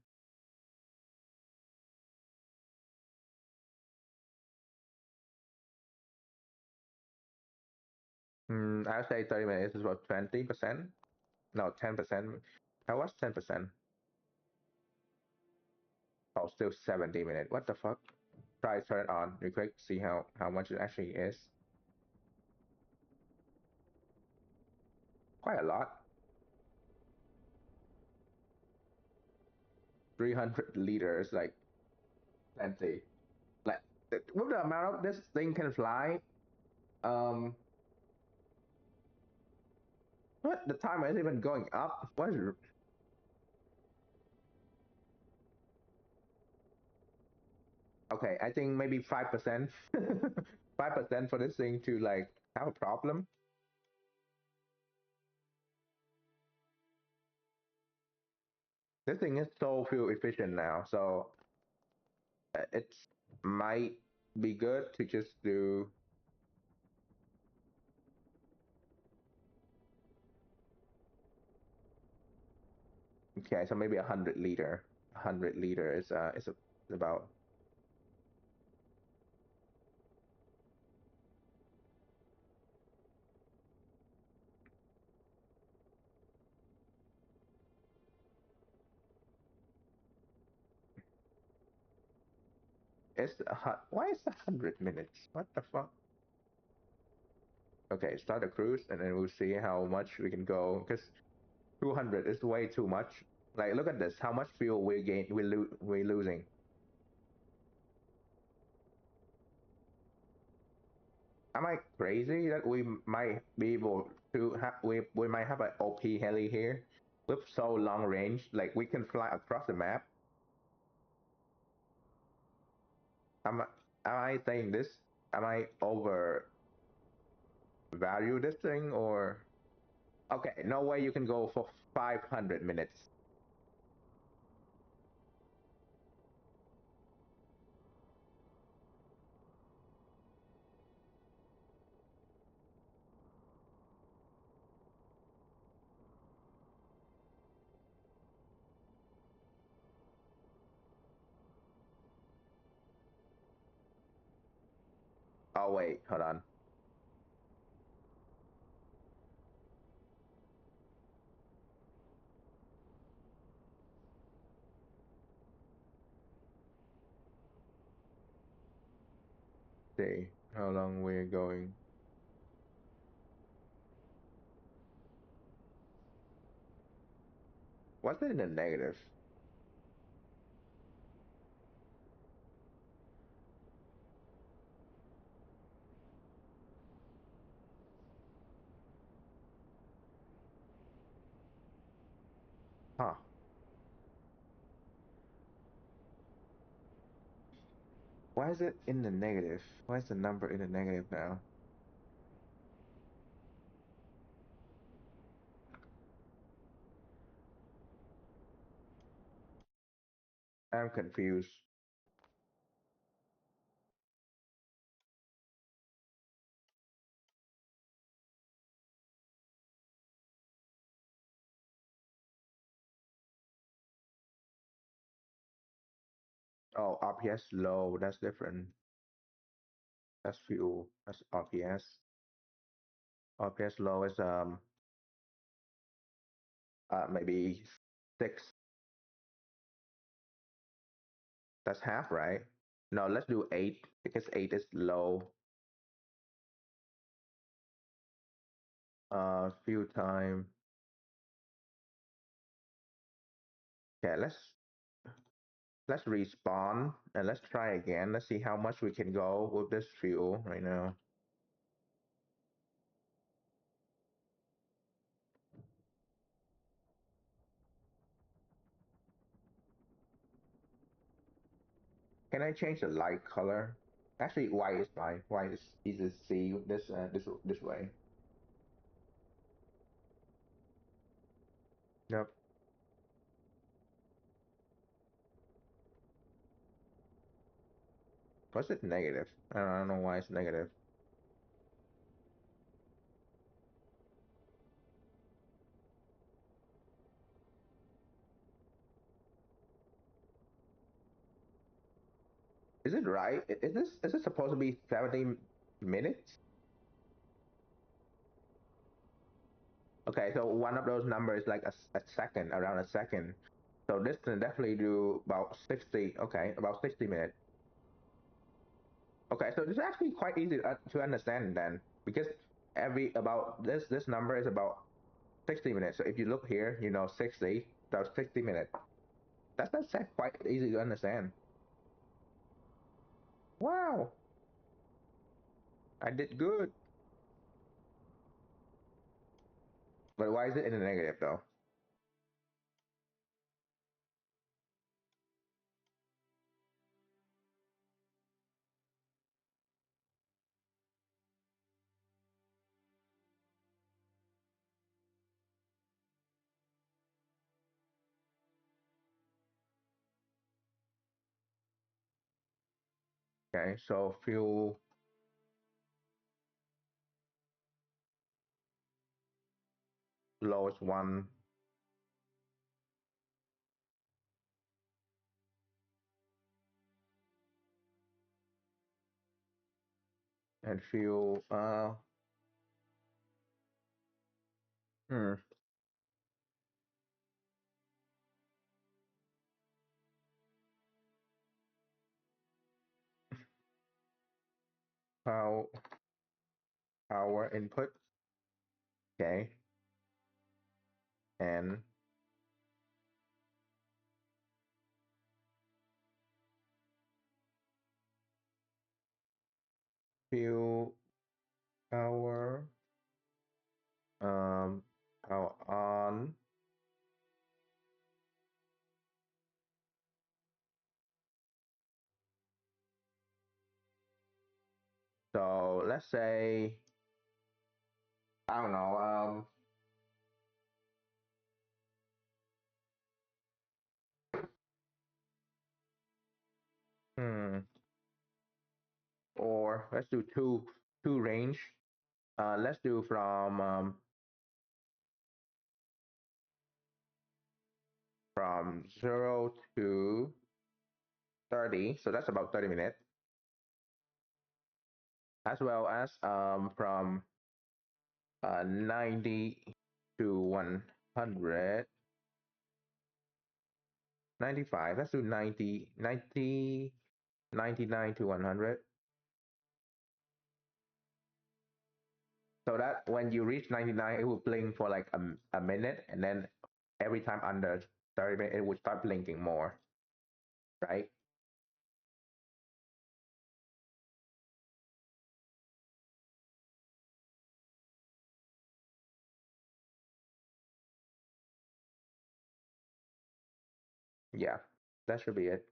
I'll say 30 minutes is about 20%. No, 10%. How was 10%? Oh, still 70 minutes. What the fuck? Try to turn it on real quick, see how much it actually is. Quite a lot. 300 liters, like plenty. Like with the amount of this thing can fly, um, what the timer is even going up? What is it? Okay, I think maybe 5%. 5% for this thing to like have a problem. This thing is so fuel efficient now, so it might be good to just do. Okay, so maybe 100 liter. 100 liter is about. Why is it 100 minutes? What the fuck? Okay, start the cruise and then we'll see how much we can go. Because 200 is way too much. Like, look at this. How much fuel we're losing. Am I crazy that we might be able to have we might have an OP heli here with so long range, like we can fly across the map? Am I am I saying this? Am I overvalue this thing or okay? No way you can go for 500 minutes. Oh wait, hold on. See how long we're going. What's in the negative? Huh? Why is it in the negative? Why is the number in the negative now? I'm confused. Oh, RPS low. That's different. That's fuel. That's RPS. RPS low is maybe 6. That's half, right? No, let's do 8 because 8 is low. Fuel time. let's respawn and let's try again. Let's see how much we can go with this fuel right now. Can I change the light color? Actually, white is fine. White is easy to see this way. Yep. What's it negative? I don't know why it's negative. Is it right? Is this supposed to be 70 minutes? Okay, so one of those numbers like a second, around a second. So this can definitely do about 60. Okay, about 60 minutes. Okay, so it's actually quite easy to understand then, because every about this number is about 60 minutes. So if you look here, 60, so 60 minutes. That's quite easy to understand. Wow, I did good. But why is it in the negative though? Okay, so fuel lowest one, and fuel hmm, power power input. Okay, and fuel power um power on. So let's say I don't know. Hmm. Or let's do two range. Let's do from 0 to 30. So that's about 30 minutes. As well as from 90 to 100. 95. Let's do 99 to 100. So that when you reach 99, it will blink for like a minute, and then every time under 30 minutes, it will start blinking more, right? Yeah, that should be it.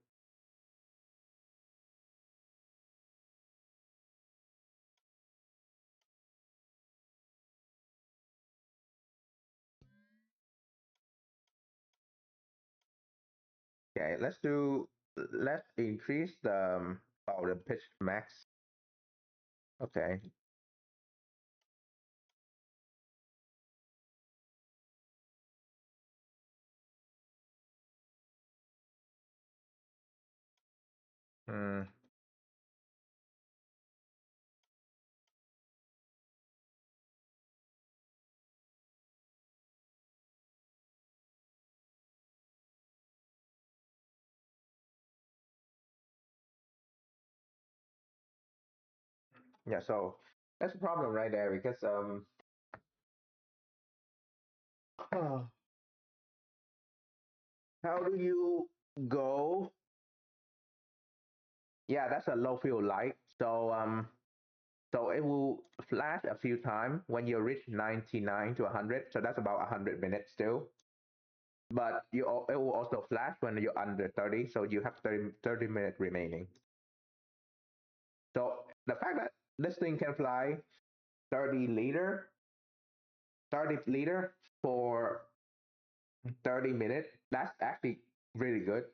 Okay, let's increase the pitch max. Okay. Mm, yeah, so that's a problem right there because how do you go Yeah, that's a low fuel light. So it will flash a few times when you reach 99 to 100. So that's about 100 minutes still. But it will also flash when you're under 30. So you have 30 minutes remaining. So the fact that this thing can fly 30 liter, 30 liter for 30 minutes, that's actually really good.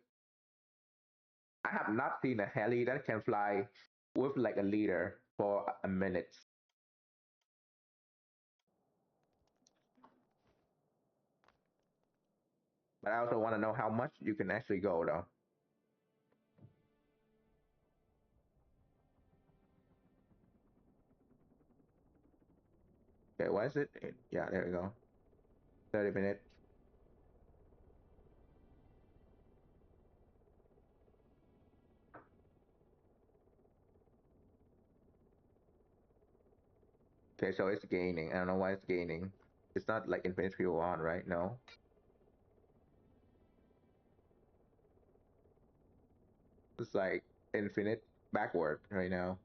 I have not seen a heli that can fly with like a liter for a minute. But I also want to know how much you can actually go though. Okay, what is it? Yeah, there we go. 30 minutes. Okay, so it's gaining. I don't know why it's gaining. It's not like infinite fuel on, right? No. It's like infinite backward right now.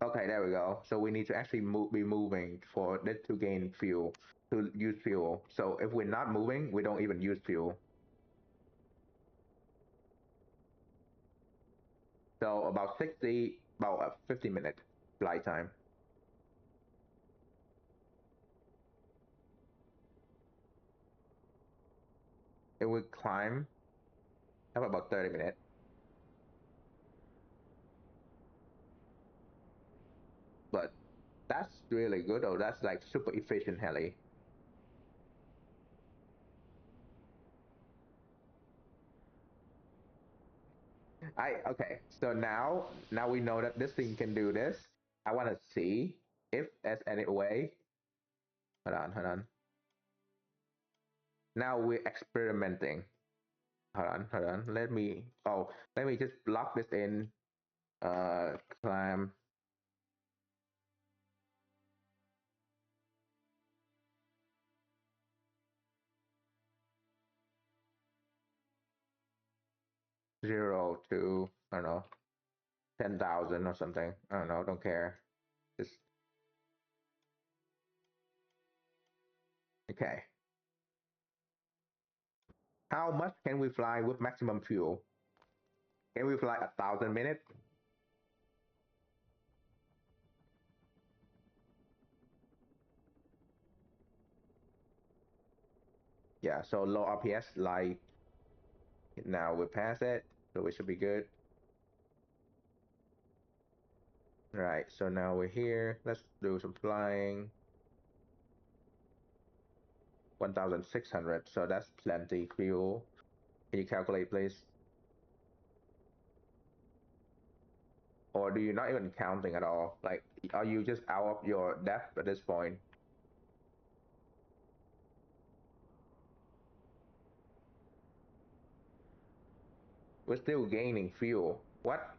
Okay, there we go. So we need to actually be moving for this to gain fuel, to use fuel. So if we're not moving, we don't even use fuel. So about a 50-minute flight time. It would climb have about 30 minutes. But that's really good though. That's like super efficient heli. Okay. So now we know that this thing can do this. I want to see if there's any way. Hold on. Now we're experimenting. Hold on. Let me just lock this in. Climb 0 to I don't know 10,000 or something. I don't know. Don't care. Just okay. How much can we fly with maximum fuel? Can we fly 1,000 minutes? Yeah. So low RPS, like now we pass it, so we should be good. Right. So now we're here. Let's do some flying. 1,600. So that's plenty fuel. Can you calculate, please? Or do you not even counting at all? Like, are you just out of your depth at this point? We're still gaining fuel. What?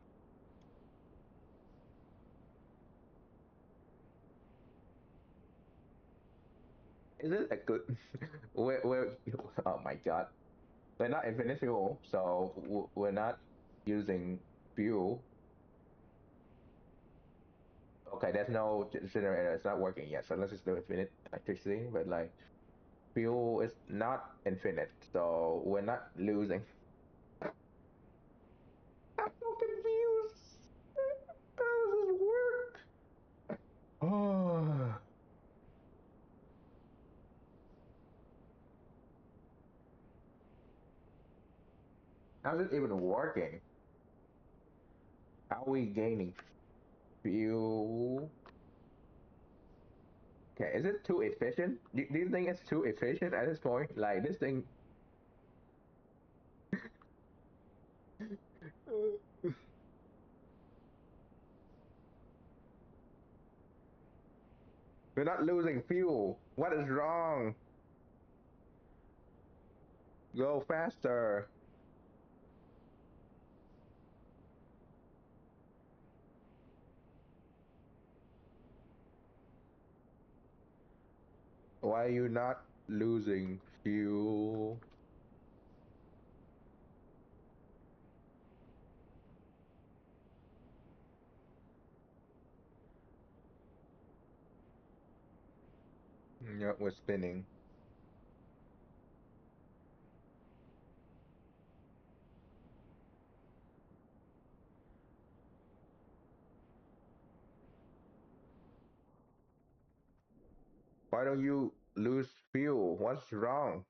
Is it a good? we're oh my god. We're not infinite fuel, so we're not using fuel. Okay, there's no generator. It's not working yet. So let's just do infinite electricity. But like fuel is not infinite, so we're not losing. I'm so confused. How does this work? Oh, how's it even working? How are we gaining fuel? Okay, is it too efficient? Do you think it's too efficient at this point? Like this thing, we're not losing fuel. What is wrong? Go faster. Why are you not losing fuel? Yep, we're spinning. Why don't you lose fuel? What's wrong?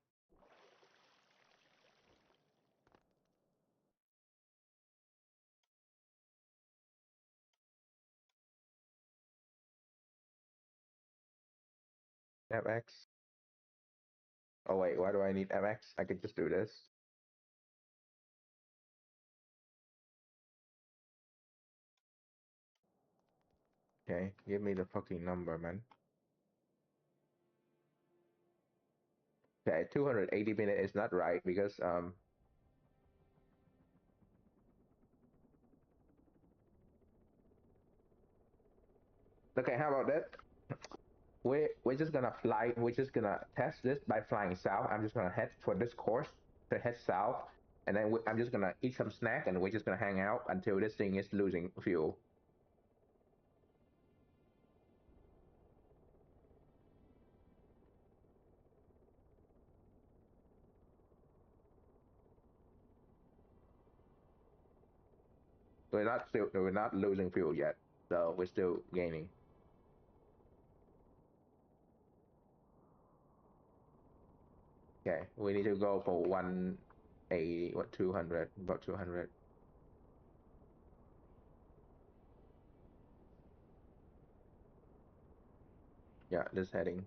MX? Oh wait, why do I need MX? I could just do this. Okay, give me the fucking number, man. Okay, 280 minutes is not right because okay, how about this? We're just gonna fly. We're just gonna test this by flying south. I'm just gonna head for this course to head south, and then I'm just gonna eat some snack, and we're just gonna hang out until this thing is losing fuel. We're not losing fuel yet, so we're still gaining. Okay, we need to go for 180, what 200, about 200. Yeah, this heading.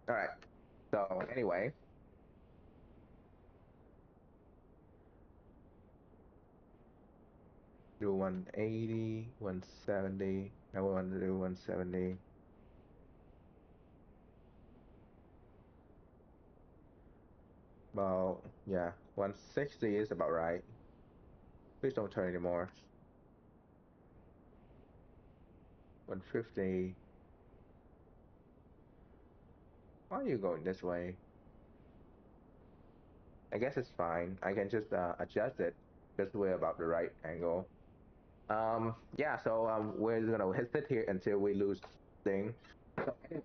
All right. So anyway, do 180, 170. I want to do 170. About yeah, 160 is about right. Please don't turn anymore. 150. Why are you going this way? I guess it's fine. I can just adjust it because we're about the right angle. Yeah, so we're gonna sit here until we lose thing. So anyway,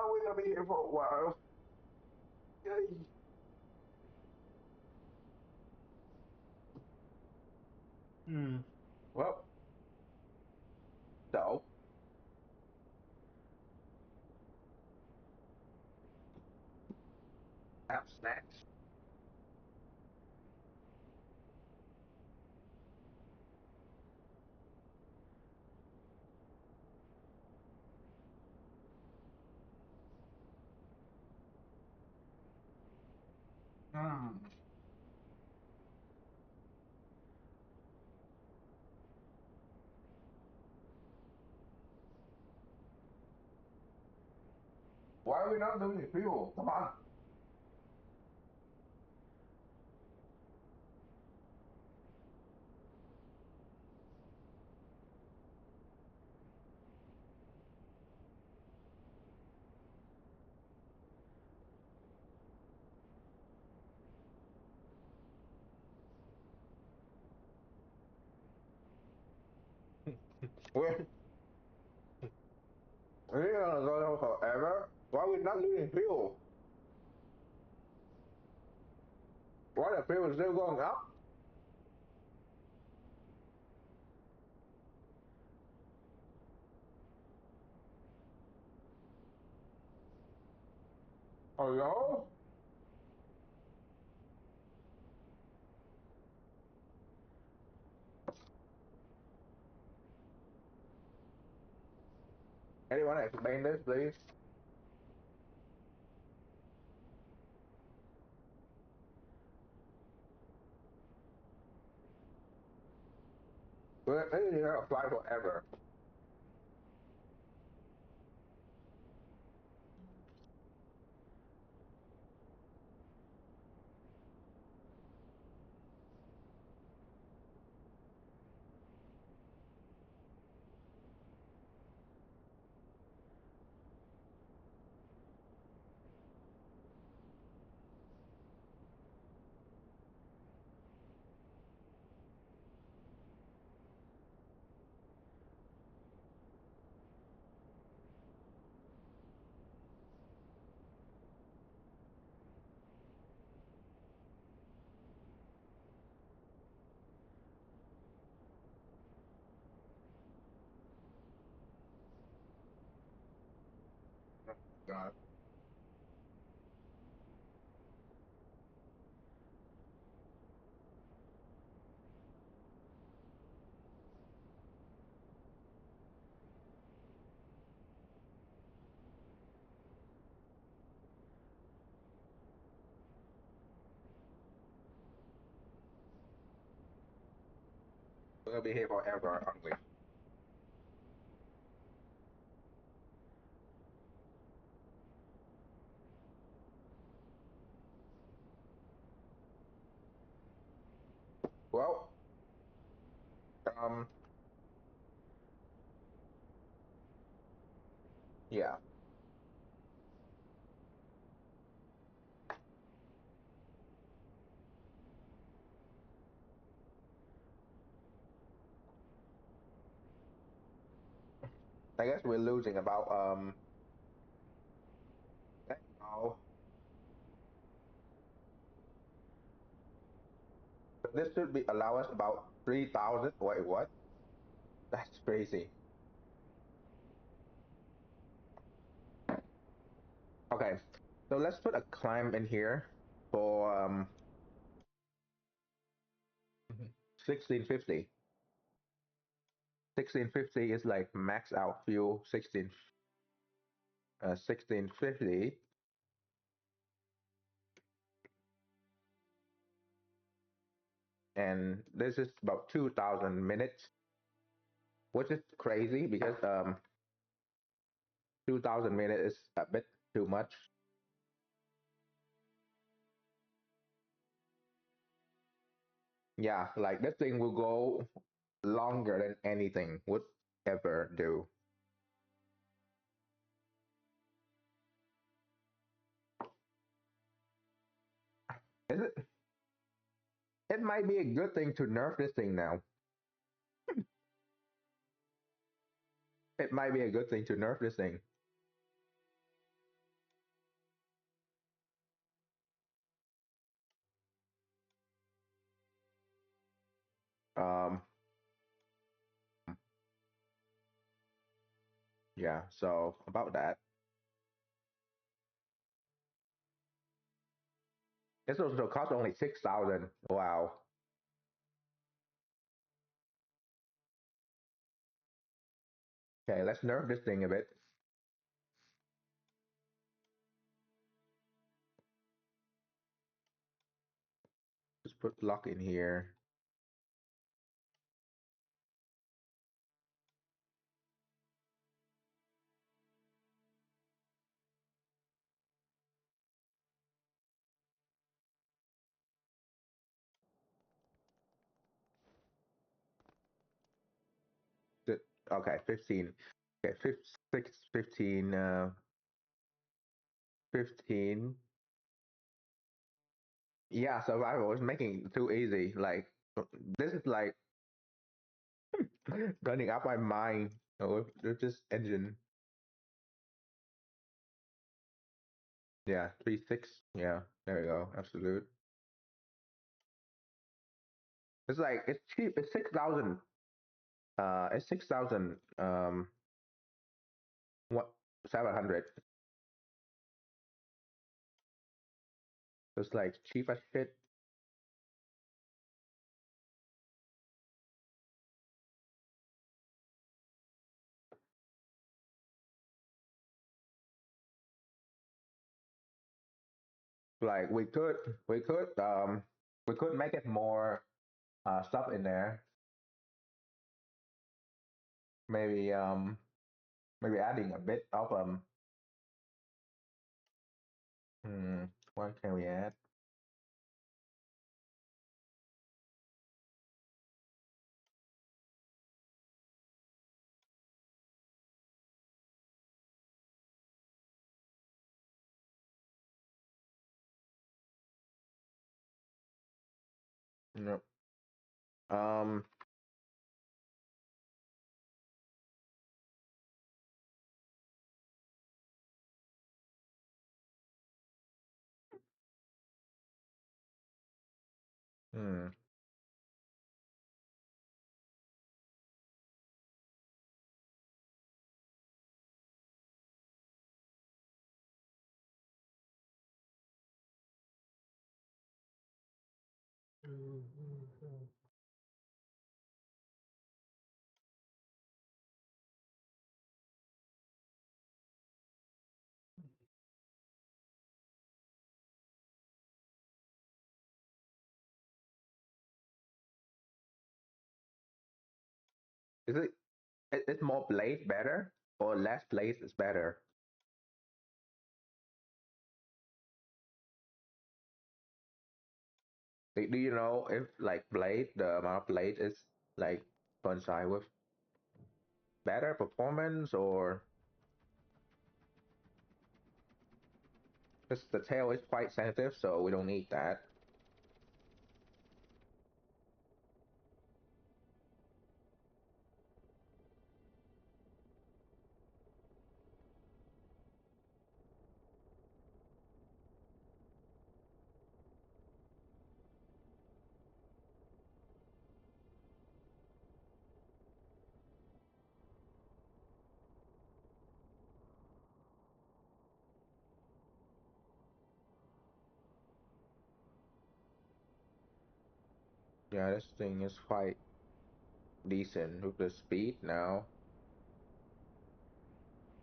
we're gonna be here for a while. Yay. Hmm. Well, so have snacks. Hmm. Why are we not losing fuel? Come on. We're we're gonna go forever. Why are we not losing fuel? Why the fuel is still going up? Hello? Anyone explain this, please? Well, this is gonna apply forever. God. We're gonna be here forever, aren't we? Well, um, yeah. I guess we're losing about now. This should be allow us about 3,000. Wait, what? That's crazy. Okay, so let's put a climb in here for 1650. 1650 is like max out fuel 1650, and this is about 2,000 minutes, which is crazy because 2,000 minutes is a bit too much. Yeah, like this thing will go longer than anything would ever do. Is it? It might be a good thing to nerf this thing now. It might be a good thing to nerf this thing. Um, yeah. So about that, this also cost only 6,000. Wow. Okay, let's nerf this thing a bit. Just put lock in here. Okay, 15. Okay, 15, 15. Yeah, survival is making it too easy. Like, this is like running up my mind with this engine. Yeah, 3.6. Yeah, there we go. Absolute. It's like, it's cheap. It's 6,000. It's 6,000. What? 700. It's like cheap as shit. Like, we could, we could make it more stuff in there. maybe maybe adding a bit of hmm, what can we add? Yep. Um, hmm. Is it is more blade better or less blades is better? Do you know if like blade the amount of blade is like coincide with better performance or because the tail is quite sensitive, so we don't need that. Yeah, this thing is quite decent with the speed now.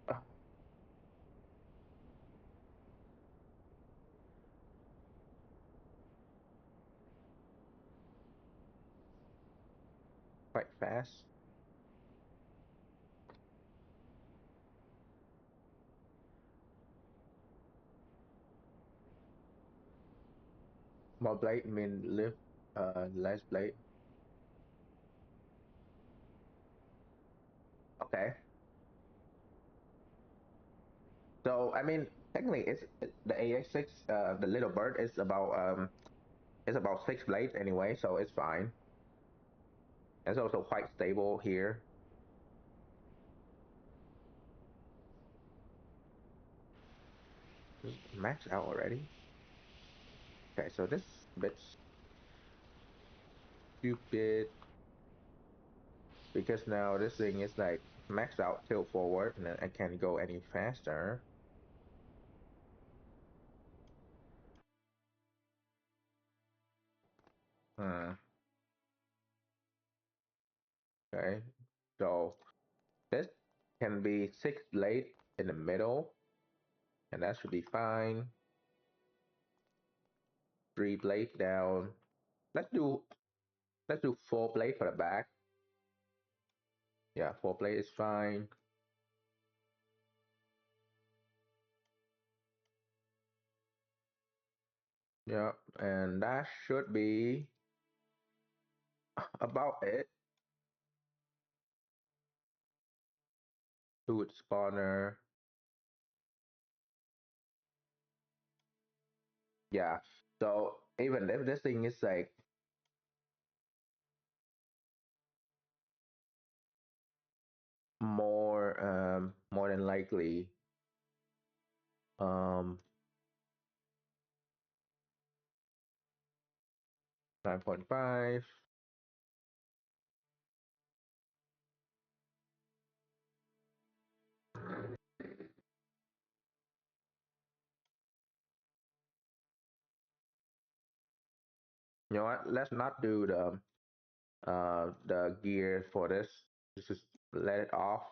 Ah, quite fast. More blade mean lift less blade. Okay. So I mean technically the AX6 the little bird is about 6 blades anyway, so it's fine. It's also quite stable here. Max out already. Okay, so this bit stupid because now this thing is like maxed out tilt forward and then I can't go any faster. Hmm. Okay, so this can be 6 blade in the middle, and that should be fine. 3 blade down. Let's do let's do 4 blade for the back. Yeah, 4 blade is fine. Yeah, and that should be about it. Fluid spawner. Yeah. So even if this thing is like more than likely um 9.5. You know what? Let's not do the gear for this. Just let it off.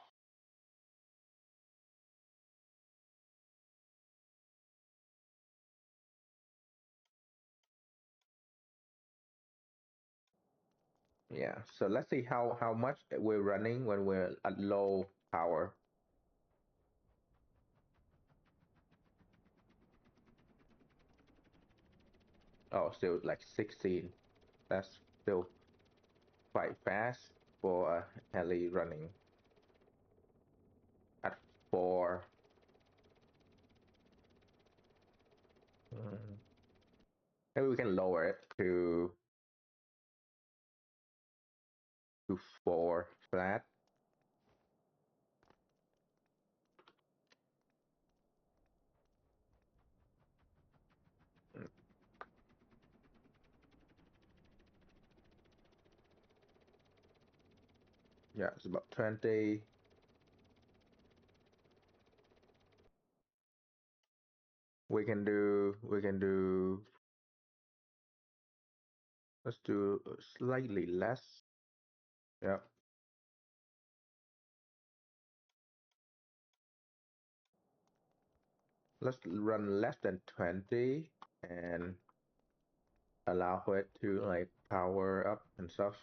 Yeah. So let's see how much we're running when we're at low power. Oh, still like 16. That's still quite fast for a heli running at 4. Mm. Maybe we can lower it to 4 flat. Mm, yeah, it's about 20. We can do let's do slightly less. Yeah. Let's run less than 20 and allow it to like power up and stuff.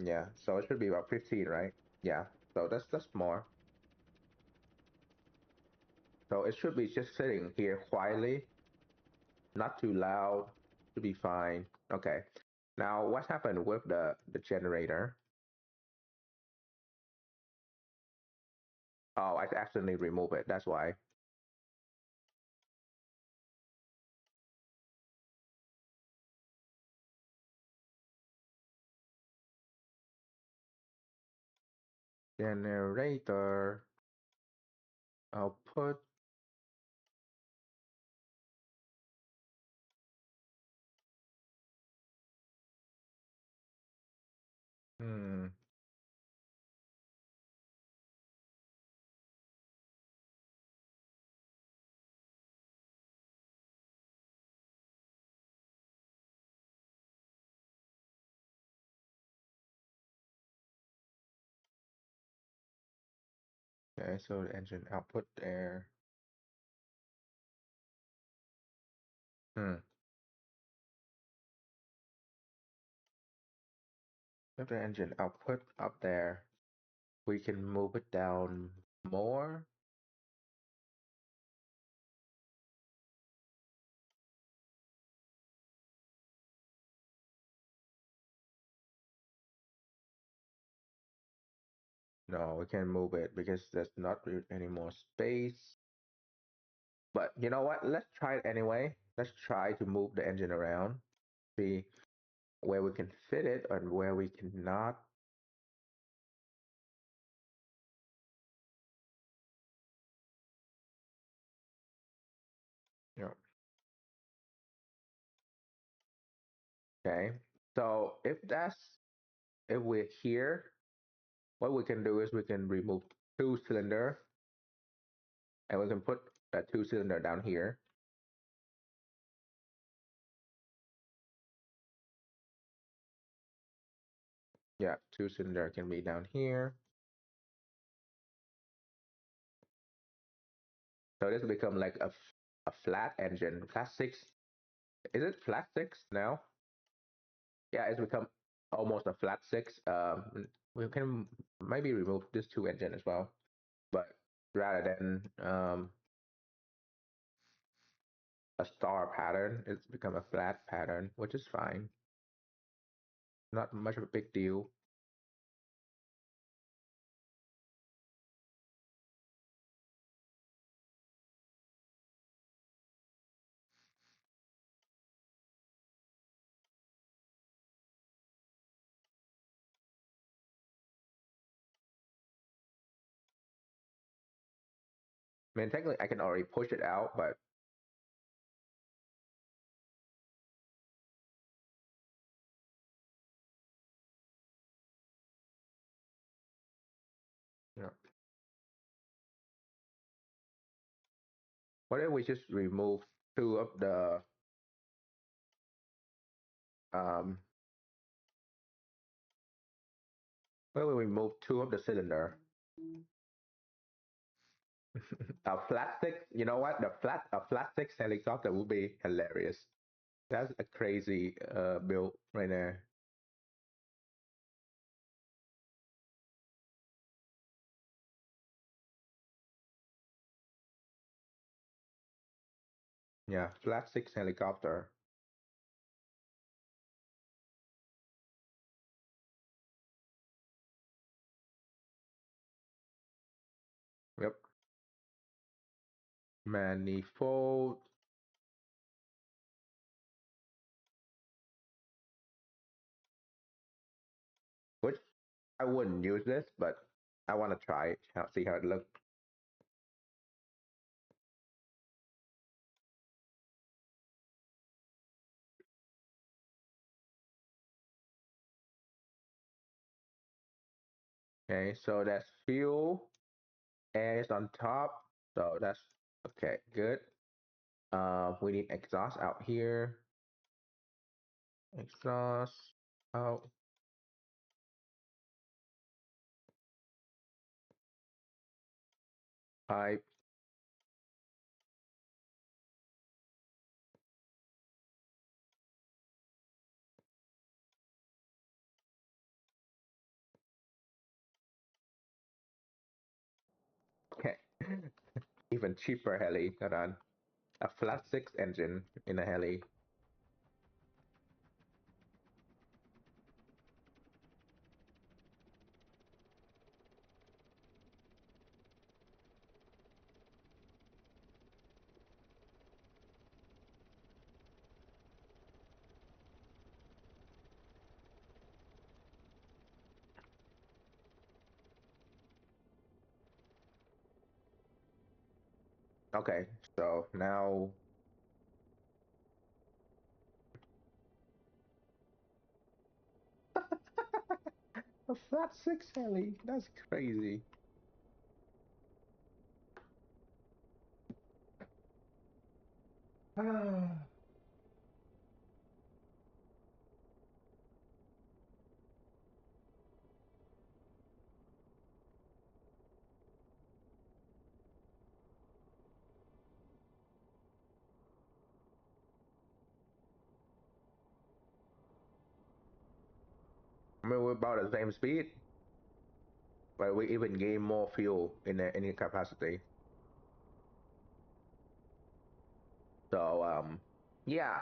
Yeah, so it should be about 15, right? Yeah, so that's more. So it should be just sitting here quietly, not too loud, to be fine. Okay. Now what happened with the generator? Oh, I accidentally removed it. That's why. Generator output. Hmm. Okay, so the engine output there. Hmm. If the engine output up there, we can move it down more. No, we can't move it because there's not any more space. But you know what? Let's try it anyway. Let's try to move the engine around, see where we can fit it and where we cannot. Yeah. Okay. So if we're here, what we can do is we can remove 2 cylinder and we can put that 2 cylinder down here. Yeah, 2 cylinder can be down here. So this will become like a flat engine, flat six. Is it flat six now? Yeah, it's become almost a flat six. We can maybe remove this 2 engine as well, but rather than a star pattern, it's become a flat pattern, which is fine. Not much of a big deal. I mean, technically, I can already push it out, but you know, what if we just remove two of the um? What if we remove two of the cylinder? A flat six. You know what? A flat six helicopter would be hilarious. That's a crazy build right there. Yeah, flat six helicopter. Yep. Manifold. Which I wouldn't use this, but I want to try it. See how it looks. Okay, so that's fuel. Air is on top. So that's okay. Good. We need exhaust out here. Exhaust out. Pipe. Okay. Even cheaper heli. Hold on. A flat six engine in a heli. Okay, so now a flat six heli. That's crazy. A I mean, we're about the same speed, but we even gain more fuel in the any capacity. So yeah.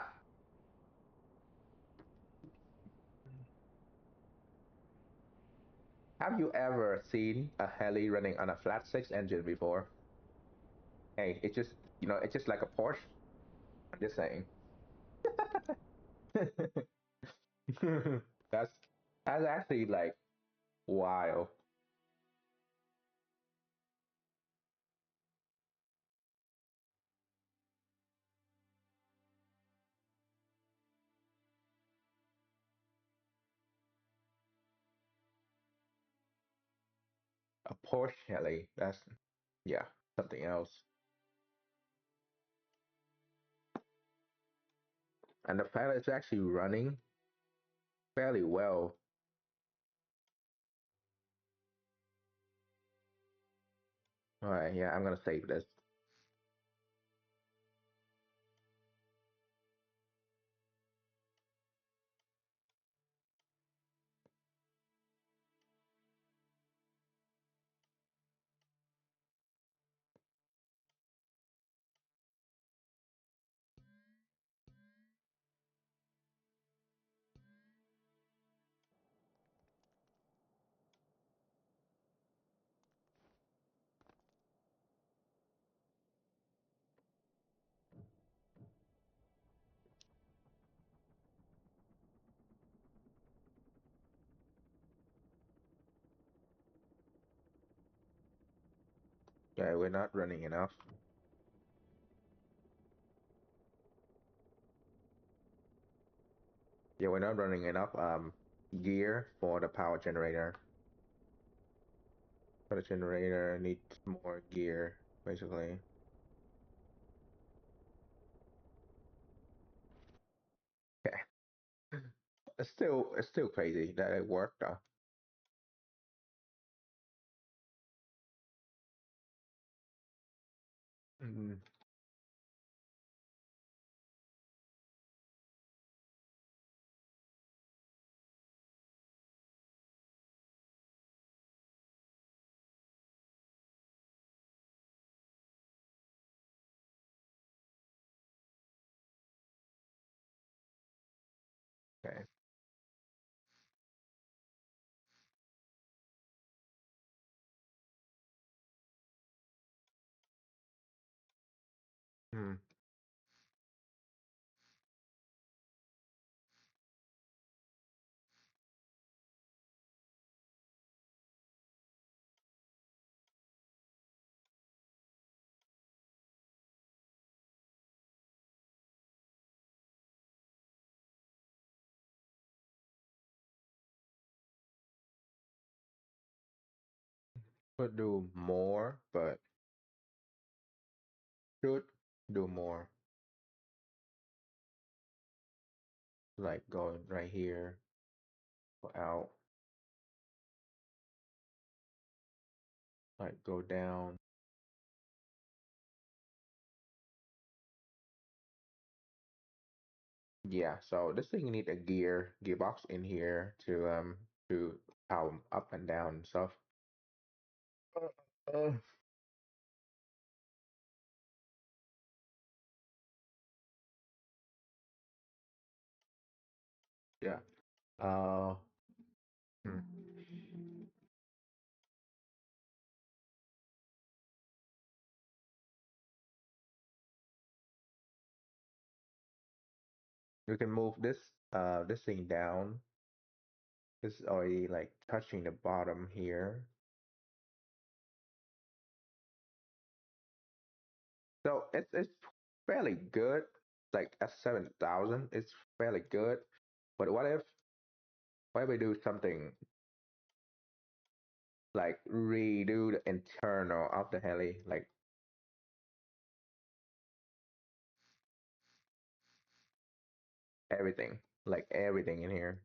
Have you ever seen a heli running on a flat six engine before? Hey, it's just it's just like a Porsche. I'm just saying. that's that's actually like wild. A Porsche heli. That's yeah, something else. And the fact it's actually running fairly well. All right, yeah, I'm gonna save this. Yeah, we're not running enough. Yeah, we're not running enough gear for the power generator. For the generator needs more gear, basically. Yeah. It's still crazy that it worked though. Mm, Okay. Hmm. Could do more, but should do more. Like go right here, go out, like go down. Yeah, so this thing need a gearbox in here to power up and down and stuff. Uh, uh, yeah. Uh, hmm. We can move this thing down. This is already like touching the bottom here. So it's fairly good. Like at 7,000, it's fairly good. But what if we do something like redo the internal of the heli, like everything in here.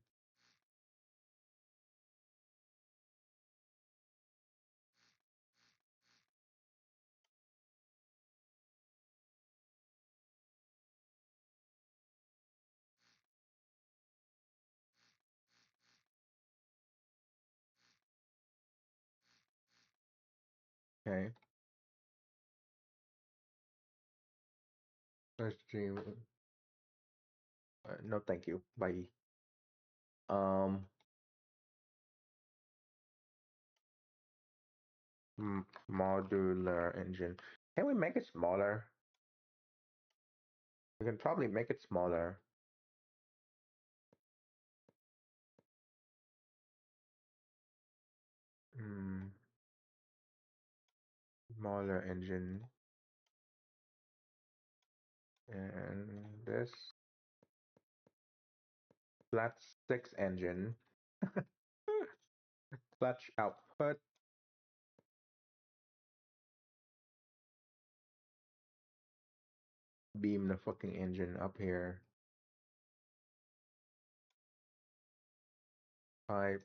Okay, let's see. No, thank you. Bye. Um, Modular engine. Can we make it smaller? We can probably make it smaller. Hmm, smaller engine. And this flat six engine. Clutch output. Beam the fucking engine up here. Pipe.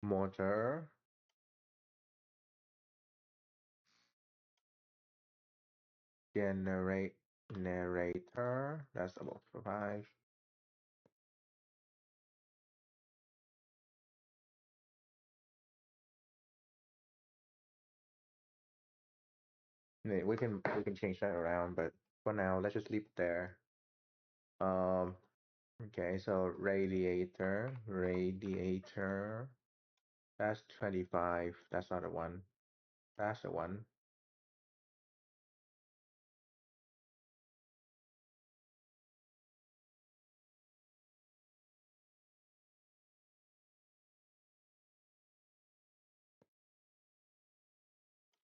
Motor. Generate narrator. That's about five. Yeah, we can change that around, but for now, let's just leave it there. Um, okay, so radiator. That's 25. That's not the one. That's the one.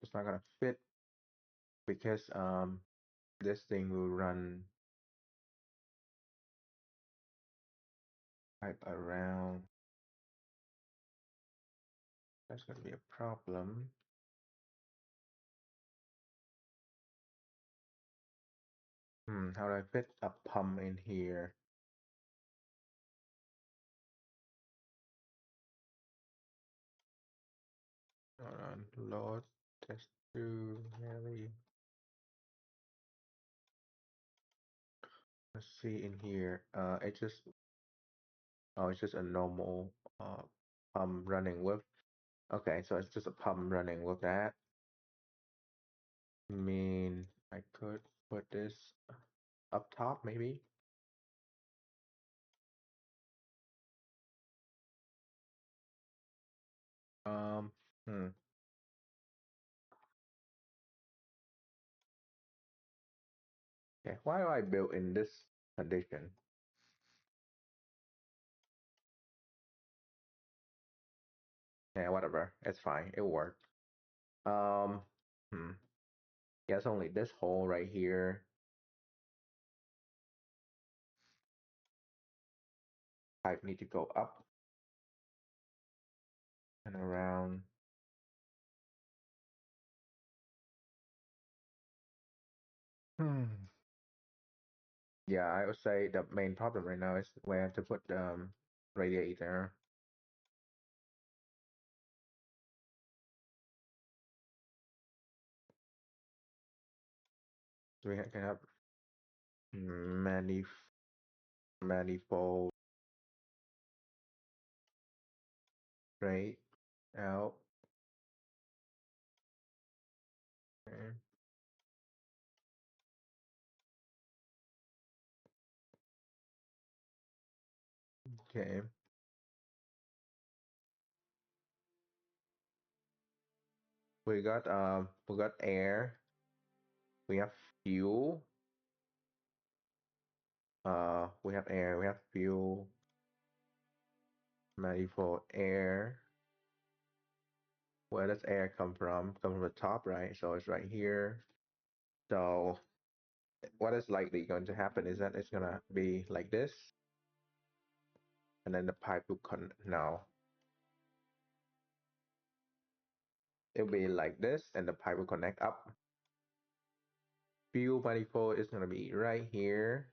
It's not gonna fit because this thing will run pipe around. That's gonna be a problem. How do I fit a pump in here? Hold on, load test two really. Let's see in here. It's just a normal pump running with Okay, so it's just a pump running with that. I mean, I could put this up top maybe. Um, hmm. Okay, why do I build in this condition? Yeah, whatever. It's fine. It worked. Um, hmm. Yes, only this hole right here. Pipe need to go up and around. Hmm. Yeah, I would say the main problem right now is where to put the radiator. So we can have manifold straight out. Okay. Okay. We got air. We have fuel. We have air. We have fuel. Manifold air. Where does air come from? Come from the top, right? So it's right here. So what is likely going to happen is that it's gonna be like this, and then the pipe will no, it'll be like this, and the pipe will connect up. Fuel manifold is gonna be right here,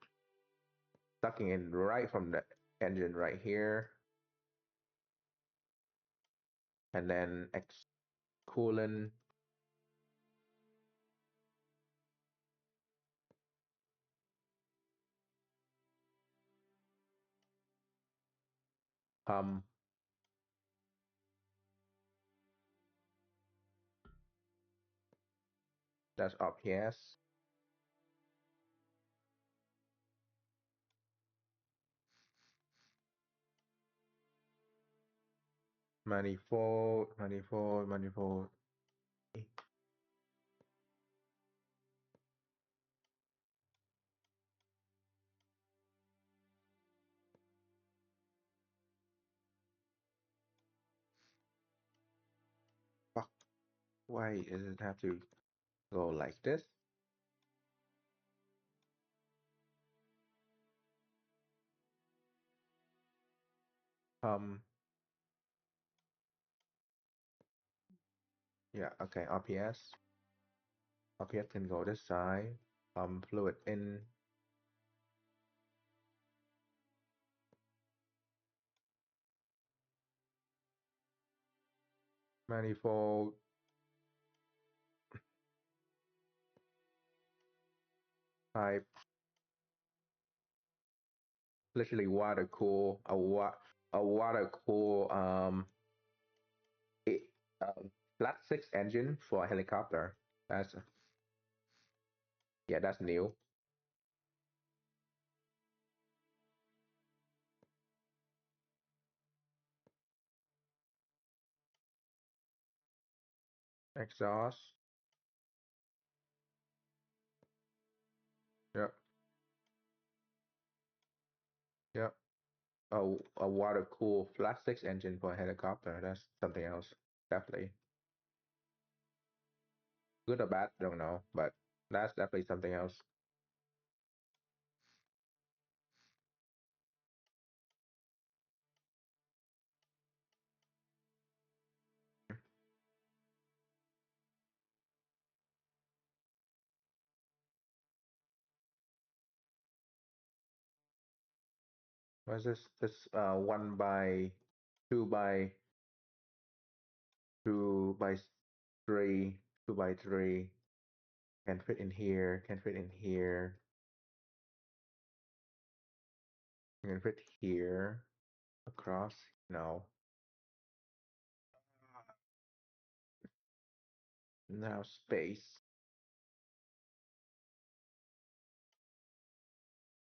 sucking in right from the engine right here, and then coolant pump. That's RPS. Manifold. Fuck. Why does it have to go like this? Um, yeah, okay, RPS. RPS can go this side. Fluid in. Manifold pipe. Literally water cool. A water cool it, flat six engine for a helicopter. That's yeah, that's new. Exhaust. Yep, yep. A water cool flat six engine for a helicopter. That's something else. Definitely. Good or bad, don't know, but that's definitely something else. What's this? This one by two by two by three, two by three. Can fit in here. Can fit in here. Can fit here. Across. No. Now space.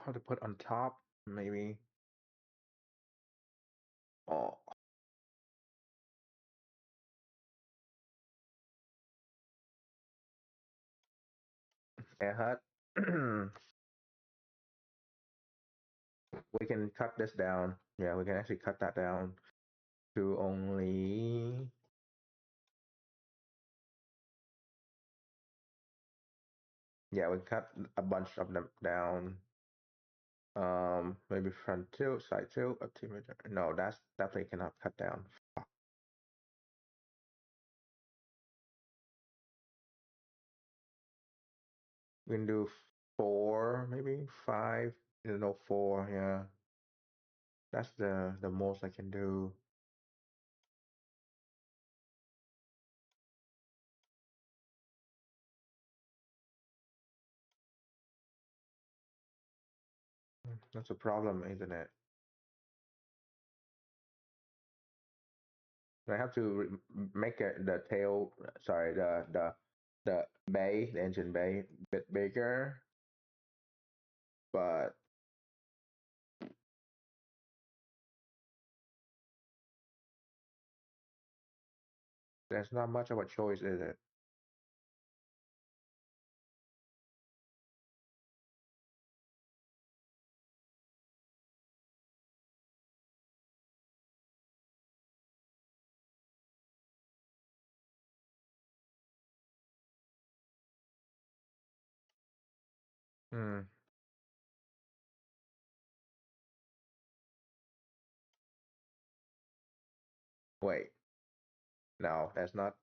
How to put on top? Maybe. Oh, ahead. We can cut this down. Yeah, we can actually cut that down to only. Yeah, we cut a bunch of them down. Maybe front tilt, side tilt, altimeter. No, that's definitely cannot cut down. We can do 4, maybe 5. No, 4. Yeah, that's the most I can do. That's a problem, isn't it? I have to make the tail. Sorry, the bay, the engine bay, a bit bigger, but there's not much of a choice, is it? Hmm. Wait. No, that's not.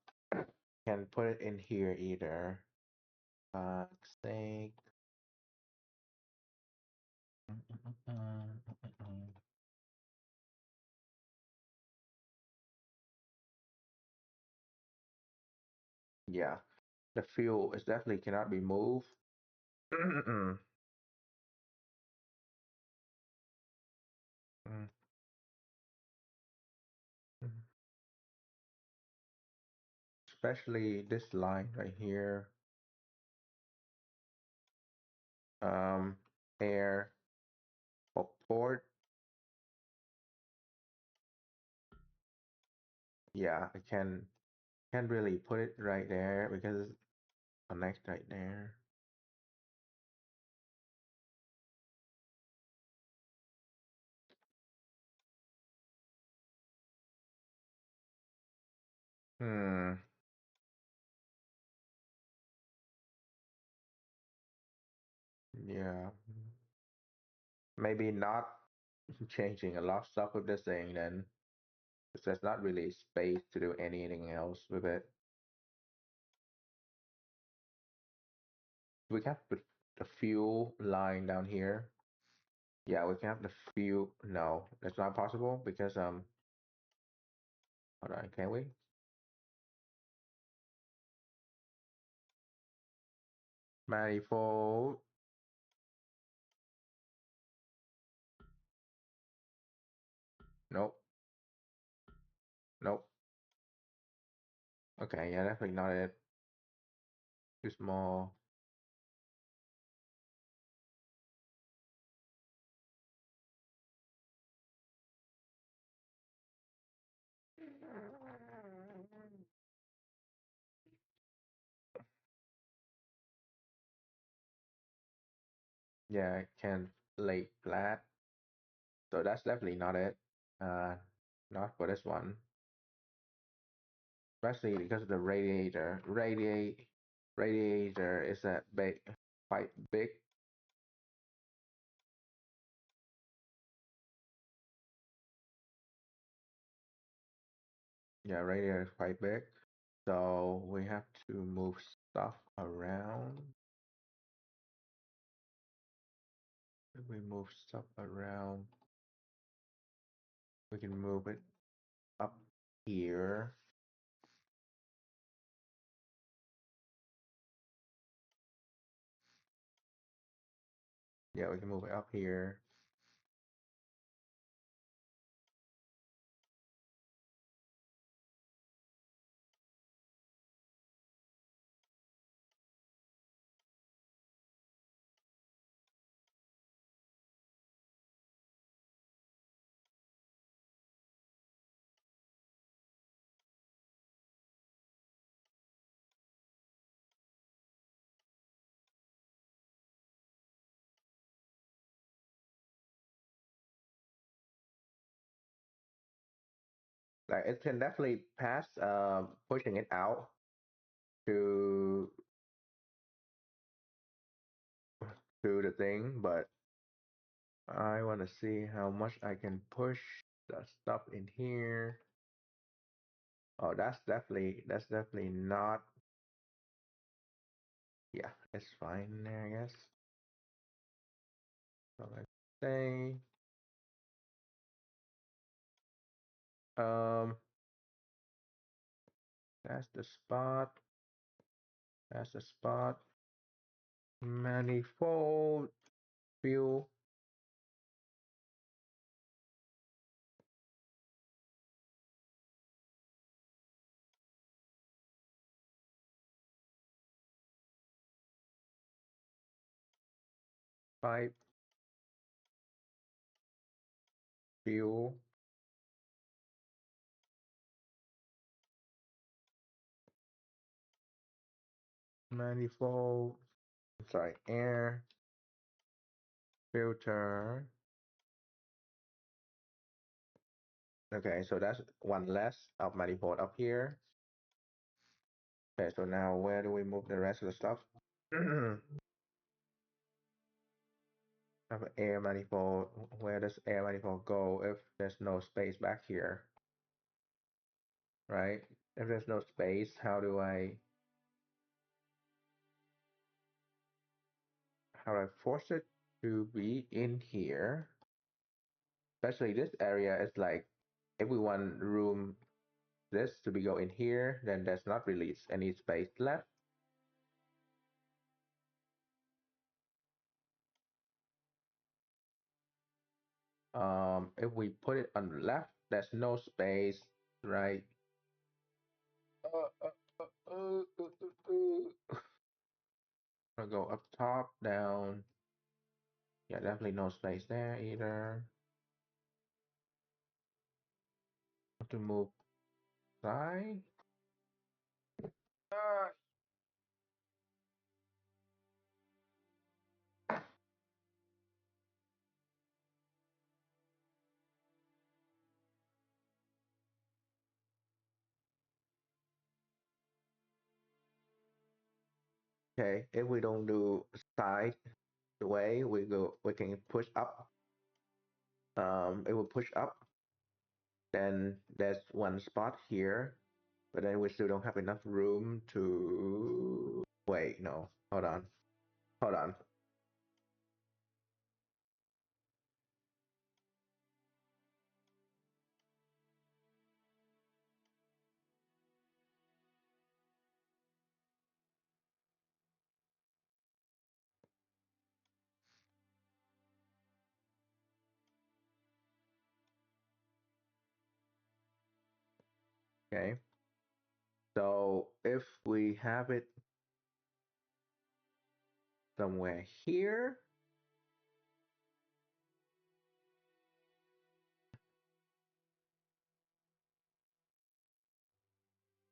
Can put it in here either. Snake. Yeah, the fuel is definitely cannot be moved. Especially this line right here. Um, air port. Yeah, I can really put it right there because it's connect right there. Hmm. Yeah. Maybe not changing a lot of stuff with this thing then. Because there's not really space to do anything else with it. We can put the fuel line down here. Yeah, we can have the fuel. No, that's not possible because hold on, can we? Manifold. Nope. Nope. Okay, yeah, definitely not it. Too small. Yeah, it can lay flat. So that's definitely not it. Uh, not for this one. Especially because of the radiator. Radiator is a big, quite big. Yeah, radiator is quite big. So we have to move stuff around. If we move stuff around, we can move it up here. Yeah, we can move it up here. Like it can definitely pass pushing it out to the thing, but I want to see how much I can push the stuff in here. Oh, that's definitely not. Yeah, it's fine there, I guess. So let's say um that's the spot. That's the spot. Manifold view. Pipe view. Manifold. Sorry, air filter. Okay, so that's one less of manifold up here. Okay, so now where do we move the rest of the stuff? Have an air manifold. Where does air manifold go if there's no space back here? Right? If there's no space, how do I force it to be in here? Especially this area is like if we want room this to be go in here, then there's not really any space left. If we put it on the left, there's no space, right? I'll go up top, down. Yeah, definitely no space there either. Have to move side. Ah. Okay, if we don't do side the way we can push up. It will push up. Then there's one spot here, but then we still don't have enough room to. Wait, no, hold on. Okay, so if we have it somewhere here,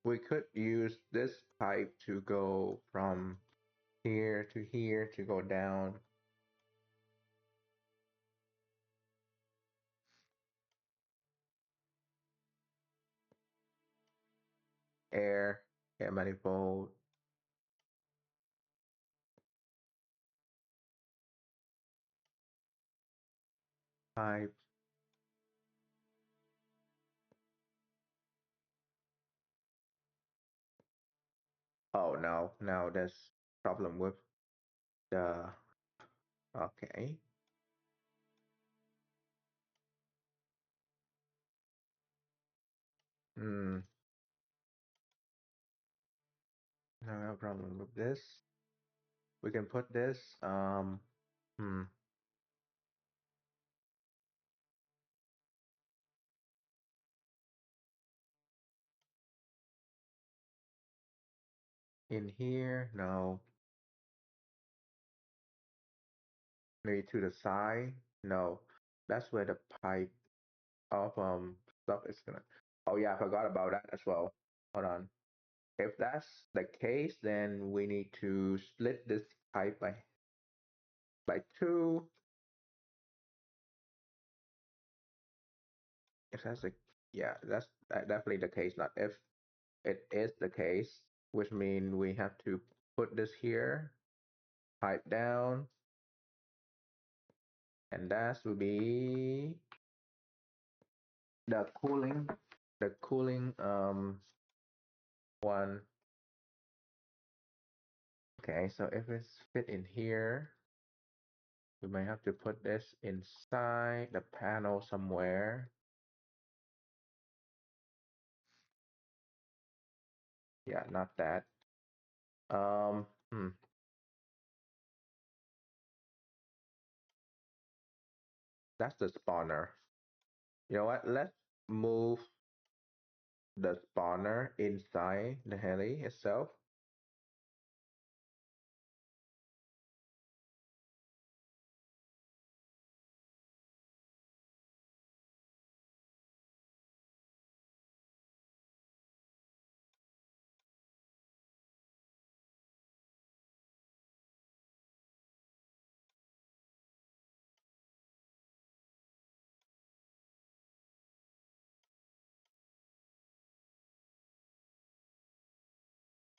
we could use this pipe to go from here to go down. Air, air manifold, pipe. Oh no, now there's problem with the. Okay. Hmm. No problem with this. We can put this. Hmm. In here. No. Maybe to the side. No. That's where the pipe of stuff is gonna. Oh yeah, I forgot about that as well. Hold on. If that's the case, then we need to split this pipe by two. If that's the Yeah, that's definitely the case. Not if it is the case, which means we have to put this here, pipe down, and that will be the cooling, the cooling one. Okay, so if it's fit in here, we might have to put this inside the panel somewhere. Yeah, not that. Um, hmm, that's the spawner. You know what? Let's move the spawner inside the heli itself.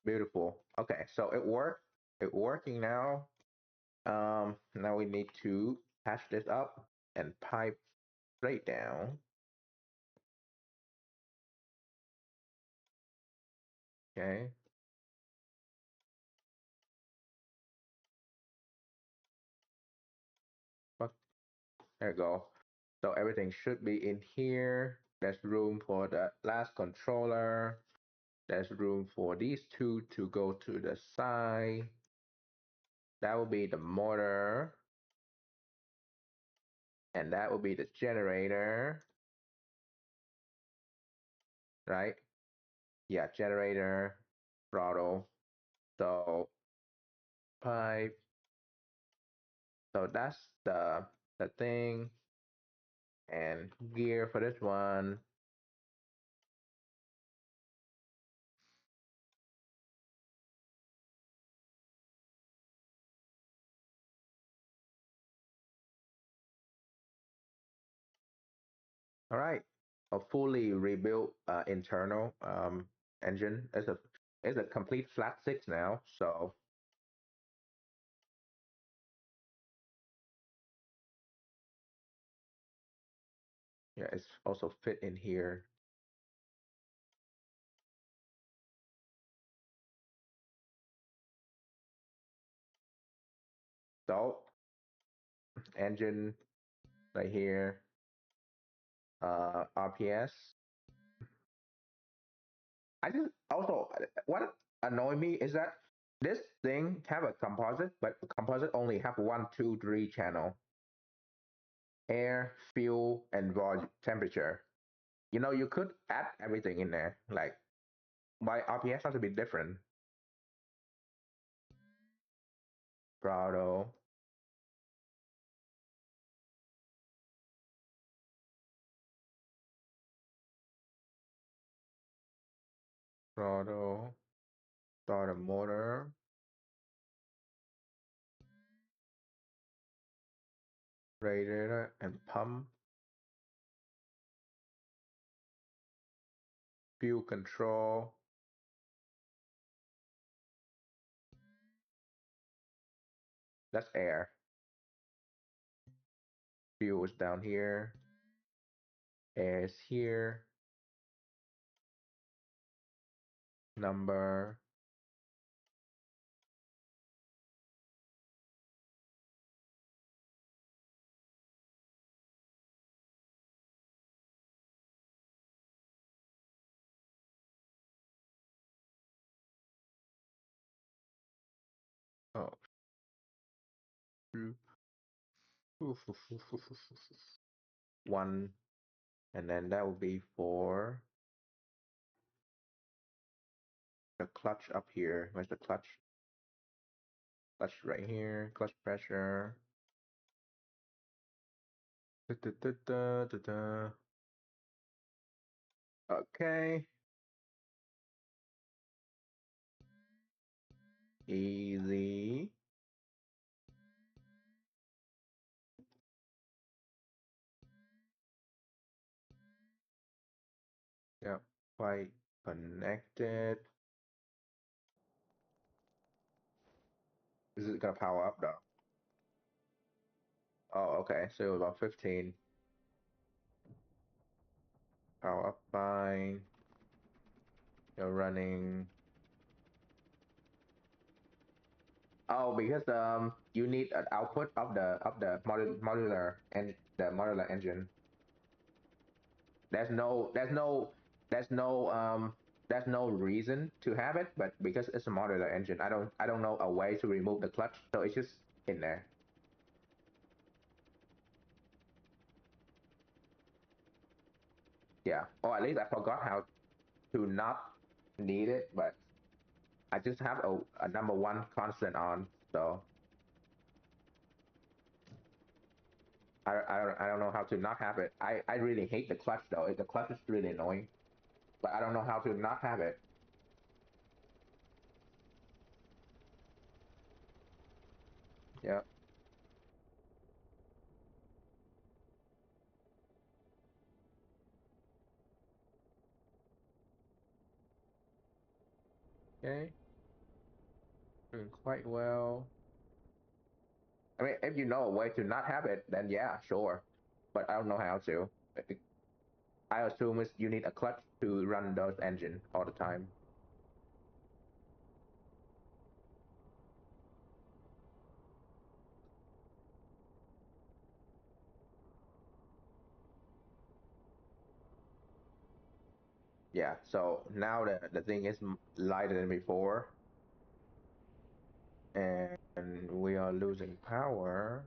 Beautiful. Okay, so it worked. It working now. Now we need to patch this up and pipe straight down. Okay, but there you go. So everything should be in here. There's room for the last controller. There's room for these two to go to the side. That will be the motor. And that will be the generator. Right? Yeah, generator, throttle. So pipe. So that's the thing. And gear for this one. All right. A fully rebuilt internal engine. It's a complete flat six now. So yeah, it's also fit in here. So engine right here. RPS. I just also what annoy me is that this thing have a composite, but composite only have one, two, three channel: air, fuel, and volume, temperature. You could add everything in there. Like why RPS has to be different? Throttle, throttle, starter motor, radiator, and pump, fuel control. That's air. Fuel is down here. Air is here. Number. Oh, two, one, and then that will be for the clutch up here. Where's the clutch? Clutch right here. Clutch pressure. Da, da, da, da, da, da. Okay. Easy. Yep, quite connected. Is it gonna power up though? Oh, okay. So about 15. Power up fine. You're running. Oh, because you need an output of the modular and the modular engine. There's no there's no there's no there's no reason to have it, but because it's a modular engine, I don't know a way to remove the clutch, so it's just in there. Yeah. Or at least I forgot how to not need it, but I just have a number one constant on, so I don't know how to not have it. I really hate the clutch though. The clutch is really annoying, but I don't know how to not have it. Yeah. Okay. Doing quite well. I mean, if you know a way to not have it, then yeah, sure. But I don't know how to. I assume it's, you need a clutch to run those engine all the time. Yeah. So now the thing is lighter than before, and we are losing power.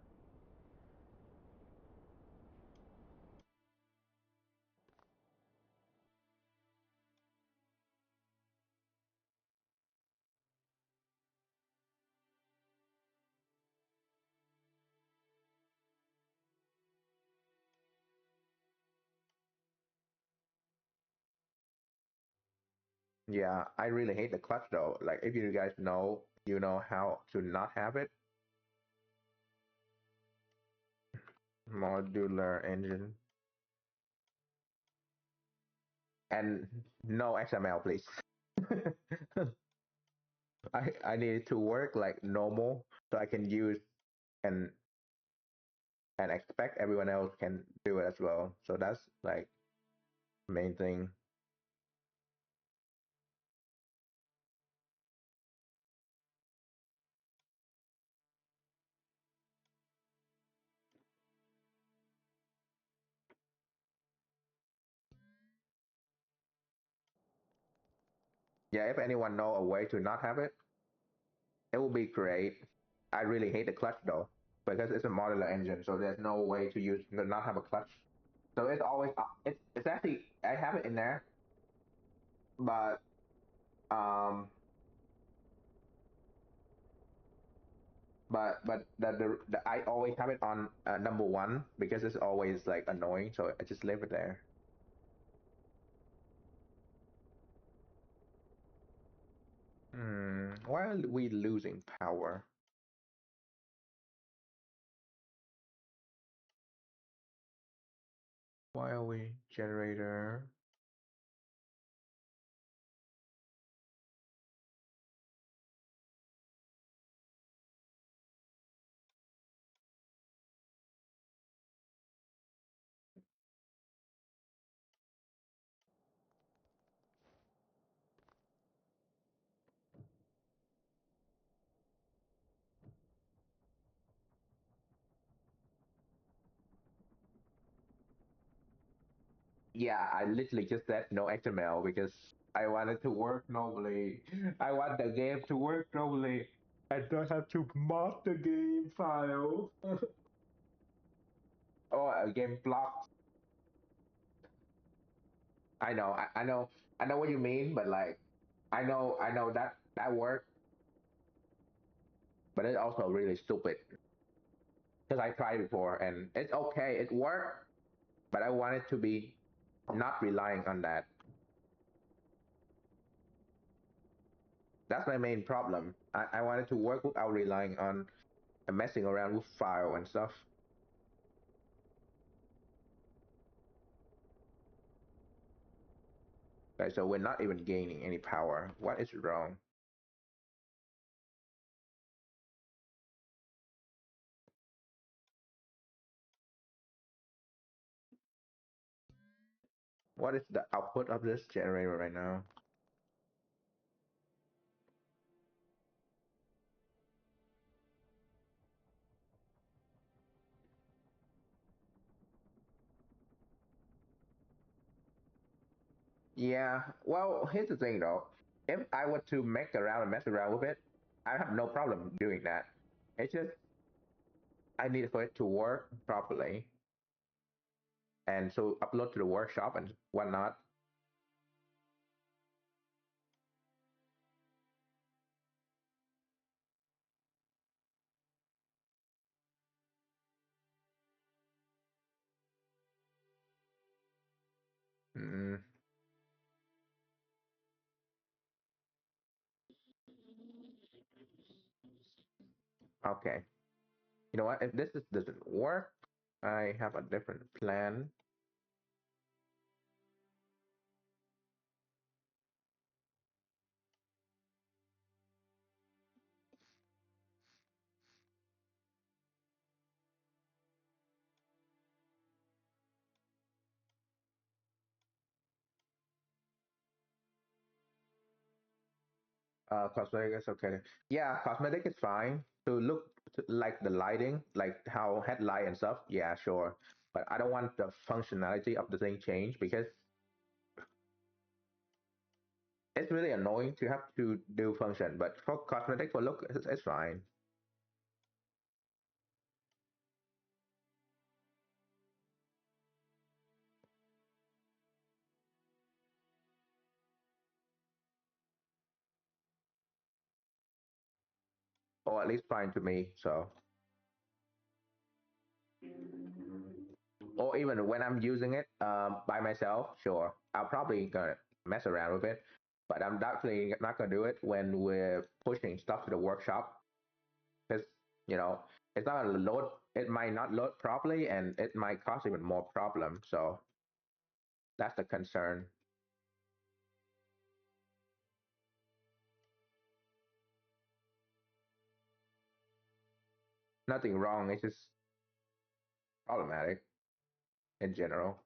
Yeah, I really hate the clutch though. Like if you guys know, you know how to not have it. Modular engine. And no XML, please. I need it to work like normal so I can use and and expect everyone else can do it as well. So that's like main thing. Yeah, if anyone know a way to not have it, it will be great. I really hate the clutch though because it's a modular engine, so there's no way to use to not have a clutch. So it's always it's actually I have it in there, but um but I always have it on number one because it's always like annoying. So I just leave it there. Why are we losing power? Why are we generator? Yeah, I literally just said no XML because I want it to work normally. I want the game to work normally. I don't have to mod the game file. Oh, a game blocked. I know what you mean, but like, I know that that worked, but it's also really stupid because I tried before and it's okay, it worked, but I want it to be not relying on that. That's my main problem. I wanted to work without relying on messing around with file and stuff. Okay, so we're not even gaining any power. What is wrong? What is the output of this generator right now? Yeah, well, here's the thing though. If I were to make around and mess around with it, I have no problem doing that. It's just I need for it to work properly, and so upload to the workshop and whatnot. Mm, okay. You know what? If doesn't work, I have a different plan. Cosmetic is okay. Yeah, cosmetic is fine. To look like the lighting, like how headlight and stuff. Yeah, sure. But I don't want the functionality of the thing change because it's really annoying to have to do function. But for cosmetic, for look, it's fine. Or at least fine to me. So, or even when I'm using it by myself, sure, I'll probably gonna mess around with it. But I'm definitely not gonna do it when we're pushing stuff to the workshop because you know it's not gonna load. It might not load properly, and it might cause even more problem. So that's the concern. Nothing wrong. It's just problematic in general.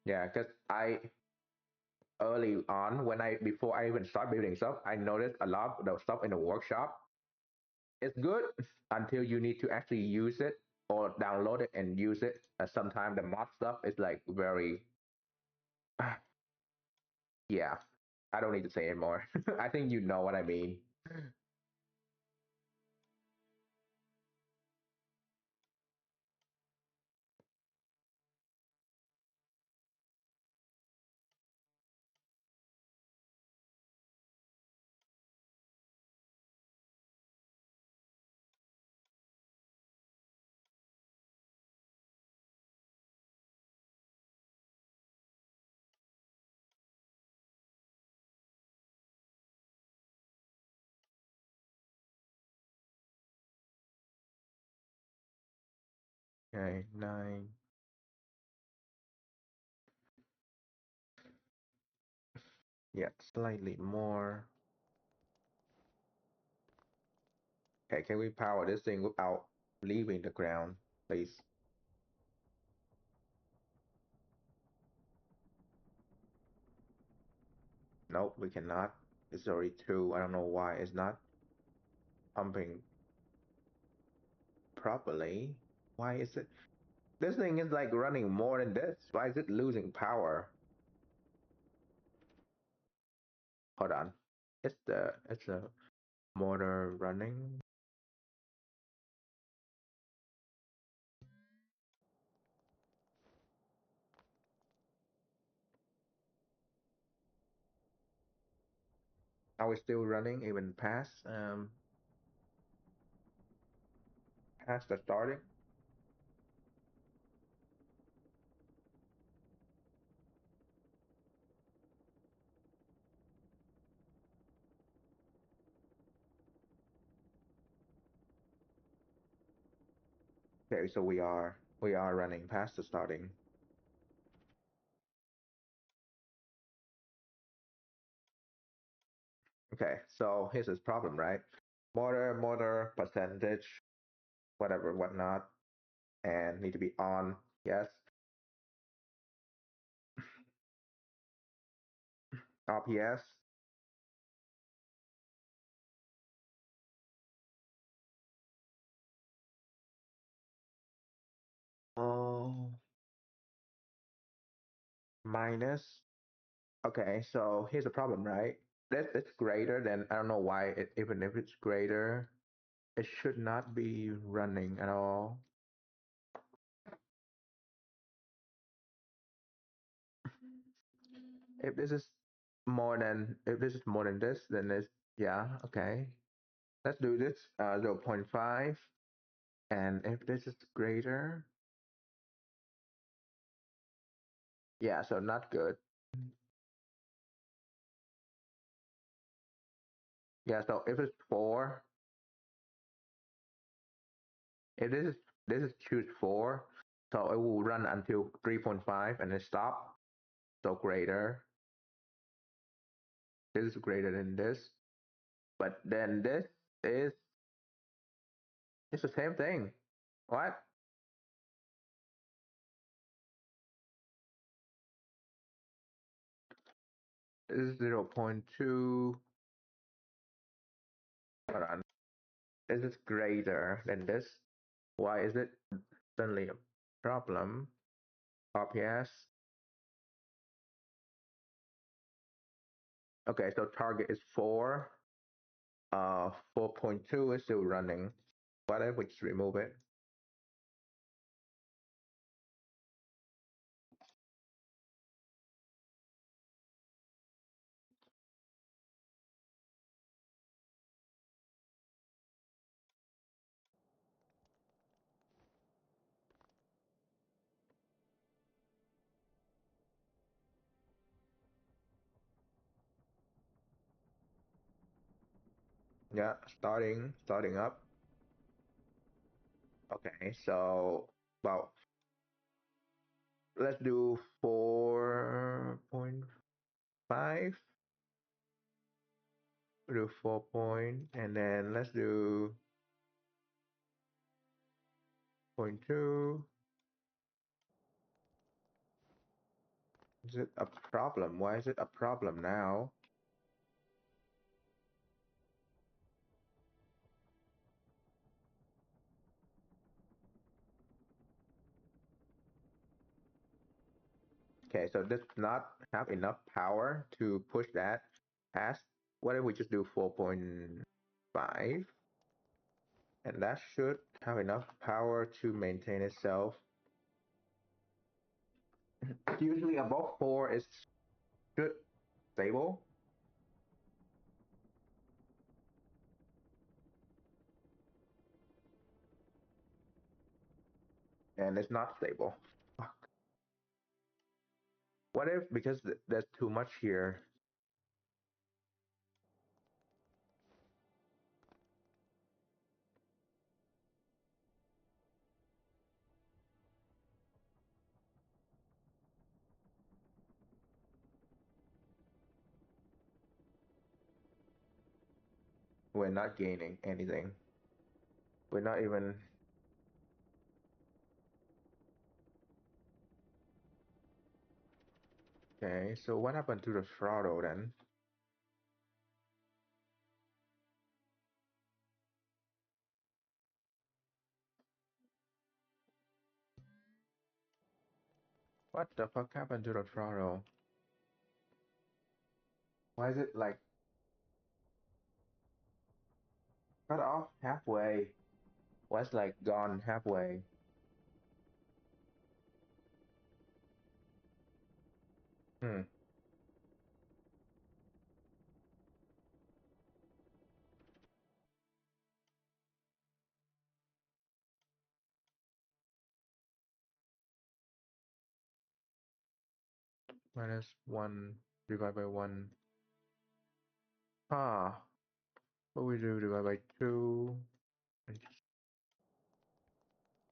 Yeah, because I early on when I before I even start building stuff, I noticed a lot of the stuff in the workshop is good until you need to actually use it or download it and use it. Sometimes the mod stuff is like very, yeah. I don't need to say anymore. I think you know what I mean. Okay, 9. Yeah, slightly more. Okay, can we power this thing without leaving the ground, please? Nope, we cannot. It's already 2. I don't know why it's not pumping properly. Why is it? This thing is like running more than this. Why is it losing power? Hold on. It's a motor running. Are we still running even past the starting? Okay, so we are running past the starting. Okay, so here's this problem, right? Motor percentage, whatever, whatnot, and need to be on. Yes. RPS. Oh, minus. Okay, so here's the problem, right? This is greater than, I don't know why even if it's greater, it should not be running at all. If this is more than this, then it's, yeah, okay. Let's do this 0.5. And if this is greater, yeah, so not good. Yeah, so if it's 4, if this is choose 4, so it will run until 3.5 and then stop. So greater. This is greater than this. But then this is it's the same thing. What? This is 0.2. Hold on. This is greater than this. Why is it suddenly a problem? RPS. Okay, so target is 4. 4.2 is still running. What if we just remove it? Yeah, starting up. Okay, so well, let's do 4.5. We do 4 point, and then let's do 0.2. Is it a problem? Why is it a problem now? Okay, so this does not have enough power to push that past. What if we just do 4.5? And that should have enough power to maintain itself. Usually above 4 is good, stable, and it's not stable. What if, because there's too much here, we're not gaining anything. We're not even. Okay, so what happened to the throttle then? What the fuck happened to the throttle? Why is it like cut off halfway? Why is like gone halfway? Hmm. Minus 1 divided by 1. Ah, what we do divided by 2.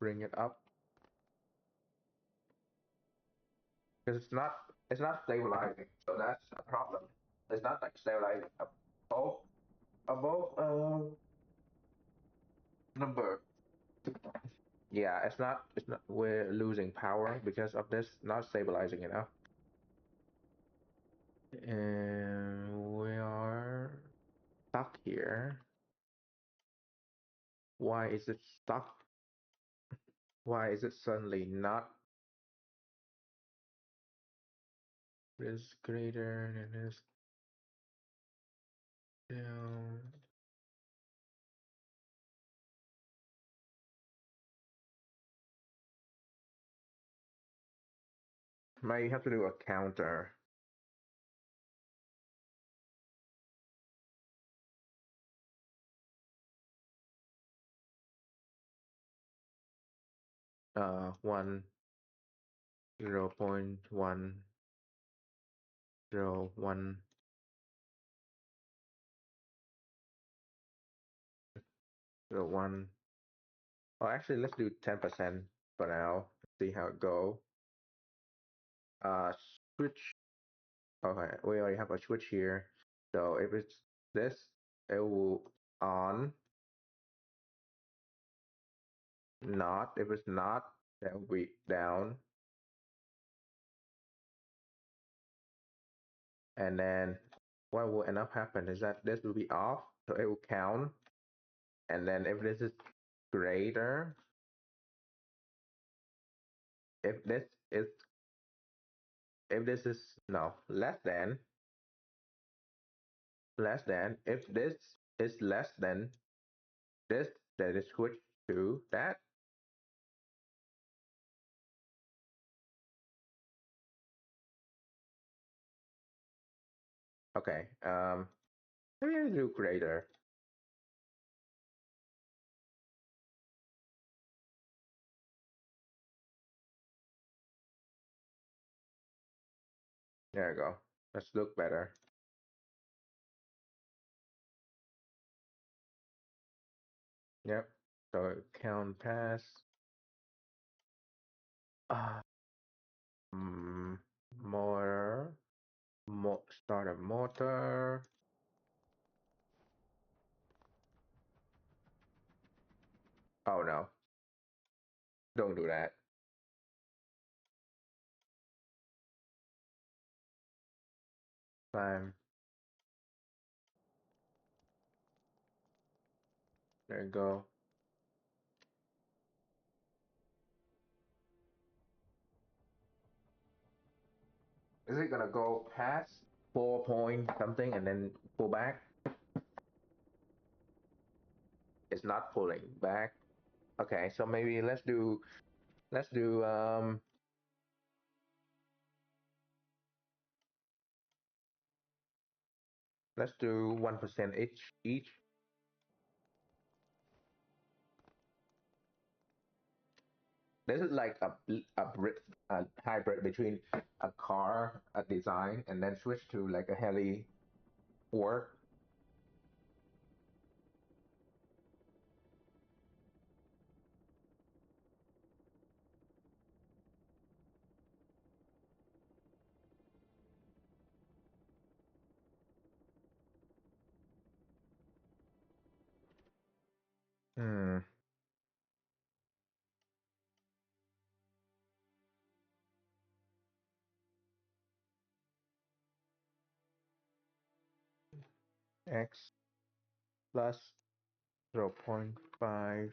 bring it up because it's not stabilizing. So that's a problem. It's not like stabilizing above number. Yeah, it's not we're losing power because of this not stabilizing enough. And we are stuck here. Why is it stuck? Why is it suddenly not this greater than this down? Might have to do a counter. One 0.101 0.1. Oh, actually, let's do 10% for now. See how it go. Uh, switch. Okay, we already have a switch here. So if it's this, it will on. Not. If it's not, that will be down. And then what will end up happen is that this will be off, so it will count. And then if this is greater, if this is if this is no less than if this is less than this, then it switch to that. Okay. Maybe I do greater. There you go. Let's look better. Yep. So count pass. Uh, mm, motor. Start a motor. Oh no! Don't do that. Time. There you go. Is it gonna go past 4 point something and then pull back? It's not pulling back. Okay, so maybe let's do 1% each. This is like a hybrid between a car, a design, and then switch to like a heli work. Hmm. X plus 0.5.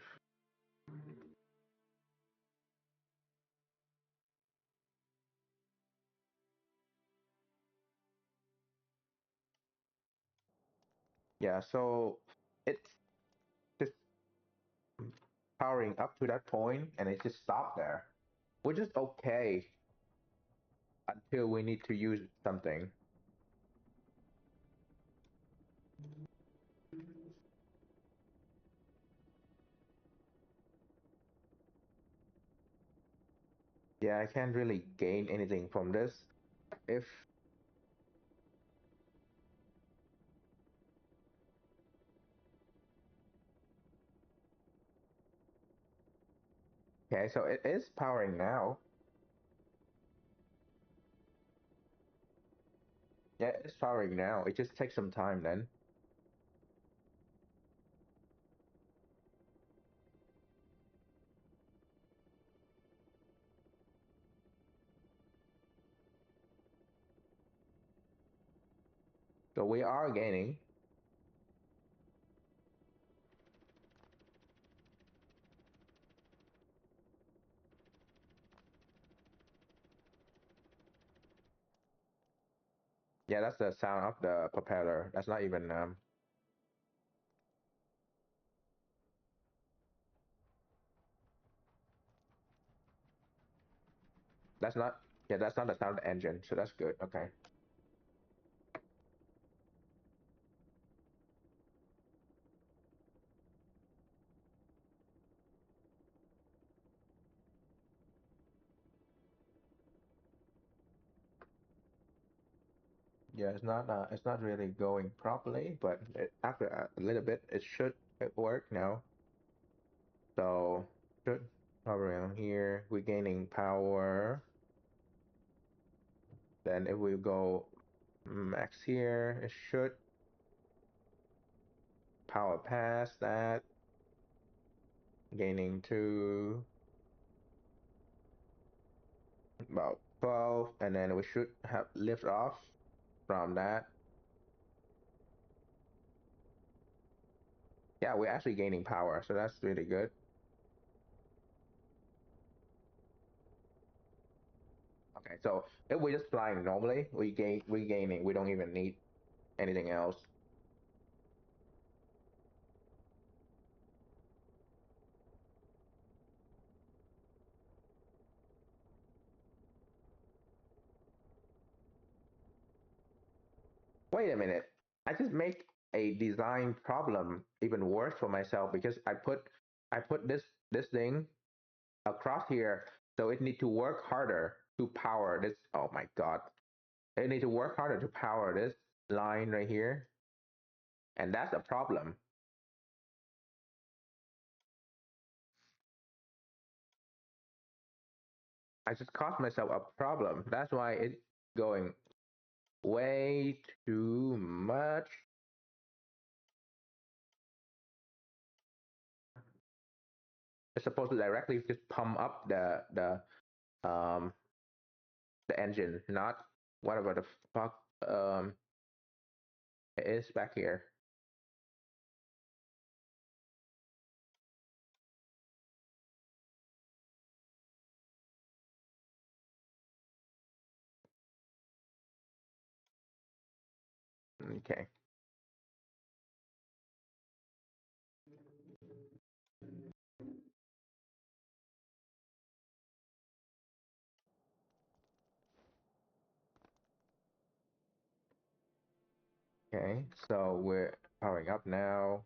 Yeah, so it's just powering up to that point and it just stopped there, which is okay until we need to use something. Yeah, I can't really gain anything from this. If Okay, so it is powering now. Yeah, it's powering now. It just takes some time then. So we are gaining. Yeah, that's the sound of the propeller. That's not even that's not yeah, that's not the sound of the engine. So that's good. Okay. Yeah, it's not really going properly, but after a little bit, it work now. So should hover around here. We're gaining power. Then if we go max here, it should power past that, gaining to about 12, and then we should have lift off from that. Yeah, we're actually gaining power, so that's really good. Okay, so if we're just flying normally, we gaining. We don't even need anything else. Wait a minute. I just make a design problem even worse for myself because I put this thing across here, so it need to work harder to power this. Oh my god. It need to work harder to power this line right here, and that's a problem. I just caused myself a problem. That's why it's going way too much. It's supposed to directly just pump up the engine, not whatever the fuck it is back here. Okay. Okay. So we're powering up now.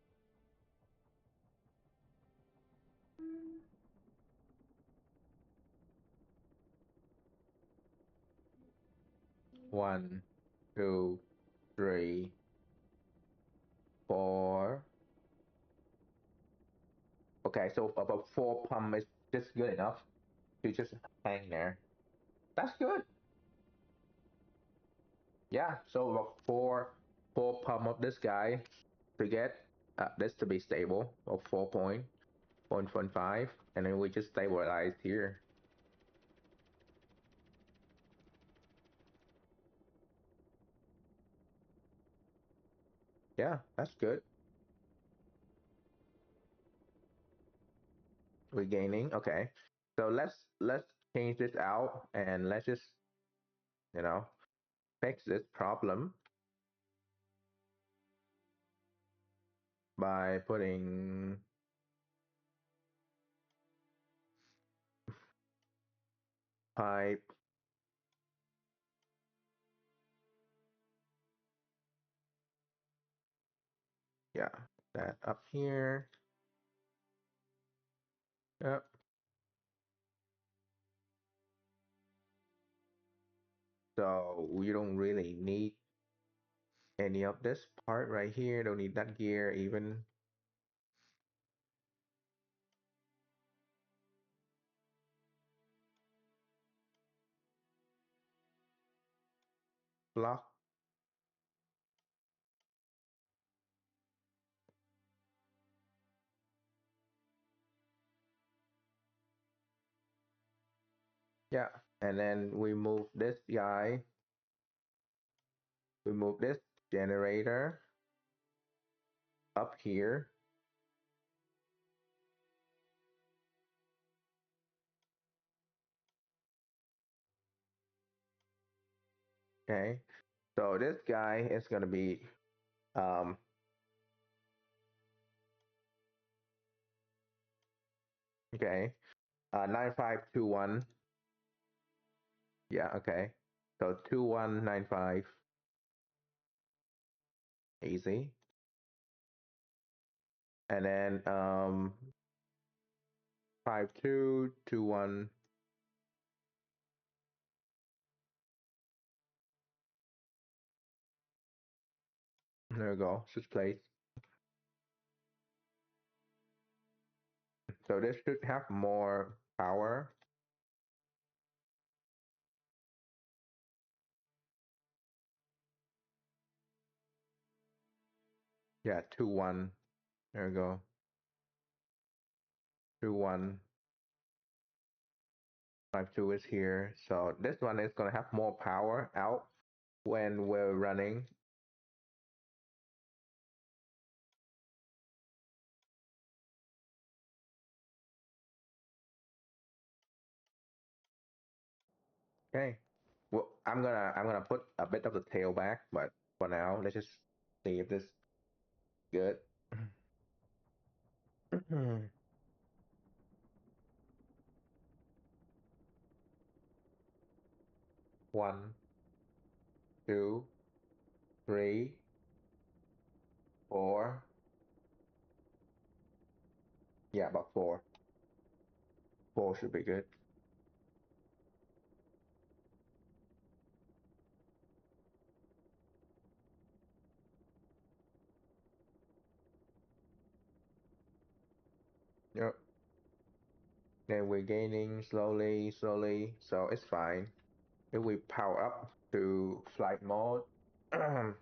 One, two, three, four. Okay, so about four pump is just good enough to just hang there. That's good. Yeah, so about four pump of this guy to get this to be stable of 4.1.5, and then we just stabilize here. Yeah, that's good. We're gaining. Okay, so let's change this out and let's just you know fix this problem by putting pipe. Yeah, that up here. Yep. So we don't really need any of this part right here. Don't need that gear even. block. Yeah, and then we move this guy. We move this generator up here. Okay, so this guy is gonna be um okay 9521. Yeah, okay. So 2195, easy. And then 5221. There we go. Switch place. So this should have more power. Yeah, 21. There we go. 2152 is here. So this one is gonna have more power out when we're running. Okay. Well, I'm gonna put a bit of the tail back, but for now, let's just see if this is good. 1, 2, 3, 4. Yeah, about 4. 4 should be good. Yep. Then we're gaining slowly, slowly, so it's fine. If we power up to flight mode, yep.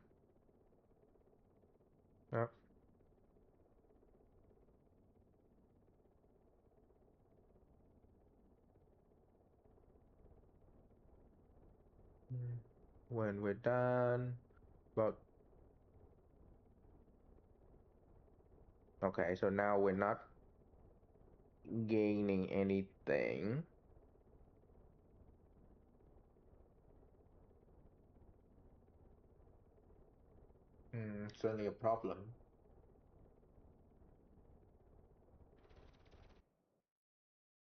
When we're done, but okay, so now we're not gaining anything. Certainly a problem.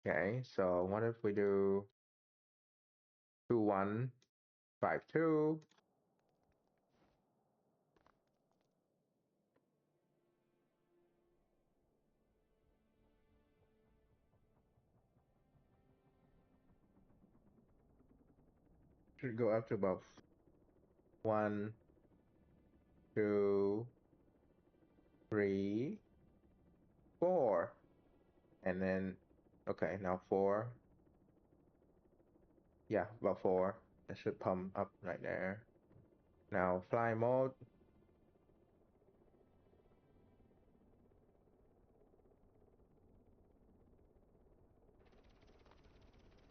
Okay, so what if we do 2152? Should go up to about 1, 2, 3, 4, and then okay, now 4. Yeah, about 4. That should pump up right there. Now fly mode.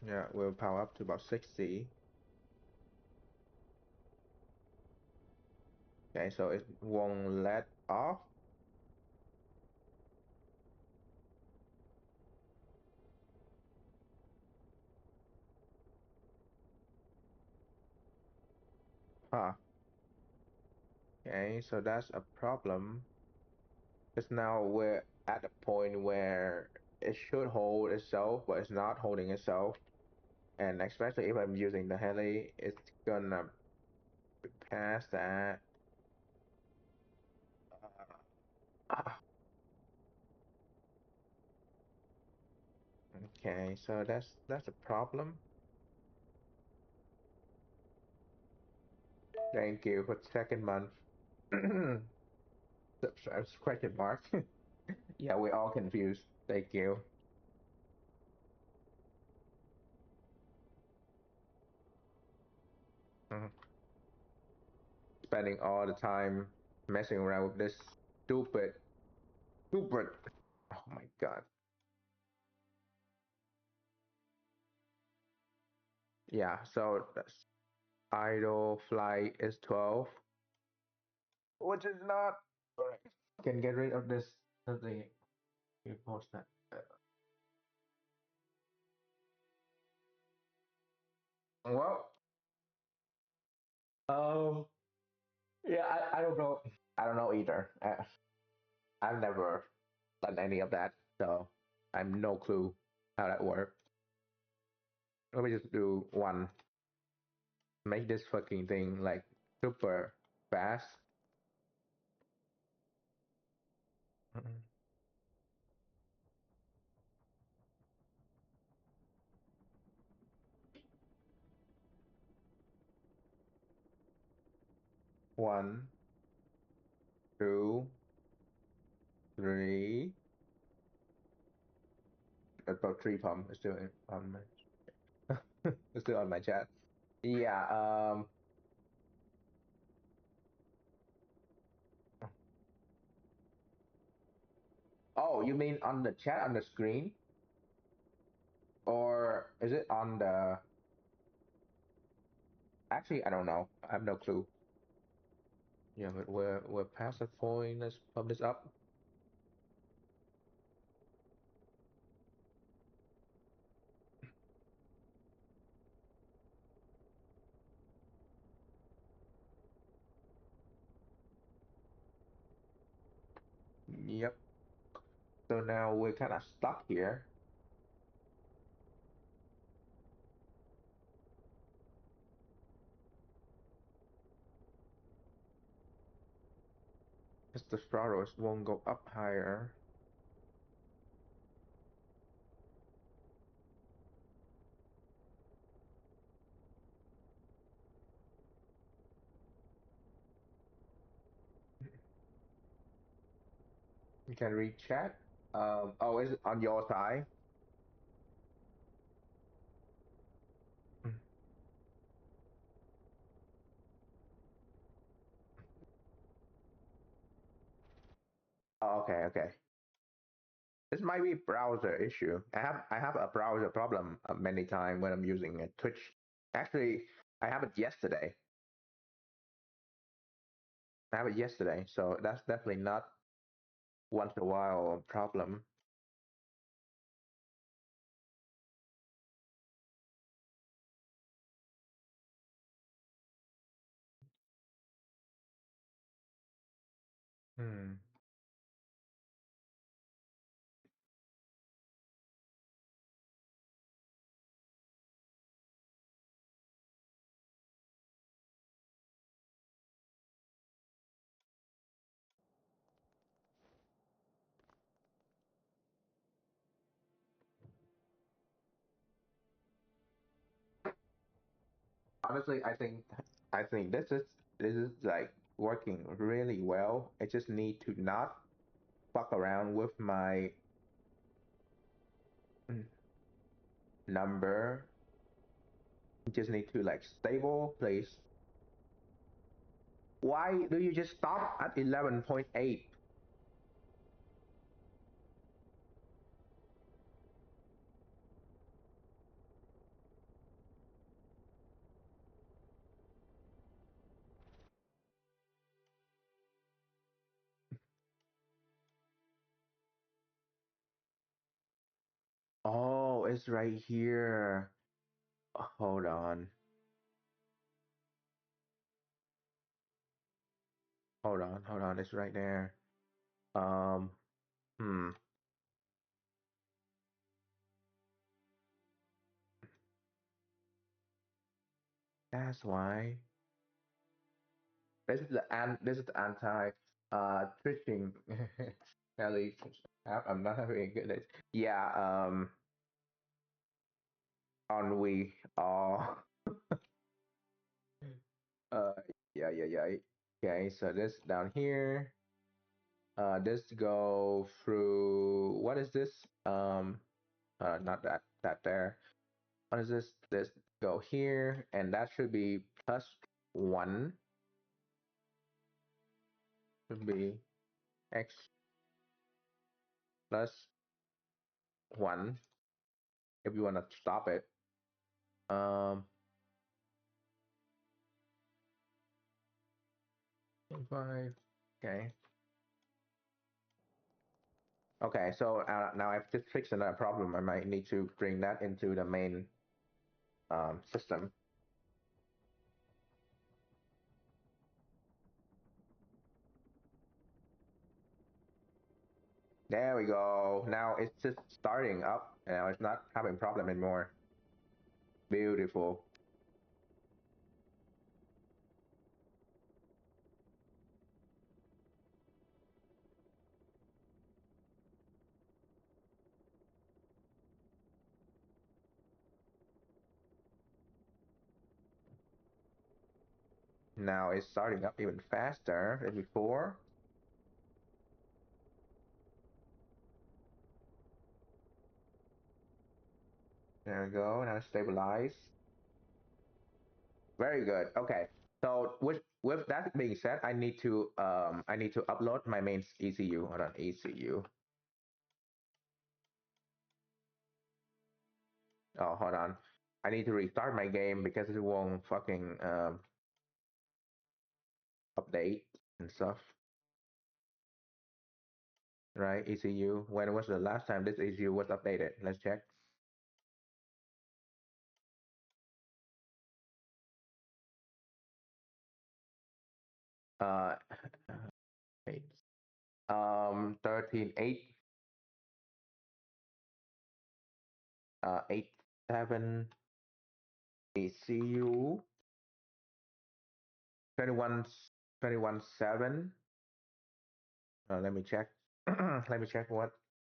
Yeah, we'll power up to about 60. Okay, so it won't let off. Huh. Okay, so that's a problem. Because now we're at a point where it should hold itself, but it's not holding itself. And especially if I'm using the heli, it's gonna pass that. Uh, okay, so that's a problem. Thank you for the second month. Question mark. Yeah, we're all confused. Thank you. Mhm. spending all the time messing around with this stupid, stupid. Oh my god. Yeah, so that's idle flight is 12, which is not correct. Can get rid of this something. You post that. Well, um, yeah, I don't know. I don't know either. I've never done any of that, so I have no clue how that works. Let me just do one. Make this fucking thing like super fast. Mm-mm. One, two, three. About three pump is still on my, it's still on my chat. Yeah. Oh, you mean on the chat on the screen, or is it on the? Actually, I don't know. I have no clue. Yeah, but we're past that point. Let's pump this up. Yep. So now we're kind of stuck here. Because the throttles won't go up higher. You can read chat. Oh, is it on your side? Mm. Oh, okay, okay. This might be browser issue. I have a browser problem many times when I'm using a Twitch. Actually, I have it yesterday. I have it yesterday, so that's definitely not once in a while problem. Hmm. Honestly, I think this is like working really well. I just need to not fuck around with my mm, number. Just need to like stable place. Why do you just stop at 11.8? Oh, it's right here. Hold on. Hold on. It's right there. Um, hmm. That's why. This is the anti twitching. Ellie, I'm not having a good day. Yeah, ennui. Oh, uh, yeah. Okay, so this down here. This go through. What is this? Not that there. What is this? This go here, and that should be plus one. should be x plus 1 if you want to stop it. Um, 5. Okay. Okay, so now I've just fixed another problem. I might need to bring that into the main system. There we go. Now it's just starting up. Now it's not having problem anymore. Beautiful. Now it's starting up even faster than before. There we go. Now stabilize. Very good. Okay. So with that being said, I need to upload my main ECU. Hold on, ECU. Oh, hold on. I need to restart my game because it won't fucking update and stuff. Right? ECU. When was the last time this ECU was updated? Let's check. Uh, 8. 13.8. 8.7. ECU. 21. 21.7. Let me check. Let me check what.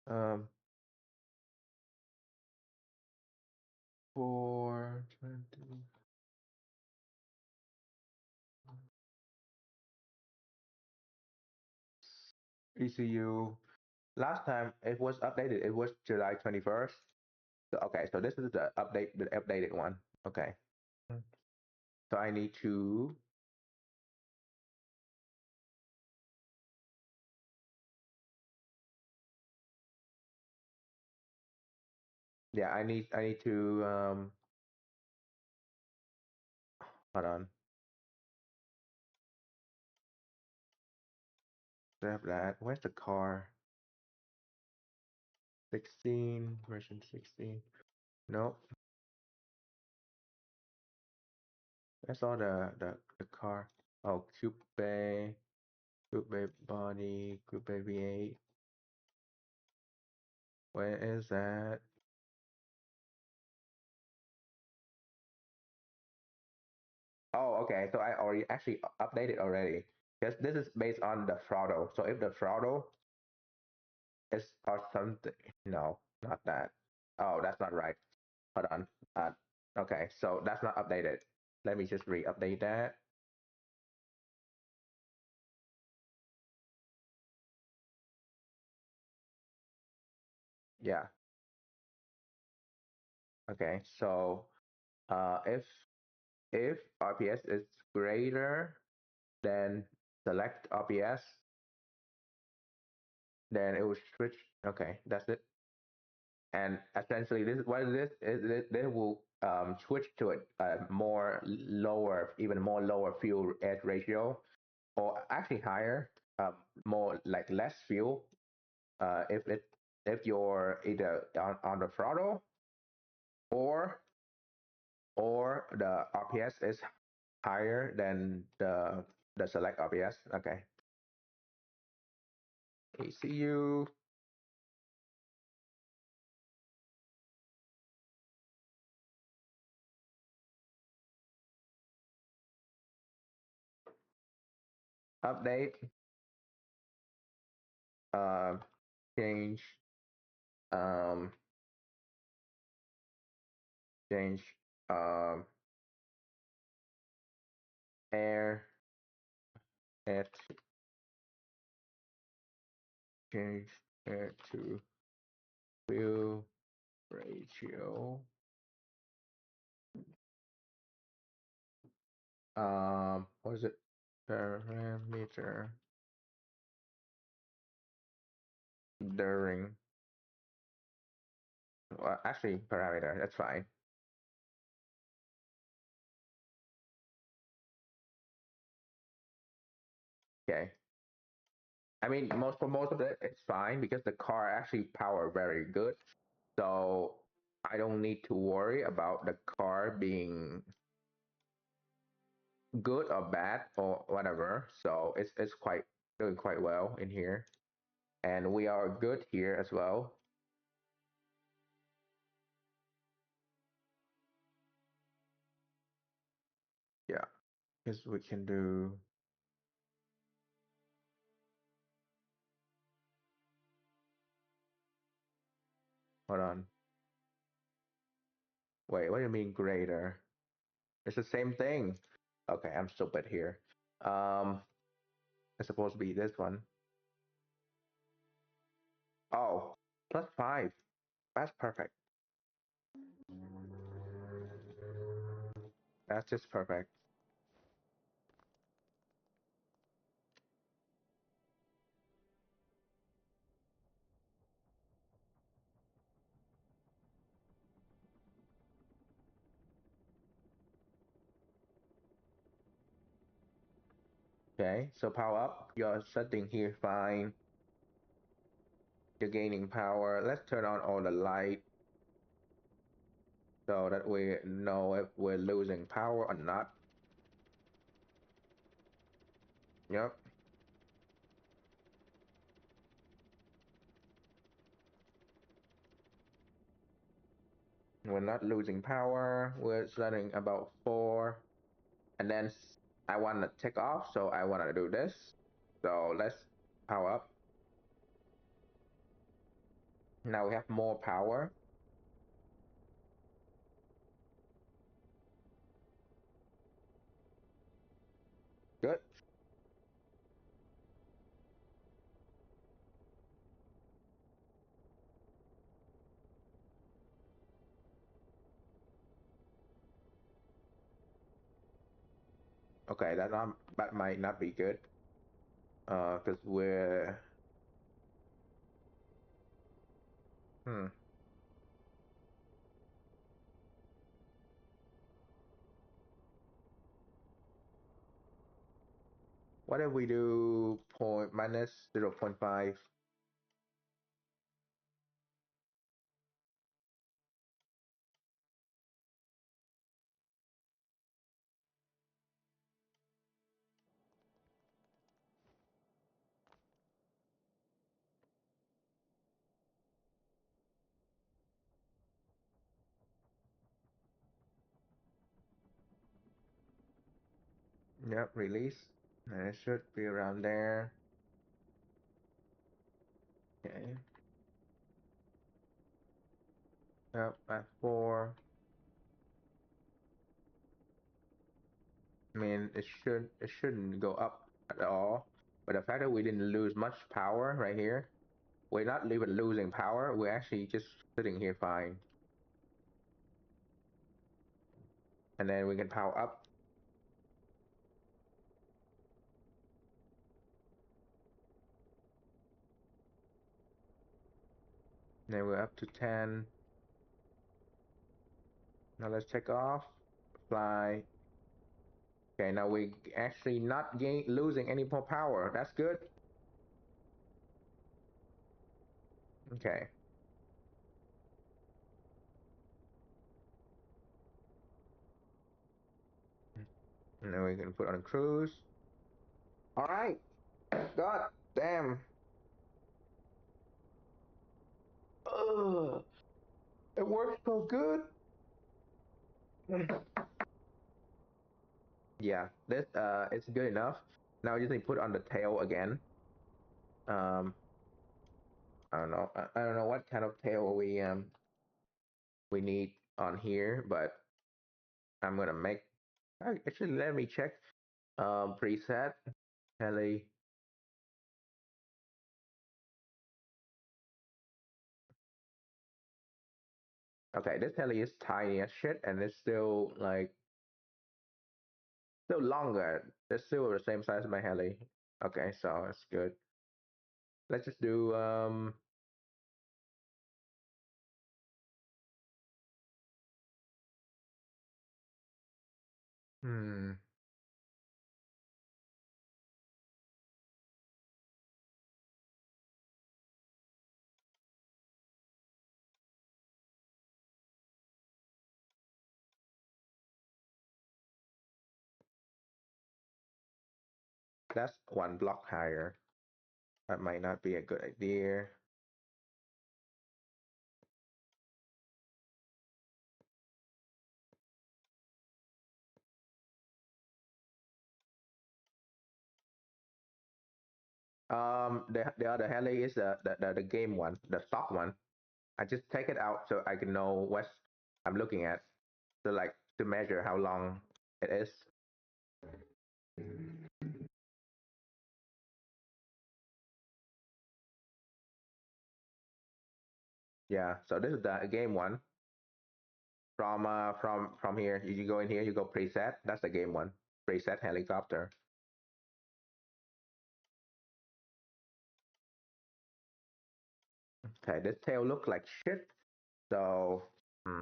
Um, 420 ECU. Last time it was updated, it was July 21st. So, okay, so this is the updated one. Okay. So I need to, yeah, I need to, hold on, grab that. Where's the car? 16, version 16. Nope, that's all the car. Oh, coupe body, coupe V8. Where is that? Oh, okay. So I already actually updated already. Because this is based on the throttle. So if the throttle is or something, no, not that. Oh, that's not right. Hold on. Okay, so that's not updated. Let me just re-update that. Yeah. Okay. So if RPS is greater than select RPS, then it will switch. Okay, that's it. And essentially this what this is this will switch to a more lower, even more lower fuel edge ratio, or actually higher, more like less fuel, if you're either on the throttle, or the RPS is higher than the select RPS. Okay. ECU. Update. uh change um change um air air change it to fuel ratio. What is it? Parameter. during, well, actually parameter, that's fine. Okay. I mean, most of it it's fine because the car actually power very good. So I don't need to worry about the car being good or bad or whatever. So it's quite doing quite well in here. And we are good here as well. Yeah. Because we can do, hold on. Wait, what do you mean greater? It's the same thing. Okay, I'm stupid here. Um, it's supposed to be this one. Oh, +5. That's perfect. That's just perfect. Okay, so power up. Your setting here fine. You're gaining power. Let's turn on all the light so that we know if we're losing power or not. Yep, we're not losing power. We're setting about 4. And then I want to take off, so I want to do this. So let's power up. Now we have more power. Good. Okay, that might not be good. Because we're hmm. What if we do point minus 0.5? Yep, release. And it should be around there. Okay. Yep, at 4. I mean, it shouldn't go up at all. But the fact that we didn't lose much power right here, we're not even losing power. We're actually just sitting here fine. And then we can power up. And then we're up to 10. Now let's take off. Fly. Okay, now we actually not losing any more power. That's good. Okay. And then we can put on cruise. All right. God damn. Ugh. It works so good. Yeah, this it's good enough. Now I just need to put on the tail again. Um, I don't know. I don't know what kind of tail we need on here, but I'm gonna make. Actually, let me check. Preset heli. Okay, this heli is tiny as shit, and it's still like still longer. It's still the same size as my heli. Okay, so that's good. Let's just do Hmm. That's one block higher. That might not be a good idea. The other heli is the game one, the stock one. I just take it out so I can know what I'm looking at. So like to measure how long it is. Yeah. So this is the game one. From here, you go in here, you go preset. That's the game one. Preset helicopter. Okay, this tail look like shit. So hmm,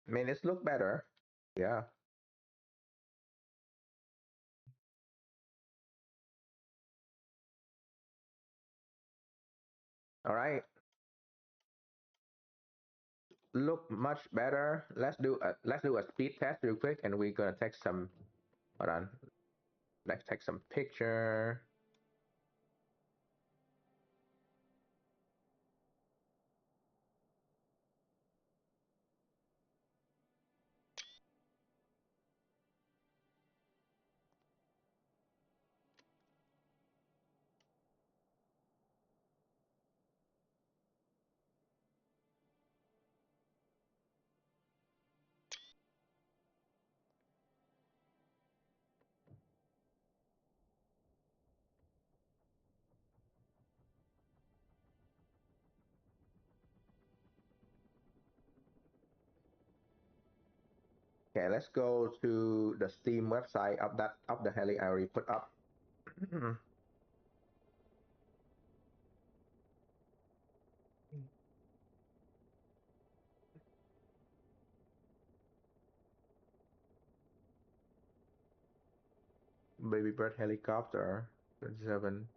I mean it's look better. Yeah. All right. Look much better. Let's do a speed test real quick, and we're gonna take some. Hold on. Let's take some picture. Okay, let's go to the Steam website of the heli I already put up. Baby bird helicopter 27.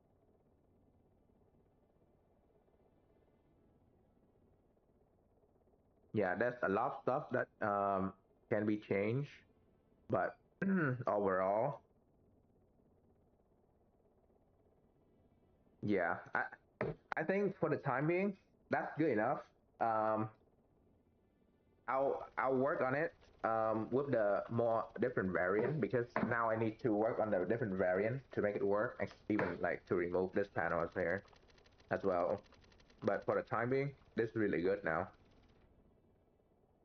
Yeah, there's a lot of stuff that can be changed, but overall, yeah, I think for the time being, that's good enough. Um, I'll work on it with the more different variant because now I need to work on the different variant to make it work, and even like to remove this panel here as well. But for the time being, this is really good now.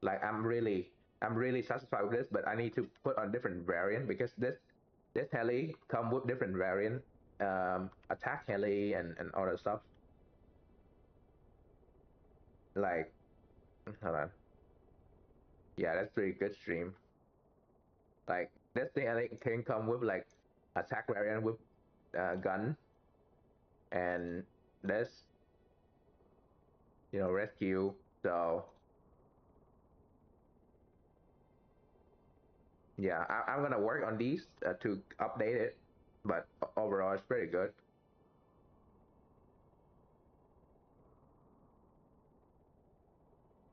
Like I'm really satisfied with this, but I need to put on different variant because this heli come with different variant, attack heli and other stuff. Like hold on, yeah, that's pretty good stream. Like this thing I think can come with like attack variant with gun and this rescue. So yeah, I'm gonna work on these to update it, but overall it's pretty good.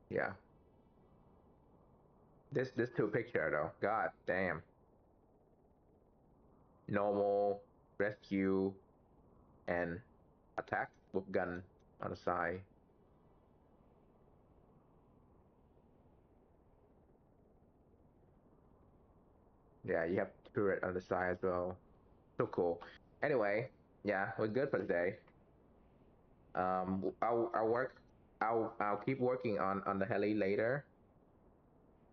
Yeah, this two picture though, god damn. Normal, rescue, and attack with gun on the side. Yeah, you have turret on the side as well. So cool. Anyway, yeah, we're good for today. I'll work. I'll keep working on the heli later.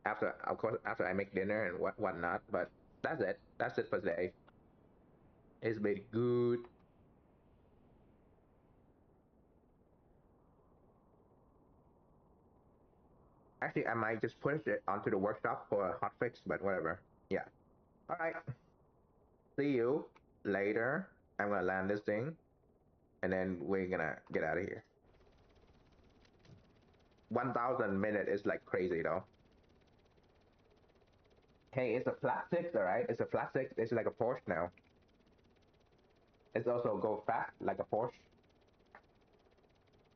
After, of course, after I make dinner and whatnot. But that's it. That's it for today. It's been good. Actually, I might just push it onto the workshop for a hot fix, but whatever. Yeah. All right. See you later. I'm gonna land this thing, and then we're gonna get out of here. 1,000 minutes is like crazy though. Hey, it's a flat six, all right? It's a flat six. It's like a Porsche now. It's also go fast like a Porsche,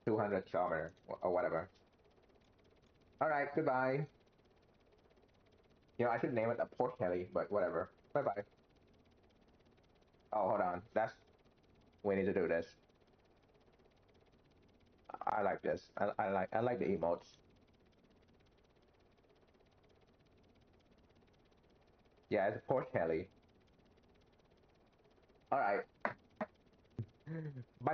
200 kilometer or whatever. All right, goodbye. You know, I should name it a Porsche heli, but whatever. Bye bye. Oh, hold on. We need to do this. I like this. I like the emotes. Yeah, it's a Porsche heli. All right. Bye.